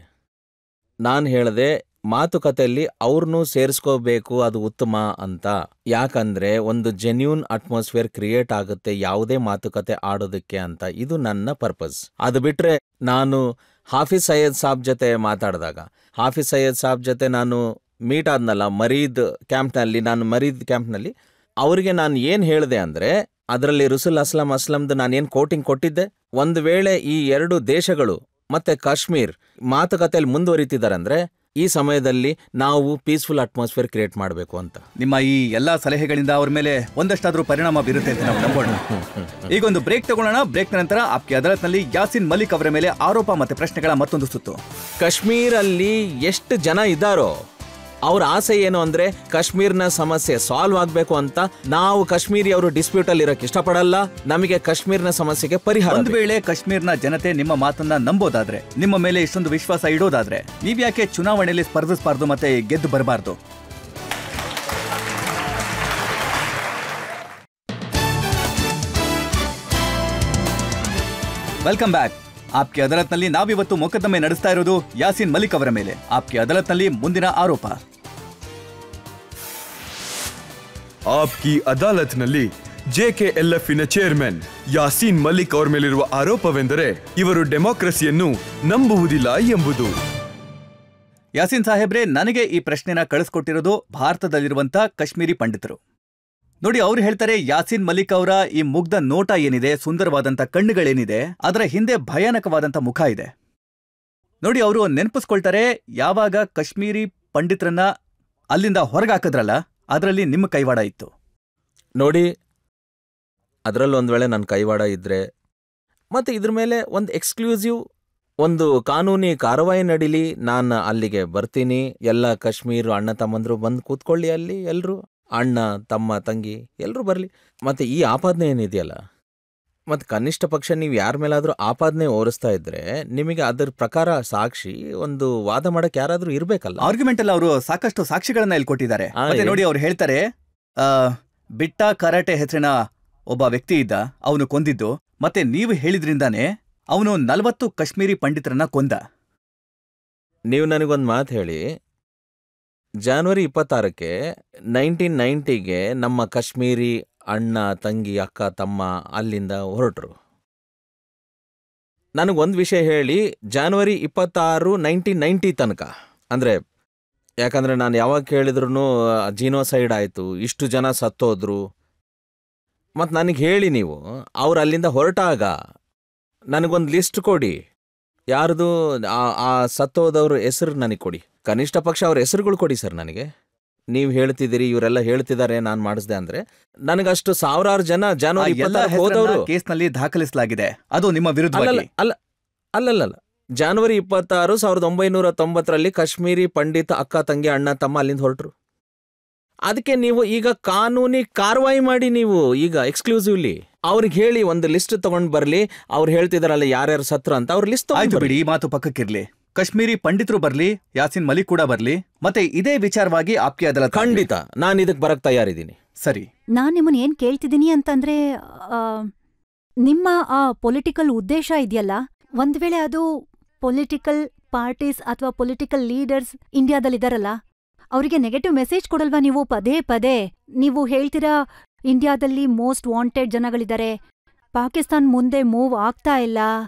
ನಾನು ಹೇಳಿದೆ ಮಾತುಕತೆಯಲ್ಲಿ ಅವ್ರನ್ನೂ ಸೇರಿಸ್ಕೋಬೇಕು, ಅದು ಉತ್ತಮ ಅಂತ. ಯಾಕಂದರೆ ಒಂದು ಜೆನ್ಯೂನ್ ಅಟ್ಮಾಸ್ಫಿಯರ್ ಕ್ರಿಯೇಟ್ ಆಗುತ್ತೆ ಯಾವುದೇ ಮಾತುಕತೆ ಆಡೋದಕ್ಕೆ ಅಂತ. ಇದು ನನ್ನ ಪರ್ಪಸ್. ಅದು ಬಿಟ್ಟರೆ ನಾನು ಹಾಫಿಜ್ ಸಯ್ಯದ್ ಸಾಬ್ ಜೊತೆ ಮಾತಾಡಿದಾಗ, ಹಾಫಿಜ್ ಸಯ್ಯದ್ ಸಾಬ್ ಜೊತೆ ನಾನು ಮೀಟ್ ಆದ್ನಲ್ಲ ಮರೀದ್ ಕ್ಯಾಂಪ್ನಲ್ಲಿ ಅವರಿಗೆ ನಾನು ಏನು ಹೇಳಿದೆ ಅಂದರೆ, ಅದರಲ್ಲಿ ರುಸುಲ್ ಅಸ್ಲಮ್ದು ನಾನೇನು ಕೋಟಿಂಗ್ ಕೊಟ್ಟಿದ್ದೆ, ಒಂದು ವೇಳೆ ಈ ಎರಡು ದೇಶಗಳು ಮತ್ತೆ ಕಾಶ್ಮೀರ್ ಮಾತುಕತೆಯಲ್ಲಿ ಮುಂದುವರಿತಿದ್ದಾರೆ ಅಂದರೆ ಈ ಸಮಯದಲ್ಲಿ ನಾವು ಪೀಸ್ಫುಲ್ ಅಟ್ಮಾಸ್ಫಿಯರ್ ಕ್ರಿಯೇಟ್ ಮಾಡಬೇಕು ಅಂತ. ನಿಮ್ಮ ಈ ಎಲ್ಲಾ ಸಲಹೆಗಳಿಂದ ಅವ್ರ ಮೇಲೆ ಒಂದಷ್ಟಾದ್ರೂ ಪರಿಣಾಮ ಬೀರುತ್ತೆ ಅಂತ ನಾವು ನಂಬೋಣ. ಈಗೊಂದು ಬ್ರೇಕ್ ತಗೊಳ್ಳೋಣ. ಬ್ರೇಕ್ ನಂತರ ಆಪ್ಕಿ ಅದಾಲತ್ನಲ್ಲಿ ಯಾಸೀನ್ ಮಲಿಕ್ ಅವರ ಮೇಲೆ ಆರೋಪ ಮತ್ತೆ ಪ್ರಶ್ನೆಗಳ ಮತ್ತೊಂದು ಸುತ್ತು. ಕಾಶ್ಮೀರಲ್ಲಿ ಎಷ್ಟು ಜನ ಇದ್ದಾರೋ ಅವ್ರ ಆಸೆ ಏನು ಅಂದ್ರೆ ಕಾಶ್ಮೀರ್ನ ಸಮಸ್ಯೆ ಸಾಲ್ವ್ ಆಗಬೇಕು ಅಂತ. ನಾವು ಕಾಶ್ಮೀರಿ ಅವರು ಡಿಸ್ಪ್ಯೂಟ್ ಅಲ್ಲಿ ಇರೋಕೆ ಇಷ್ಟಪಡಲ್ಲ. ನಮಗೆ ಕಾಶ್ಮೀರ್ನ ಸಮಸ್ಯೆಗೆ ಪರಿಹಾರ. ಒಂದು ವೇಳೆ ಕಾಶ್ಮೀರ್ನ ಜನತೆ ನಿಮ್ಮ ಮಾತನ್ನ ನಂಬೋದಾದ್ರೆ, ನಿಮ್ಮ ಮೇಲೆ ಇಷ್ಟೊಂದು ವಿಶ್ವಾಸ ಇಡೋದಾದ್ರೆ, ನೀವ್ಯಾಕೆ ಚುನಾವಣೆಯಲ್ಲಿ ಸ್ಪರ್ಧಿಸಬಾರ್ದು ಮತ್ತೆ ಗೆದ್ದು ಬರಬಾರ್ದು? Welcome back. ಆಪ್ಕಿ ಅದಾಲತ್ನಲ್ಲಿ ನಾವಿವತ್ತು ಮೊಕದ್ದಮೆ ನಡೆಸ್ತಾ ಇರೋದು ಯಾಸೀನ್ ಮಲಿಕ್ ಅವರ ಮೇಲೆ. ಆಪ್ಕಿ ಅದಾಲತ್ನಲ್ಲಿ ಮುಂದಿನ ಆರೋಪ. ಆಪ್ಕಿ ಅದಾಲತ್ನಲ್ಲಿ ಜೆಕೆಎಲ್ಎಫ್ನ ಚೇರ್ಮನ್ ಯಾಸೀನ್ ಮಲಿಕ್ ಅವರ ಮೇಲಿರುವ ಆರೋಪವೆಂದರೆ ಇವರು ಡೆಮಾಕ್ರಸಿಯನ್ನು ನಂಬುವುದಿಲ್ಲ ಎಂಬುದು. ಯಾಸೀನ್ ಸಾಹೇಬ್ರೆ, ನನಗೆ ಈ ಪ್ರಶ್ನೆನ ಕಳಿಸ್ಕೊಟ್ಟಿರೋದು ಭಾರತದಲ್ಲಿರುವಂತ ಕಾಶ್ಮೀರಿ ಪಂಡಿತರು. ನೋಡಿ, ಅವ್ರು ಹೇಳ್ತಾರೆ ಯಾಸೀನ್ ಮಲಿಕ್ ಅವರ ಈ ಮುಗ್ಧ ನೋಟ ಏನಿದೆ, ಸುಂದರವಾದಂಥ ಕಣ್ಣುಗಳೇನಿದೆ, ಅದರ ಹಿಂದೆ ಭಯಾನಕವಾದಂಥ ಮುಖ ಇದೆ. ನೋಡಿ, ಅವರು ನೆನಪಿಸ್ಕೊಳ್ತಾರೆ, ಯಾವಾಗ ಕಾಶ್ಮೀರಿ ಪಂಡಿತರನ್ನ ಅಲ್ಲಿಂದ ಹೊರಗಾಕಿದ್ರಲ್ಲ, ಅದರಲ್ಲಿ ನಿಮ್ಮ ಕೈವಾಡ ಇತ್ತು. ನೋಡಿ, ಅದರಲ್ಲಿ ಒಂದು ವೇಳೆ ನನ್ನ ಕೈವಾಡ ಇದ್ರೆ ಮತ್ತೆ ಇದ್ರ ಮೇಲೆ ಒಂದು ಎಕ್ಸ್ಕ್ಲೂಸಿವ್ ಒಂದು ಕಾನೂನಿ ಕಾರ್ಯವಾಹಿ ನಡೀಲಿ, ನಾನು ಅಲ್ಲಿಗೆ ಬರ್ತೀನಿ. ಎಲ್ಲ ಕಾಶ್ಮೀರ ಅಣ್ಣ ತಮ್ಮಂದ್ರು ಬಂದು ಕೂತ್ಕೊಳ್ಳಿ, ಅಲ್ಲಿ ಎಲ್ಲರೂ ಅಣ್ಣ ತಮ್ಮ ತಂಗಿ ಎಲ್ಲರೂ ಬರಲಿ. ಮತ್ತು ಈ ಆಪಾದನೆ ಏನಿದೆಯಲ್ಲ, ಮತ್ತು ಕನಿಷ್ಠ ಪಕ್ಷ ನೀವು ಯಾರ ಮೇಲಾದರೂ ಆಪಾದನೆ ಓರಿಸ್ತಾ ಇದ್ರೆ ನಿಮಗೆ ಅದರ ಪ್ರಕಾರ ಸಾಕ್ಷಿ ಒಂದು ವಾದ ಮಾಡಕ್ಕೆ ಯಾರಾದರೂ ಇರಬೇಕಲ್ಲ. ಆರ್ಗ್ಯುಮೆಂಟ್ ಅಲ್ಲಿ ಅವರು ಸಾಕಷ್ಟು ಸಾಕ್ಷಿಗಳನ್ನ ಇಲ್ಲಿ ಕೊಟ್ಟಿದ್ದಾರೆ. ಮತ್ತೆ ನೋಡಿ, ಅವ್ರು ಹೇಳ್ತಾರೆ ಬಿಟ್ಟ ಕರಾಟೆ ಹೆಸರಿನ ಒಬ್ಬ ವ್ಯಕ್ತಿ ಇದ್ದ, ಅವನು ಕೊಂದಿದ್ದು. ಮತ್ತೆ ನೀವು ಹೇಳಿದ್ರಿಂದಾನೇ ಅವನು 40 ಕಾಶ್ಮೀರಿ ಪಂಡಿತರನ್ನ ಕೊಂದ. ನೀವು ನನಗೊಂದು ಮಾತು ಹೇಳಿ, ಜನವರಿ 26ಕ್ಕೆ 1990ಗೆ ನಮ್ಮ ಕಾಶ್ಮೀರಿ ಅಣ್ಣ ತಂಗಿ ಅಕ್ಕ ತಮ್ಮ ಅಲ್ಲಿಂದ ಹೊರಟರು. ನನಗೊಂದು ವಿಷಯ ಹೇಳಿ, ಜನವರಿ 26, 1990 ತನಕ ಅಂದರೆ, ಯಾಕಂದರೆ ನಾನು ಯಾವಾಗ ಕೇಳಿದ್ರು ಜೀನೋಸೈಡ್ ಆಯಿತು, ಇಷ್ಟು ಜನ ಸತ್ತೋದ್ರು. ಮತ್ತು ನನಗೆ ಹೇಳಿ, ನೀವು ಅವ್ರು ಅಲ್ಲಿಂದ ಹೊರಟಾಗ ನನಗೊಂದು ಲಿಸ್ಟ್ ಕೊಡಿ, ಯಾರ್ದು ಆ ಸತ್ತೋದವ್ರ ಹೆಸರು ನನಗೆ ಕೊಡಿ. ಕನಿಷ್ಠ ಪಕ್ಷ ಅವ್ರ ಹೆಸರುಗಳು ಕೊಡಿ ಸರ್ ನನಗೆ. ನೀವು ಹೇಳ್ತಿದ್ದೀರಿ ಇವರೆಲ್ಲ ಹೇಳ್ತಿದ್ದಾರೆ ನಾನು ಮಾಡಿಸ್ದೆ ಅಂದ್ರೆ, ನನಗಷ್ಟು ಸಾವಿರಾರು ಜನ ಜನವರಿ 26 ಹೋದವರು ಕೇಸ್ನಲ್ಲಿ ದಾಖಲಿಸಲಾಗಿದೆ. ಅದು ನಿಮ್ಮ ವಿರುದ್ಧ ಅಲ್ಲಲ್ಲ. ಜನವರಿ 26, 1990ರಲ್ಲಿ ಕಾಶ್ಮೀರಿ ಪಂಡಿತ ಅಕ್ಕ ತಂಗಿ ಅಣ್ಣ ತಮ್ಮ ಅಲ್ಲಿಂದ ಹೊರಟರು. ಅದಕ್ಕೆ ನೀವು ಈಗ ಕಾನೂನಿ ಕಾರ್ವಾಯಿ ಮಾಡಿ, ನೀವು ಈಗ ಎಕ್ಸ್ಕ್ಲೂಸಿವ್ಲಿ ಅವ್ರಿಗೆ ಹೇಳಿ ಒಂದು ಲಿಸ್ಟ್ ತಗೊಂಡ್ ಬರ್ಲಿ. ಅವ್ರು ಹೇಳ್ತಿದಾರಲ್ಲ ಯಾರ್ಯಾರು ಸತ್ರು ಅಂತ, ಅವ್ರ ಲಿಸ್ಟ್ ಆಯ್ತು ಬಿಡಿ, ಈ ಮಾತು ಪಕ್ಕಕ್ಕಿರ್ಲಿ. ಕಾಶ್ಮೀರಿ ಪಂಡಿತರು ಬರ್ಲಿ, ಯಾಸೀನ್ ಮಲಿಕ್ ಕೂಡ ಬರ್ಲಿ, ಮತ್ತೆ ಇದೇ ವಿಚಾರವಾಗಿ ಆಪ್ಕಿ ಅದಾಲತ್. ಖಂಡಿತ ನಾನು ಇದಕ್ಕೆ ಬರಕ್ ತಯಾರಿದ್ದೀನಿ. ಸರಿ, ನಾನ್ ನಿಮ್ಮನ್ನ ಏನ್ ಕೇಳ್ತಿದ್ದೀನಿ ಅಂತಂದ್ರೆ, ನಿಮ್ಮ ಆ ಪೊಲಿಟಿಕಲ್ ಉದ್ದೇಶ ಇದೆಯಲ್ಲ, ಒಂದ್ ವೇಳೆ ಅದು ಪೊಲಿಟಿಕಲ್ ಪಾರ್ಟೀಸ್ ಅಥವಾ ಪೊಲಿಟಿಕಲ್ ಲೀಡರ್ಸ್ ಇಂಡಿಯಾದಲ್ಲಿದಾರಲ್ಲ, ಅವರಿಗೆ ನೆಗೆಟಿವ್ ಮೆಸೇಜ್ ಕೊಡಲ್ವಾ ನೀವು? ಪದೇ ಪದೇ ನೀವು ಹೇಳ್ತೀರಾ ಇಂಡಿಯಾದಲ್ಲಿ ಮೋಸ್ಟ್ ವಾಂಟೆಡ್ ಜನಗಳಿದ್ದಾರೆ, ಪಾಕಿಸ್ತಾನ್ ಮುಂದೆ ಮೂವ್ ಆಗ್ತಾ ಇಲ್ಲ,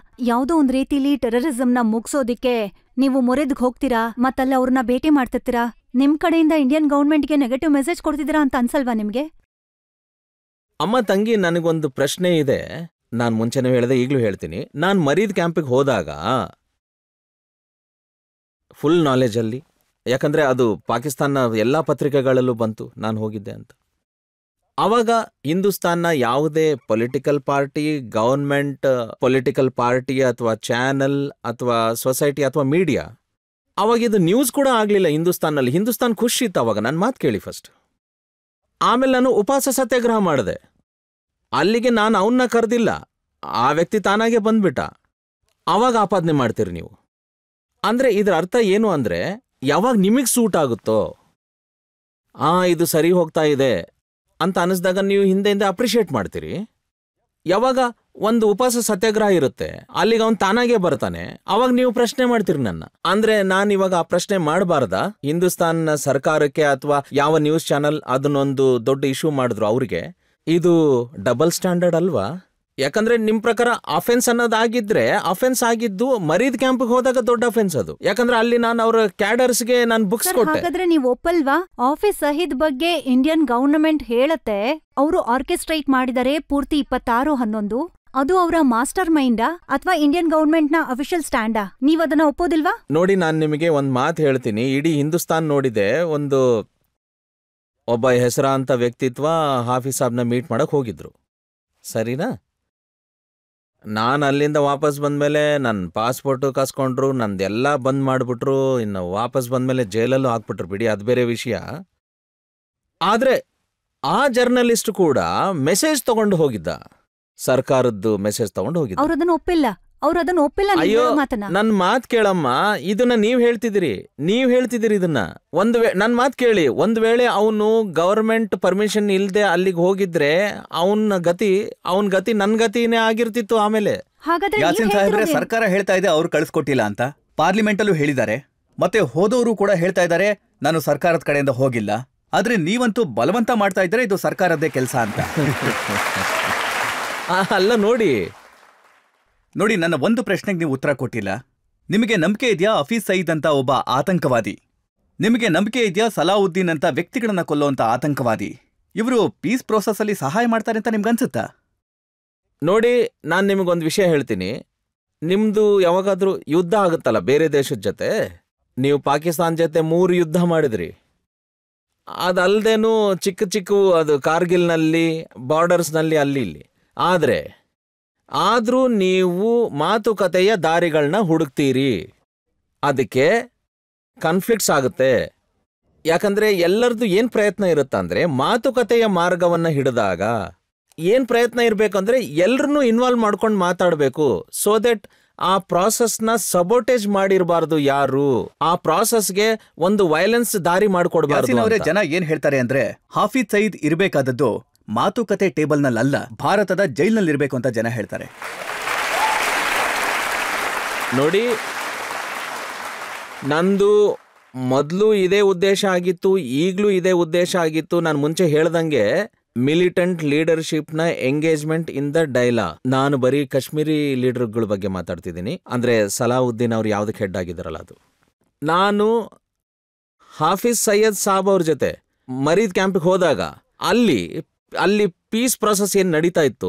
ಯಾವುದೋ ಒಂದ್ ರೀತಿಲಿ ಟೆರರಿಸಂನ ಮುಗ್ಸೋದಿಕ್ಕೆ ನೀವು ಮೊರೆದ್ಗ್ ಹೋಗ್ತೀರಾ, ಮತ್ತಲ್ಲ ಅವ್ರನ್ನ ಭೇಟಿ ಮಾಡ್ತಿರ್ತೀರಾ. ನಿಮ್ ಕಡೆಯಿಂದ ಇಂಡಿಯನ್ ಗೌರ್ಮೆಂಟ್ಗೆ ನೆಗೆಟಿವ್ ಮೆಸೇಜ್ ಕೊಡ್ತಿದ್ದೀರಾ ಅಂತ ಅನ್ಸಲ್ವಾ ನಿಮ್ಗೆ? ಅಮ್ಮ ತಂಗಿ, ನನಗೊಂದು ಪ್ರಶ್ನೆ ಇದೆ. ನಾನು ಮುಂಚೆನೂ ಹೇಳಿದೆ, ಈಗಲೂ ಹೇಳ್ತೀನಿ. ನಾನು ಮರೀದ್ ಕ್ಯಾಂಪಿಗೆ ಹೋದಾಗ ಫುಲ್ ನಾಲೆಜಲ್ಲಿ, ಯಾಕಂದರೆ ಅದು ಪಾಕಿಸ್ತಾನ ಎಲ್ಲ ಪತ್ರಿಕೆಗಳಲ್ಲೂ ಬಂತು ನಾನು ಹೋಗಿದ್ದೆ ಅಂತ. ಆವಾಗ ಹಿಂದೂಸ್ತಾನ್ನ ಯಾವುದೇ political party, government political party ಅಥವಾ ಚಾನಲ್ ಅಥವಾ ಸೊಸೈಟಿ ಅಥವಾ ಮೀಡಿಯಾ, ಆವಾಗ ಇದು ನ್ಯೂಸ್ ಕೂಡ ಆಗಲಿಲ್ಲ ಹಿಂದೂಸ್ತಾನಲ್ಲಿ. ಹಿಂದೂಸ್ತಾನ್ ಖುಷಿ ಇತ್ತು ಅವಾಗ. ನನ್ನ ಮಾತು ಕೇಳಿ ಫಸ್ಟ್. ಆಮೇಲೆ ನಾನು ಉಪವಾಸ ಸತ್ಯಾಗ್ರಹ ಮಾಡಿದೆ. ಅಲ್ಲಿಗೆ ನಾನು ಅವನ್ನ ಕರೆದಿಲ್ಲ, ಆ ವ್ಯಕ್ತಿ ತಾನಾಗೆ ಬಂದ್ಬಿಟ್ಟ. ಆವಾಗ ಆಪಾದನೆ ಮಾಡ್ತೀರಿ ನೀವು. ಅಂದರೆ ಇದರ ಅರ್ಥ ಏನು ಅಂದರೆ, ಯಾವಾಗ ನಿಮಗೆ ಸೂಟ್ ಆಗುತ್ತೋ, ಇದು ಸರಿ ಹೋಗ್ತಾ ಇದೆ, ಅಂತ ಅನಿಸ್ದಾಗ ನೀವು ಹಿಂದೆ ಅಪ್ರಿಷಿಯೇಟ್ ಮಾಡ್ತೀರಿ. ಯಾವಾಗ ಒಂದು ಉಪವಾಸ ಸತ್ಯಾಗ್ರಹ ಇರುತ್ತೆ, ಅಲ್ಲಿಗೆ ಅವನು ತಾನಾಗೆ ಬರ್ತಾನೆ, ಅವಾಗ ನೀವು ಪ್ರಶ್ನೆ ಮಾಡ್ತೀರಿ ನನ್ನ. ಅಂದ್ರೆ ನಾನು ಇವಾಗ ಆ ಪ್ರಶ್ನೆ ಮಾಡಬಾರ್ದಾ? ಹಿಂದೂಸ್ತಾನ್ ಸರ್ಕಾರಕ್ಕೆ ಅಥವಾ ಯಾವ ನ್ಯೂಸ್ ಚಾನಲ್ ಅದನ್ನೊಂದು ದೊಡ್ಡ ಇಶ್ಯೂ ಮಾಡಿದ್ರು ಅವ್ರಿಗೆ, ಇದು ಡಬಲ್ ಸ್ಟ್ಯಾಂಡರ್ಡ್ ಅಲ್ವಾ? ಯಾಕಂದ್ರೆ ನಿಮ್ ಪ್ರಕಾರ ಅಫೆನ್ಸ್ ಅನ್ನೋದಾಗಿದ್ರೆ ಅಫೆನ್ಸ್ ಆಗಿದ್ದು ಮರೀದ್ ಕ್ಯಾಂಪ್ಗೆ ಹೋದಾಗ ದೊಡ್ಡ ಅಫೆನ್ಸ್ ಅದು. ಯಾಕಂದ್ರೆ ಅಲ್ಲಿ ನಾನು ಅವ್ರ ಕ್ಯಾಡರ್ಸ್ಗೆ ನಾನು ಬುಕ್ಸ್ ಕೊಟ್ಟೆ. ಹಾಗಾದ್ರೆ ನೀವು ಒಪ್ಪಲ್ವಾ? ಆಫೀಸ್ ಸಹೀದ್ ಬಗ್ಗೆ ಇಂಡಿಯನ್ ಗವರ್ನಮೆಂಟ್ ಹೇಳತ್ತೆ ಅವರು ಆರ್ಕೆಸ್ಟ್ರೇಟ್ ಮಾಡಿದರೆ ಪೂರ್ತಿ 26/11. ಅದು ಅವರ ಮಾಸ್ಟರ್ ಮೈಂಡಾ ಅಥವಾ ಇಂಡಿಯನ್ ಗವರ್ಮೆಂಟ್ ನ ಅಫಿಷಿಯಲ್ ಸ್ಟ್ಯಾಂಡಾ? ನೀವ್ ಅದನ್ನ ಒಪ್ಪೋದಿಲ್ವಾ? ನೋಡಿ, ನಾನು ನಿಮಗೆ ಒಂದ್ ಮಾತು ಹೇಳ್ತೀನಿ. ಇಡೀ ಹಿಂದೂಸ್ತಾನ್ ನೋಡಿದೆ, ಒಬ್ಬ ಹೆಸರಾಂತ ವ್ಯಕ್ತಿತ್ವ ಹಾಫೀಸ್ ಸಾಬ್ನ ಮೀಟ್ ಮಾಡಕ್ ಹೋಗಿದ್ರು, ಸರಿನಾ? ನಾನು ಅಲ್ಲಿಂದ ವಾಪಸ್ ಬಂದ್ಮೇಲೆ ನನ್ನ ಪಾಸ್ಪೋರ್ಟು ಕಸ್ಕೊಂಡ್ರು, ನಂದೆಲ್ಲ ಬಂದ್ ಮಾಡಿಬಿಟ್ರು. ಇನ್ನು ವಾಪಸ್ ಬಂದ್ಮೇಲೆ ಜೈಲಲ್ಲೂ ಹಾಕ್ಬಿಟ್ರು, ಬಿಡಿ, ಅದು ಬೇರೆ ವಿಷಯ. ಆದ್ರೆ ಆ ಜರ್ನಲಿಸ್ಟ್ ಕೂಡ ಮೆಸೇಜ್ ತಗೊಂಡು ಹೋಗಿದ್ದ, ಸರ್ಕಾರದ್ದು ಮೆಸೇಜ್ ತಗೊಂಡು ಹೋಗಿದ್ದ. ಅವ್ರದನ್ನ ಒಪ್ಪಿಲ್ಲ. ಅಯ್ಯೋ, ನನ್ ಮಾತ್ ಕೇಳಮ್ಮ, ಇದನ್ನ ನೀವ್ ಹೇಳ್ತಿದ್ದೀರಿ ಇದನ್ನ. ನನ್ ಮಾತ್ ಕೇಳಿ, ಒಂದ್ ವೇಳೆ ಅವನು ಗವರ್ಮೆಂಟ್ ಪರ್ಮಿಷನ್ ಇಲ್ದೆ ಅಲ್ಲಿಗೆ ಹೋಗಿದ್ರೆ ಅವನ ಗತಿ ನನ್ ಗತಿನೇ ಆಗಿರ್ತಿತ್ತು. ಆಮೇಲೆ ಯಾಸಿನ್ ಸಾಹೇಬ್ರೆ, ಸರ್ಕಾರ ಹೇಳ್ತಾ ಇದೆ ಅವ್ರು ಕಳಿಸ್ಕೊಟ್ಟಿಲ್ಲ ಅಂತ, ಪಾರ್ಲಿಮೆಂಟ್ ಅಲ್ಲೂ ಹೇಳಿದ್ದಾರೆ, ಮತ್ತೆ ಹೋದವರು ಕೂಡ ಹೇಳ್ತಾ ಇದ್ದಾರೆ ನಾನು ಸರ್ಕಾರದ ಕಡೆಯಿಂದ ಹೋಗಿಲ್ಲ. ಆದ್ರೆ ನೀವಂತೂ ಬಲವಂತ ಮಾಡ್ತಾ ಇದ್ರೆ ಇದು ಸರ್ಕಾರದ್ದೇ ಕೆಲಸ ಅಂತ. ಅಲ್ಲ ನೋಡಿ, ನನ್ನ ಒಂದು ಪ್ರಶ್ನೆಗೆ ನೀವು ಉತ್ತರ ಕೊಟ್ಟಿಲ್ಲ. ನಿಮಗೆ ನಂಬಿಕೆ ಇದೆಯಾ ಹಫೀಜ್ ಸಯೀದ್ ಅಂತ ಒಬ್ಬ ಆತಂಕವಾದಿ? ನಿಮಗೆ ನಂಬಿಕೆ ಇದೆಯಾ ಸಲಾವುದ್ದೀನ್ ಅಂತ ವ್ಯಕ್ತಿಗಳನ್ನ ಕೊಲ್ಲುವಂತ ಆತಂಕವಾದಿ ಇವರು ಪೀಸ್ ಪ್ರೋಸೆಸ್ ಅಲ್ಲಿ ಸಹಾಯ ಮಾಡ್ತಾರೆ ಅಂತ ನಿಮ್ಗನ್ಸುತ್ತಾ? ನೋಡಿ, ನಾನು ನಿಮಗೊಂದು ವಿಷಯ ಹೇಳ್ತೀನಿ. ನಿಮ್ದು ಯಾವಾಗಾದ್ರೂ ಯುದ್ಧ ಆಗುತ್ತಲ್ಲ ಬೇರೆ ದೇಶದ ಜೊತೆ, ನೀವು ಪಾಕಿಸ್ತಾನ ಜೊತೆ 3 ಯುದ್ಧ ಮಾಡಿದ್ರಿ. ಅದಲ್ದೇನು ಚಿಕ್ಕ ಅದು ಕಾರ್ಗಿಲ್ನಲ್ಲಿ, ಬಾರ್ಡರ್ಸ್ನಲ್ಲಿ, ಅಲ್ಲಿ ಇಲ್ಲಿ. ಆದ್ರೂ ನೀವು ಮಾತುಕತೆಯ ದಾರಿಗಳನ್ನ ಹುಡುಕ್ತೀರಿ. ಅದಕ್ಕೆ ಕಾನ್ಫ್ಲಿಕ್ಟ್ಸ್ ಆಗುತ್ತೆ. ಯಾಕಂದ್ರೆ ಎಲ್ಲರದು ಏನ್ ಪ್ರಯತ್ನ ಇರುತ್ತಂದ್ರೆ, ಮಾತುಕತೆಯ ಮಾರ್ಗವನ್ನ ಹಿಡಿದಾಗ ಏನ್ ಪ್ರಯತ್ನ ಇರ್ಬೇಕಂದ್ರೆ ಎಲ್ರನ್ನೂ ಇನ್ವಾಲ್ವ್ ಮಾಡ್ಕೊಂಡು ಮಾತಾಡಬೇಕು. ಸೋ ದಟ್ ಆ ಪ್ರಾಸೆಸ್ನ ಸಬೋಟೇಜ್ ಮಾಡಿರಬಾರ್ದು ಯಾರು, ಆ ಪ್ರಾಸೆಸ್ಗೆ ಒಂದು ವೈಲೆನ್ಸ್ ದಾರಿ ಮಾಡ್ಕೊಡ್ಬಾರ್ದು. ಜನ ಏನ್ ಹೇಳ್ತಾರೆ ಅಂದ್ರೆ, ಹಾಫೀಜ್ ಸಯೀದ್ ಇರ್ಬೇಕಾದದ್ದು ಮಾತುಕತೆ ಟೇಬಲ್ನಲ್ಲ, ಭಾರತದ ಜೈಲ್ನಲ್ಲಿರ್ಬೇಕು ಅಂತ ಜನ ಹೇಳ್ತಾರೆ. ನೋಡಿ, ನಂದು ಮೊದಲು ಇದೇ ಉದ್ದೇಶ ಆಗಿತ್ತು, ಈಗಲೂ ಇದೇ ಉದ್ದೇಶ ಆಗಿತ್ತು. ನಾನು ಮುಂಚೆ ಹೇಳ್ದಂಗೆ ಮಿಲಿಟೆಂಟ್ ಲೀಡರ್ಶಿಪ್ನ ಎಂಗೇಜ್ಮೆಂಟ್ ಇನ್ ದ ಡೈಲಾ. ನಾನು ಬರೀ ಕಾಶ್ಮೀರಿ ಲೀಡರ್ಗಳ ಬಗ್ಗೆ ಮಾತಾಡ್ತಿದ್ದೀನಿ, ಅಂದ್ರೆ ಸಲಾವುದ್ದೀನ್ ಅವ್ರು ಯಾವ್ದಕ್ಕೆ ಹೆಡ್ ಆಗಿದ್ದಾರಲ್ಲ ಅದು. ನಾನು ಹಾಫೀಜ್ ಸಯ್ಯದ್ ಸಾಬ್ ಅವ್ರ ಜೊತೆ ಮರೀದ್ ಕ್ಯಾಂಪಿಗೆ ಹೋದಾಗ ಅಲ್ಲಿ ಪೀಸ್ ಪ್ರಾಸೆಸ್ ಏನ್ ನಡೀತಾ ಇತ್ತು,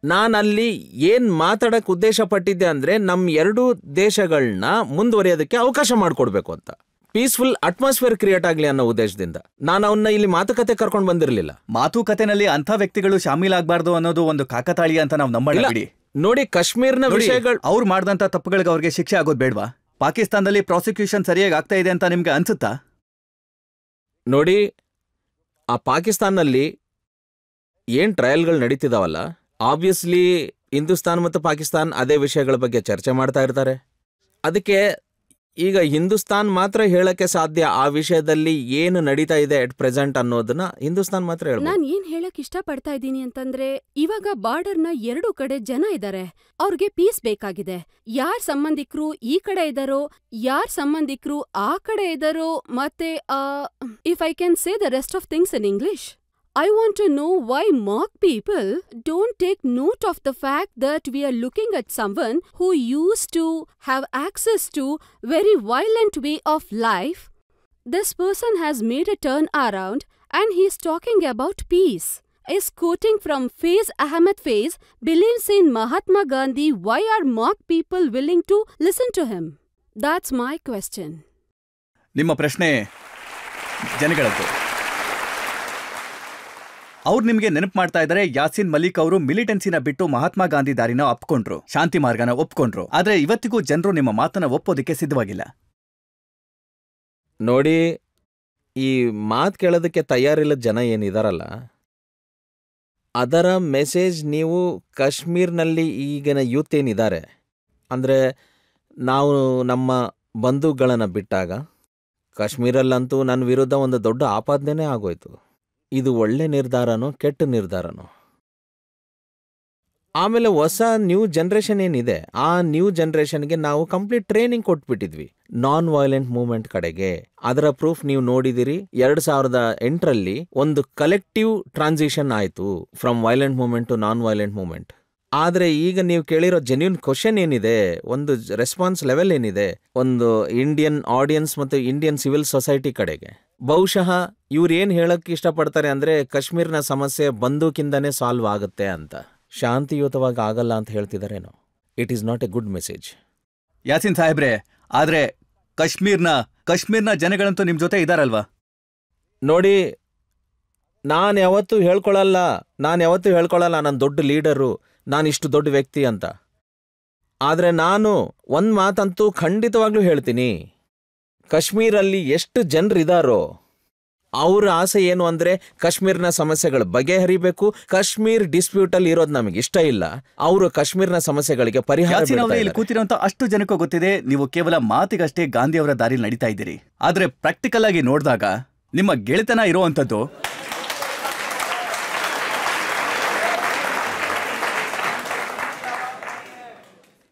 ನಾನಲ್ಲಿ ಏನ್ ಮಾತಾಡಕ್ ಉದ್ದೇಶ ಪಟ್ಟಿದ್ದೆ ಅಂದ್ರೆ ನಮ್ಮ 2 ದೇಶಗಳನ್ನ ಮುಂದುವರಿಯೋದಕ್ಕೆ ಅವಕಾಶ ಮಾಡಿಕೊಡ್ಬೇಕು ಅಂತ, ಪೀಸ್ಫುಲ್ ಅಟ್ಮಾಸ್ಫಿಯರ್ ಕ್ರಿಯೇಟ್ ಆಗ್ಲಿ ಅನ್ನೋ ಉದ್ದೇಶದಿಂದ ನಾನು ಅವನ್ನ ಇಲ್ಲಿ ಮಾತುಕತೆ ಕರ್ಕೊಂಡು ಬಂದಿರಲಿಲ್ಲ. ಮಾತುಕತೆನಲ್ಲಿ ಅಂಥ ವ್ಯಕ್ತಿಗಳು ಶಾಮೀಲಾಗಬಾರ್ದು ಅನ್ನೋದು ಒಂದು ಕಾಕತಾಳೀಯ ಅಂತ ನಾವು ನಂಬಲ್ಲ. ನೋಡಿ, ಕಾಶ್ಮೀರ್ನ ವಿಷಯಗಳು, ಅವ್ರು ಮಾಡಿದಂತ ತಪ್ಪುಗಳಿಗೆ ಅವ್ರಿಗೆ ಶಿಕ್ಷೆ ಆಗೋದು ಬೇಡವಾ? ಪಾಕಿಸ್ತಾನದಲ್ಲಿ ಪ್ರಾಸಿಕ್ಯೂಷನ್ ಸರಿಯಾಗಿ ಆಗ್ತಾ ಇದೆ ಅಂತ ನಿಮ್ಗೆ ಅನ್ಸುತ್ತಾ? ನೋಡಿ, ಆ ಪಾಕಿಸ್ತಾನಲ್ಲಿ ಏನ್ ಟ್ರಯಲ್ಗಳು ನಡೀತಿದಾವಲ್ಲ, ಆಬ್ವಿಯಸ್ಲಿ ಹಿಂದೂಸ್ತಾನ್ ಮತ್ತು ಪಾಕಿಸ್ತಾನ್ ಅದೇ ವಿಷಯಗಳ ಬಗ್ಗೆ ಚರ್ಚೆ ಮಾಡ್ತಾ ಇರ್ತಾರೆ. ಅದಕ್ಕೆ ಈಗ ಹಿಂದೂಸ್ತಾನ್ ಮಾತ್ರ ಹೇಳಕ್ಕೆ ಸಾಧ್ಯ ಆ ವಿಷಯದಲ್ಲಿ ಏನು ನಡೀತಾ ಇದೆ ಅಟ್ ಪ್ರೆಸೆಂಟ್ ಅನ್ನೋದನ್ನ ಹಿಂದೂಸ್ತಾನ್ ಮಾತ್ರ ಹೇಳ್ಬೋದು. ನಾನ್ ಏನ್ ಹೇಳಕ್ ಇಷ್ಟ ಪಡ್ತಾ ಇದ್ದೀನಿ ಅಂತಂದ್ರೆ, ಇವಾಗ ಬಾರ್ಡರ್ನ 2 ಕಡೆ ಜನ ಇದ್ದಾರೆ, ಅವ್ರಿಗೆ ಪೀಸ್ ಬೇಕಾಗಿದೆ. ಯಾರ್ ಸಂಬಂಧಿಕರು ಈ ಕಡೆ ಇದ್ದಾರೋ, ಯಾರ್ ಸಂಬಂಧಿಕರು ಆ ಕಡೆ ಇದ್ದಾರೋ, ಮತ್ತೆ if I can say the rest of things in English, I want to know why mock people don't take note of the fact that we are looking at someone who used to have access to very violent way of life. This person has made a turn around and he's talking about peace. Is quoting from Faiz Ahmed Faiz, believes in Mahatma Gandhi. Why are mock people willing to listen to him? That's my question. ನಿಮ್ಮ ಪ್ರಶ್ನೆ ಜನಗಳದ್ದು. ಅವ್ರು ನಿಮಗೆ ನೆನಪು ಮಾಡ್ತಾ ಇದ್ದಾರೆ, ಯಾಸಿನ್ ಮಲಿಕ್ ಅವರು ಮಿಲಿಟೆನ್ಸಿನ ಬಿಟ್ಟು ಮಹಾತ್ಮ ಗಾಂಧಿ ದಾರಿನ ಒಪ್ಕೊಂಡ್ರು, ಶಾಂತಿ ಮಾರ್ಗನ ಒಪ್ಕೊಂಡ್ರು. ಆದ್ರೆ ಇವತ್ತಿಗೂ ಜನರು ನಿಮ್ಮ ಮಾತನ್ನ ಒಪ್ಪೋದಕ್ಕೆ ಸಿದ್ಧವಾಗಿಲ್ಲ. ನೋಡಿ, ಈ ಮಾತು ಕೇಳೋದಕ್ಕೆ ತಯಾರಿಲ್ಲದ ಜನ ಏನಿದಾರಲ್ಲ, ಅದರ ಮೆಸೇಜ್ ನೀವು ಕಾಶ್ಮೀರ್ನಲ್ಲಿ ಈಗಿನ ಯೂತ್ ಏನಿದ್ದಾರೆ, ಅಂದರೆ ನಾವು ನಮ್ಮ ಬಂಧುಗಳನ್ನು ಬಿಟ್ಟಾಗ ಕಾಶ್ಮೀರಲ್ಲಂತೂ ನನ್ನ ವಿರುದ್ಧ ಒಂದು ದೊಡ್ಡ ಆಪಾದನೆ ಆಗೋಯ್ತು. ಇದು ಒಳ್ಳೆ ನಿರ್ಧಾರನೋ ಕೆಟ್ಟ ನಿರ್ಧಾರನೋ. ಆಮೇಲೆ ಹೊಸ ನ್ಯೂ ಜನ್ರೇಷನ್ ಏನಿದೆ, ಆ ನ್ಯೂ ಜನ್ರೇಷನ್ಗೆ ನಾವು ಕಂಪ್ಲೀಟ್ ಟ್ರೈನಿಂಗ್ ಕೊಟ್ಬಿಟ್ಟಿದ್ವಿ ನಾನ್ ವೈಲೆಂಟ್ ಮೂವ್ಮೆಂಟ್ ಕಡೆಗೆ. ಅದರ ಪ್ರೂಫ್ ನೀವು ನೋಡಿದಿರಿ. 2008ರಲ್ಲಿ ಒಂದು ಕಲೆಕ್ಟಿವ್ ಟ್ರಾನ್ಸಿಷನ್ ಆಯಿತು from violent movement to non violent movement. ಆದರೆ ಈಗ ನೀವು ಕೇಳಿರೋ ಜೆನ್ಯೂನ್ ಕ್ವಶನ್ ಏನಿದೆ, ಒಂದು ರೆಸ್ಪಾನ್ಸ್ ಲೆವೆಲ್ ಏನಿದೆ, ಒಂದು ಇಂಡಿಯನ್ ಆಡಿಯನ್ಸ್ ಮತ್ತು ಇಂಡಿಯನ್ ಸಿವಿಲ್ ಸೊಸೈಟಿ ಕಡೆಗೆ, ಬಹುಶಃ ಇವ್ರು ಏನು ಹೇಳಕ್ಕೆ ಇಷ್ಟಪಡ್ತಾರೆ ಅಂದರೆ ಕಾಶ್ಮೀರ್ನ ಸಮಸ್ಯೆ ಬಂದೂಕಿಂದನೇ ಸಾಲ್ವ್ ಆಗುತ್ತೆ ಅಂತ. ಶಾಂತಿಯುತವಾಗಿ ಆಗಲ್ಲ ಅಂತ ಹೇಳ್ತಿದಾರೇನೋ. It is not a good message. Yasin ಸಾಹೇಬ್ರೆ, ಆದರೆ ಕಾಶ್ಮೀರ್ನ ಜನಗಳಂತೂ ನಿಮ್ಮ ಜೊತೆ ಇದಾರಲ್ವಾ? ನೋಡಿ, ನಾನು ಯಾವತ್ತೂ ಹೇಳ್ಕೊಳ್ಳಲ್ಲ ನಾನು ದೊಡ್ಡ ಲೀಡರು, ನಾನು ಇಷ್ಟು ದೊಡ್ಡ ವ್ಯಕ್ತಿ ಅಂತ. ಆದರೆ ನಾನು ಒಂದು ಮಾತಂತೂ ಖಂಡಿತವಾಗ್ಲೂ ಹೇಳ್ತೀನಿ, ಕಾಶ್ಮೀರಲ್ಲಿ ಎಷ್ಟು ಜನರಿದಾರೋ ಅವ್ರ ಆಸೆ ಏನು ಅಂದರೆ ಕಾಶ್ಮೀರ್ನ ಸಮಸ್ಯೆಗಳು ಬಗೆಹರಿಬೇಕು. ಕಾಶ್ಮೀರ್ ಡಿಸ್ಪ್ಯೂಟಲ್ಲಿ ಇರೋದು ನಮಗೆ ಇಷ್ಟ ಇಲ್ಲ. ಅವರು ಕಾಶ್ಮೀರ್ನ ಸಮಸ್ಯೆಗಳಿಗೆ ಪರಿಹಾರ. ಇಲ್ಲಿ ಕೂತಿರೋಂಥ ಅಷ್ಟು ಜನಕ್ಕೂ ಗೊತ್ತಿದೆ, ನೀವು ಕೇವಲ ಮಾತಿಗಷ್ಟೇ ಗಾಂಧಿ ಅವರ ದಾರಿ ನಡೀತಾ ಇದ್ದೀರಿ. ಆದರೆ ಪ್ರಾಕ್ಟಿಕಲ್ ಆಗಿ ನೋಡಿದಾಗ ನಿಮ್ಮ ಗೆಳೆತನ ಇರುವಂಥದ್ದು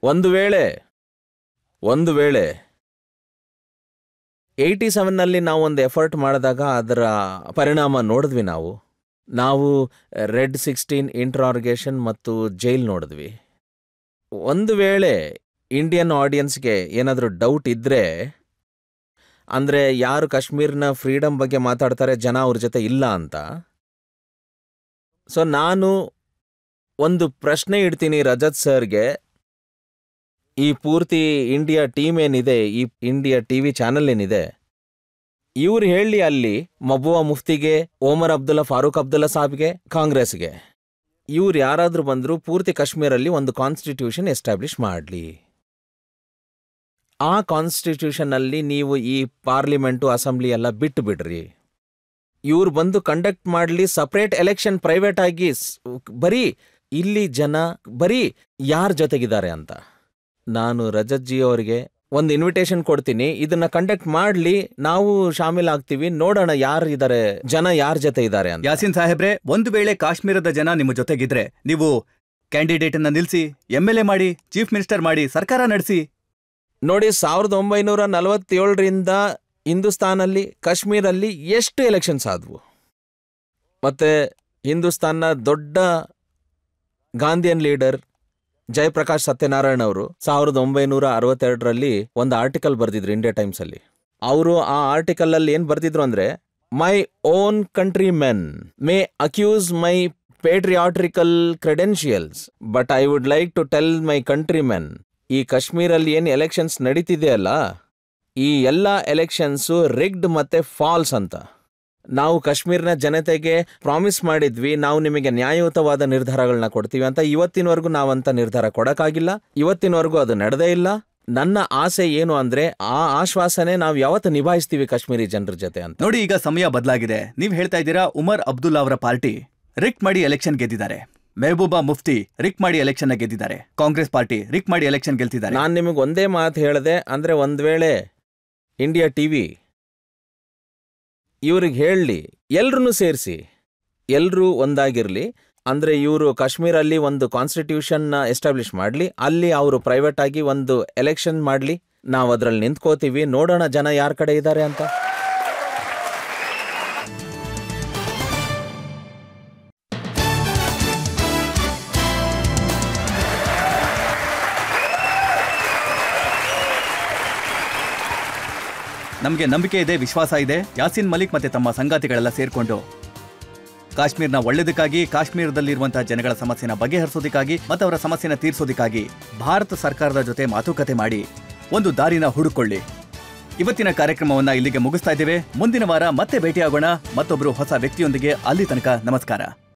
ಒಂದು ವೇಳೆ 87ನಲ್ಲಿ ನಾವು ಒಂದು ಎಫರ್ಟ್ ಮಾಡಿದಾಗ ಅದರ ಪರಿಣಾಮ ನೋಡಿದ್ವಿ. ನಾವು ರೆಡ್ 16 ಇಂಟ್ರಾರ್ಗೇಷನ್ ಮತ್ತು ಜೈಲ್ ನೋಡಿದ್ವಿ. ಒಂದು ವೇಳೆ ಇಂಡಿಯನ್ ಆಡಿಯನ್ಸ್ಗೆ ಏನಾದರೂ ಡೌಟ್ ಇದ್ದರೆ, ಅಂದರೆ ಯಾರು ಕಾಶ್ಮೀರ್ನ ಫ್ರೀಡಮ್ ಬಗ್ಗೆ ಮಾತಾಡ್ತಾರೆ ಜನ ಅವ್ರ ಜೊತೆ ಇಲ್ಲ ಅಂತ, ಸೊ ನಾನು ಒಂದು ಪ್ರಶ್ನೆ ಇಡ್ತೀನಿ ರಜತ್ ಸರ್ಗೆ. ಈ ಪೂರ್ತಿ ಇಂಡಿಯಾ ಟೀಮ್ ಏನಿದೆ, ಈ ಇಂಡಿಯಾ ಟಿವಿ ಚಾನಲ್ ಏನಿದೆ, ಇವ್ರು ಹೇಳಿ ಅಲ್ಲಿ ಮಬೂವಾ ಮುಫ್ತಿಗೆ, ಓಮರ್ ಅಬ್ದುಲ್ಲಾ, ಫಾರೂಕ್ ಅಬ್ದುಲ್ಲಾ ಸಾಬ್ಗೆ, ಕಾಂಗ್ರೆಸ್ಗೆ, ಇವ್ರು ಯಾರಾದರೂ ಬಂದರೂ ಪೂರ್ತಿ ಕಾಶ್ಮೀರಲ್ಲಿ ಒಂದು ಕಾನ್ಸ್ಟಿಟ್ಯೂಷನ್ ಎಸ್ಟಾಬ್ಲಿಷ್ ಮಾಡಲಿ. ಆ ಕಾನ್ಸ್ಟಿಟ್ಯೂಷನ್ನಲ್ಲಿ ನೀವು ಈ ಪಾರ್ಲಿಮೆಂಟು, ಅಸೆಂಬ್ಲಿ ಎಲ್ಲ ಬಿಟ್ಟು ಬಿಡ್ರಿ. ಇವ್ರು ಬಂದು ಕಂಡಕ್ಟ್ ಮಾಡಲಿ ಸಪ್ರೇಟ್ ಎಲೆಕ್ಷನ್, ಪ್ರೈವೇಟ್ ಆಗಿ. ಬರೀ ಇಲ್ಲಿ ಜನ ಬರೀ ಯಾರ ಜೊತೆಗಿದ್ದಾರೆ ಅಂತ. ನಾನು ರಜತ್ ಜಿ ಅವರಿಗೆ ಒಂದು ಇನ್ವಿಟೇಷನ್ ಕೊಡ್ತೀನಿ, ಇದನ್ನ ಕಂಡಕ್ಟ್ ಮಾಡಲಿ, ನಾವು ಶಾಮೀಲಾಗ್ತೀವಿ, ನೋಡೋಣ ಯಾರಿದ್ದಾರೆ, ಜನ ಯಾರ ಜೊತೆ ಇದ್ದಾರೆ ಅಂತ. ಯಾಸಿನ್ ಸಾಹೇಬ್ರೆ, ಒಂದು ವೇಳೆ ಕಾಶ್ಮೀರದ ಜನ ನಿಮ್ಮ ಜೊತೆಗಿದ್ರೆ ನೀವು ಕ್ಯಾಂಡಿಡೇಟ್ ಅನ್ನ ನಿಲ್ಲಿಸಿ, MLA ಮಾಡಿ, ಚೀಫ್ ಮಿನಿಸ್ಟರ್ ಮಾಡಿ, ಸರ್ಕಾರ ನಡೆಸಿ. ನೋಡಿ, 1947ರಿಂದ ಹಿಂದೂಸ್ತಾನಲ್ಲಿ, ಕಾಶ್ಮೀರಲ್ಲಿ ಎಷ್ಟು ಎಲೆಕ್ಷನ್ಸ್ ಆದವು. ಮತ್ತೆ ಹಿಂದೂಸ್ತಾನ್ನ ದೊಡ್ಡ ಗಾಂಧಿಯನ್ ಲೀಡರ್ ಜಯಪ್ರಕಾಶ್ ಸತ್ಯನಾರಾಯಣ್ ಅವರು 1962ರಲ್ಲಿ ಒಂದು ಆರ್ಟಿಕಲ್ ಬರೆದಿದ್ರು ಇಂಡಿಯಾ ಟೈಮ್ಸ್ ಅಲ್ಲಿ. ಅವರು ಆ ಆರ್ಟಿಕಲ್ ಅಲ್ಲಿ ಏನ್ ಬರ್ದಿದ್ರು ಅಂದ್ರೆ, my own country men may accuse my patriotic credentials, but I would like to tell my country men, ಈ ಕಾಶ್ಮೀರಲ್ಲಿ ಏನು ಎಲೆಕ್ಷನ್ಸ್ ನಡೀತಿದೆಯಲ್ಲ, ಈ ಎಲ್ಲ ಎಲೆಕ್ಷನ್ಸು ರಿಗ್ಡ್ ಮತ್ತೆ ಫಾಲ್ಸ್ ಅಂತ. ನಾವು ಕಾಶ್ಮೀರ್ನ ಜನತೆಗೆ ಪ್ರಾಮಿಸ್ ಮಾಡಿದ್ವಿ, ನಾವು ನಿಮಗೆ ನ್ಯಾಯಯುತವಾದ ನಿರ್ಧಾರಗಳನ್ನ ಕೊಡ್ತೀವಿ ಅಂತ. ಇವತ್ತಿನವರೆಗೂ ನಾವಂತ ನಿರ್ಧಾರ ಕೊಡಕ್ಕಾಗಿಲ್ಲ, ಇವತ್ತಿನವರೆಗೂ ಅದು ನಡೆದೇ ಇಲ್ಲ. ನನ್ನ ಆಸೆ ಏನು ಅಂದ್ರೆ, ಆ ಆಶ್ವಾಸನೆ ನಾವು ಯಾವತ್ತು ನಿಭಾಯಿಸ್ತೀವಿ ಕಾಶ್ಮೀರಿ ಜನರ ಜೊತೆ ಅಂತ. ನೋಡಿ, ಈಗ ಸಮಯ ಬದಲಾಗಿದೆ. ನೀವು ಹೇಳ್ತಾ ಇದ್ದೀರಾ ಉಮರ್ ಅಬ್ದುಲ್ಲಾ ಅವರ ಪಾರ್ಟಿ ರಿಕ್ ಮಾಡಿ ಎಲೆಕ್ಷನ್ ಗೆದ್ದಿದ್ದಾರೆ, ಮೆಹಬೂಬಾ ಮುಫ್ತಿ ರಿಕ್ ಮಾಡಿ ಎಲೆಕ್ಷನ್ ಗೆದ್ದಿದ್ದಾರೆ, ಕಾಂಗ್ರೆಸ್ ಪಾರ್ಟಿ ರಿಕ್ ಮಾಡಿ ಎಲೆಕ್ಷನ್ ಗೆಲ್ತಿದ್ದಾರೆ. ನಾನು ನಿಮಗೆ ಒಂದೇ ಮಾತು ಹೇಳಿದೆ, ಅಂದ್ರೆ ಒಂದ್ ವೇಳೆ ಇಂಡಿಯಾ ಟಿವಿ ಇವ್ರಿಗೆ ಹೇಳಲಿ, ಎಲ್ರೂ ಸೇರಿಸಿ, ಎಲ್ಲರೂ ಒಂದಾಗಿರ್ಲಿ, ಅಂದ್ರೆ ಇವರು ಕಾಶ್ಮೀರಲ್ಲಿ ಒಂದು ಕಾನ್ಸ್ಟಿಟ್ಯೂಷನ್ ಎಸ್ಟಾಬ್ಲಿಷ್ ಮಾಡಲಿ, ಅಲ್ಲಿ ಅವರು ಪ್ರೈವೇಟ್ ಆಗಿ ಒಂದು ಎಲೆಕ್ಷನ್ ಮಾಡಲಿ, ನಾವು ಅದರಲ್ಲಿ ನಿಂತ್ಕೋತೀವಿ, ನೋಡೋಣ ಜನ ಯಾರ ಕಡೆ ಇದ್ದಾರೆ ಅಂತ. ನಮಗೆ ನಂಬಿಕೆ ಇದೆ, ವಿಶ್ವಾಸ ಇದೆ. ಯಾಸಿನ್ ಮಲಿಕ್ ಮತ್ತೆ ತಮ್ಮ ಸಂಗಾತಿಗಳೆಲ್ಲ ಸೇರ್ಕೊಂಡು ಕಾಶ್ಮೀರ್ನ ಒಳ್ಳೆದಕ್ಕಾಗಿ, ಕಾಶ್ಮೀರದಲ್ಲಿರುವಂತಹ ಜನಗಳ ಸಮಸ್ಯೆನ ಬಗೆಹರಿಸೋದಕ್ಕಾಗಿ ಮತ್ತು ಅವರ ಸಮಸ್ಯೆನ ತೀರಿಸೋದಕ್ಕಾಗಿ ಭಾರತ ಸರ್ಕಾರದ ಜೊತೆ ಮಾತುಕತೆ ಮಾಡಿ ಒಂದು ದಾರಿನ ಹುಡುಕೊಳ್ಳಿ. ಇವತ್ತಿನ ಕಾರ್ಯಕ್ರಮವನ್ನ ಇಲ್ಲಿಗೆ ಮುಗಿಸ್ತಾ ಇದ್ದೇವೆ. ಮುಂದಿನ ವಾರ ಮತ್ತೆ ಭೇಟಿಯಾಗೋಣ ಮತ್ತೊಬ್ಬರು ಹೊಸ ವ್ಯಕ್ತಿಯೊಂದಿಗೆ. ಅಲ್ಲಿ ತನಕ ನಮಸ್ಕಾರ.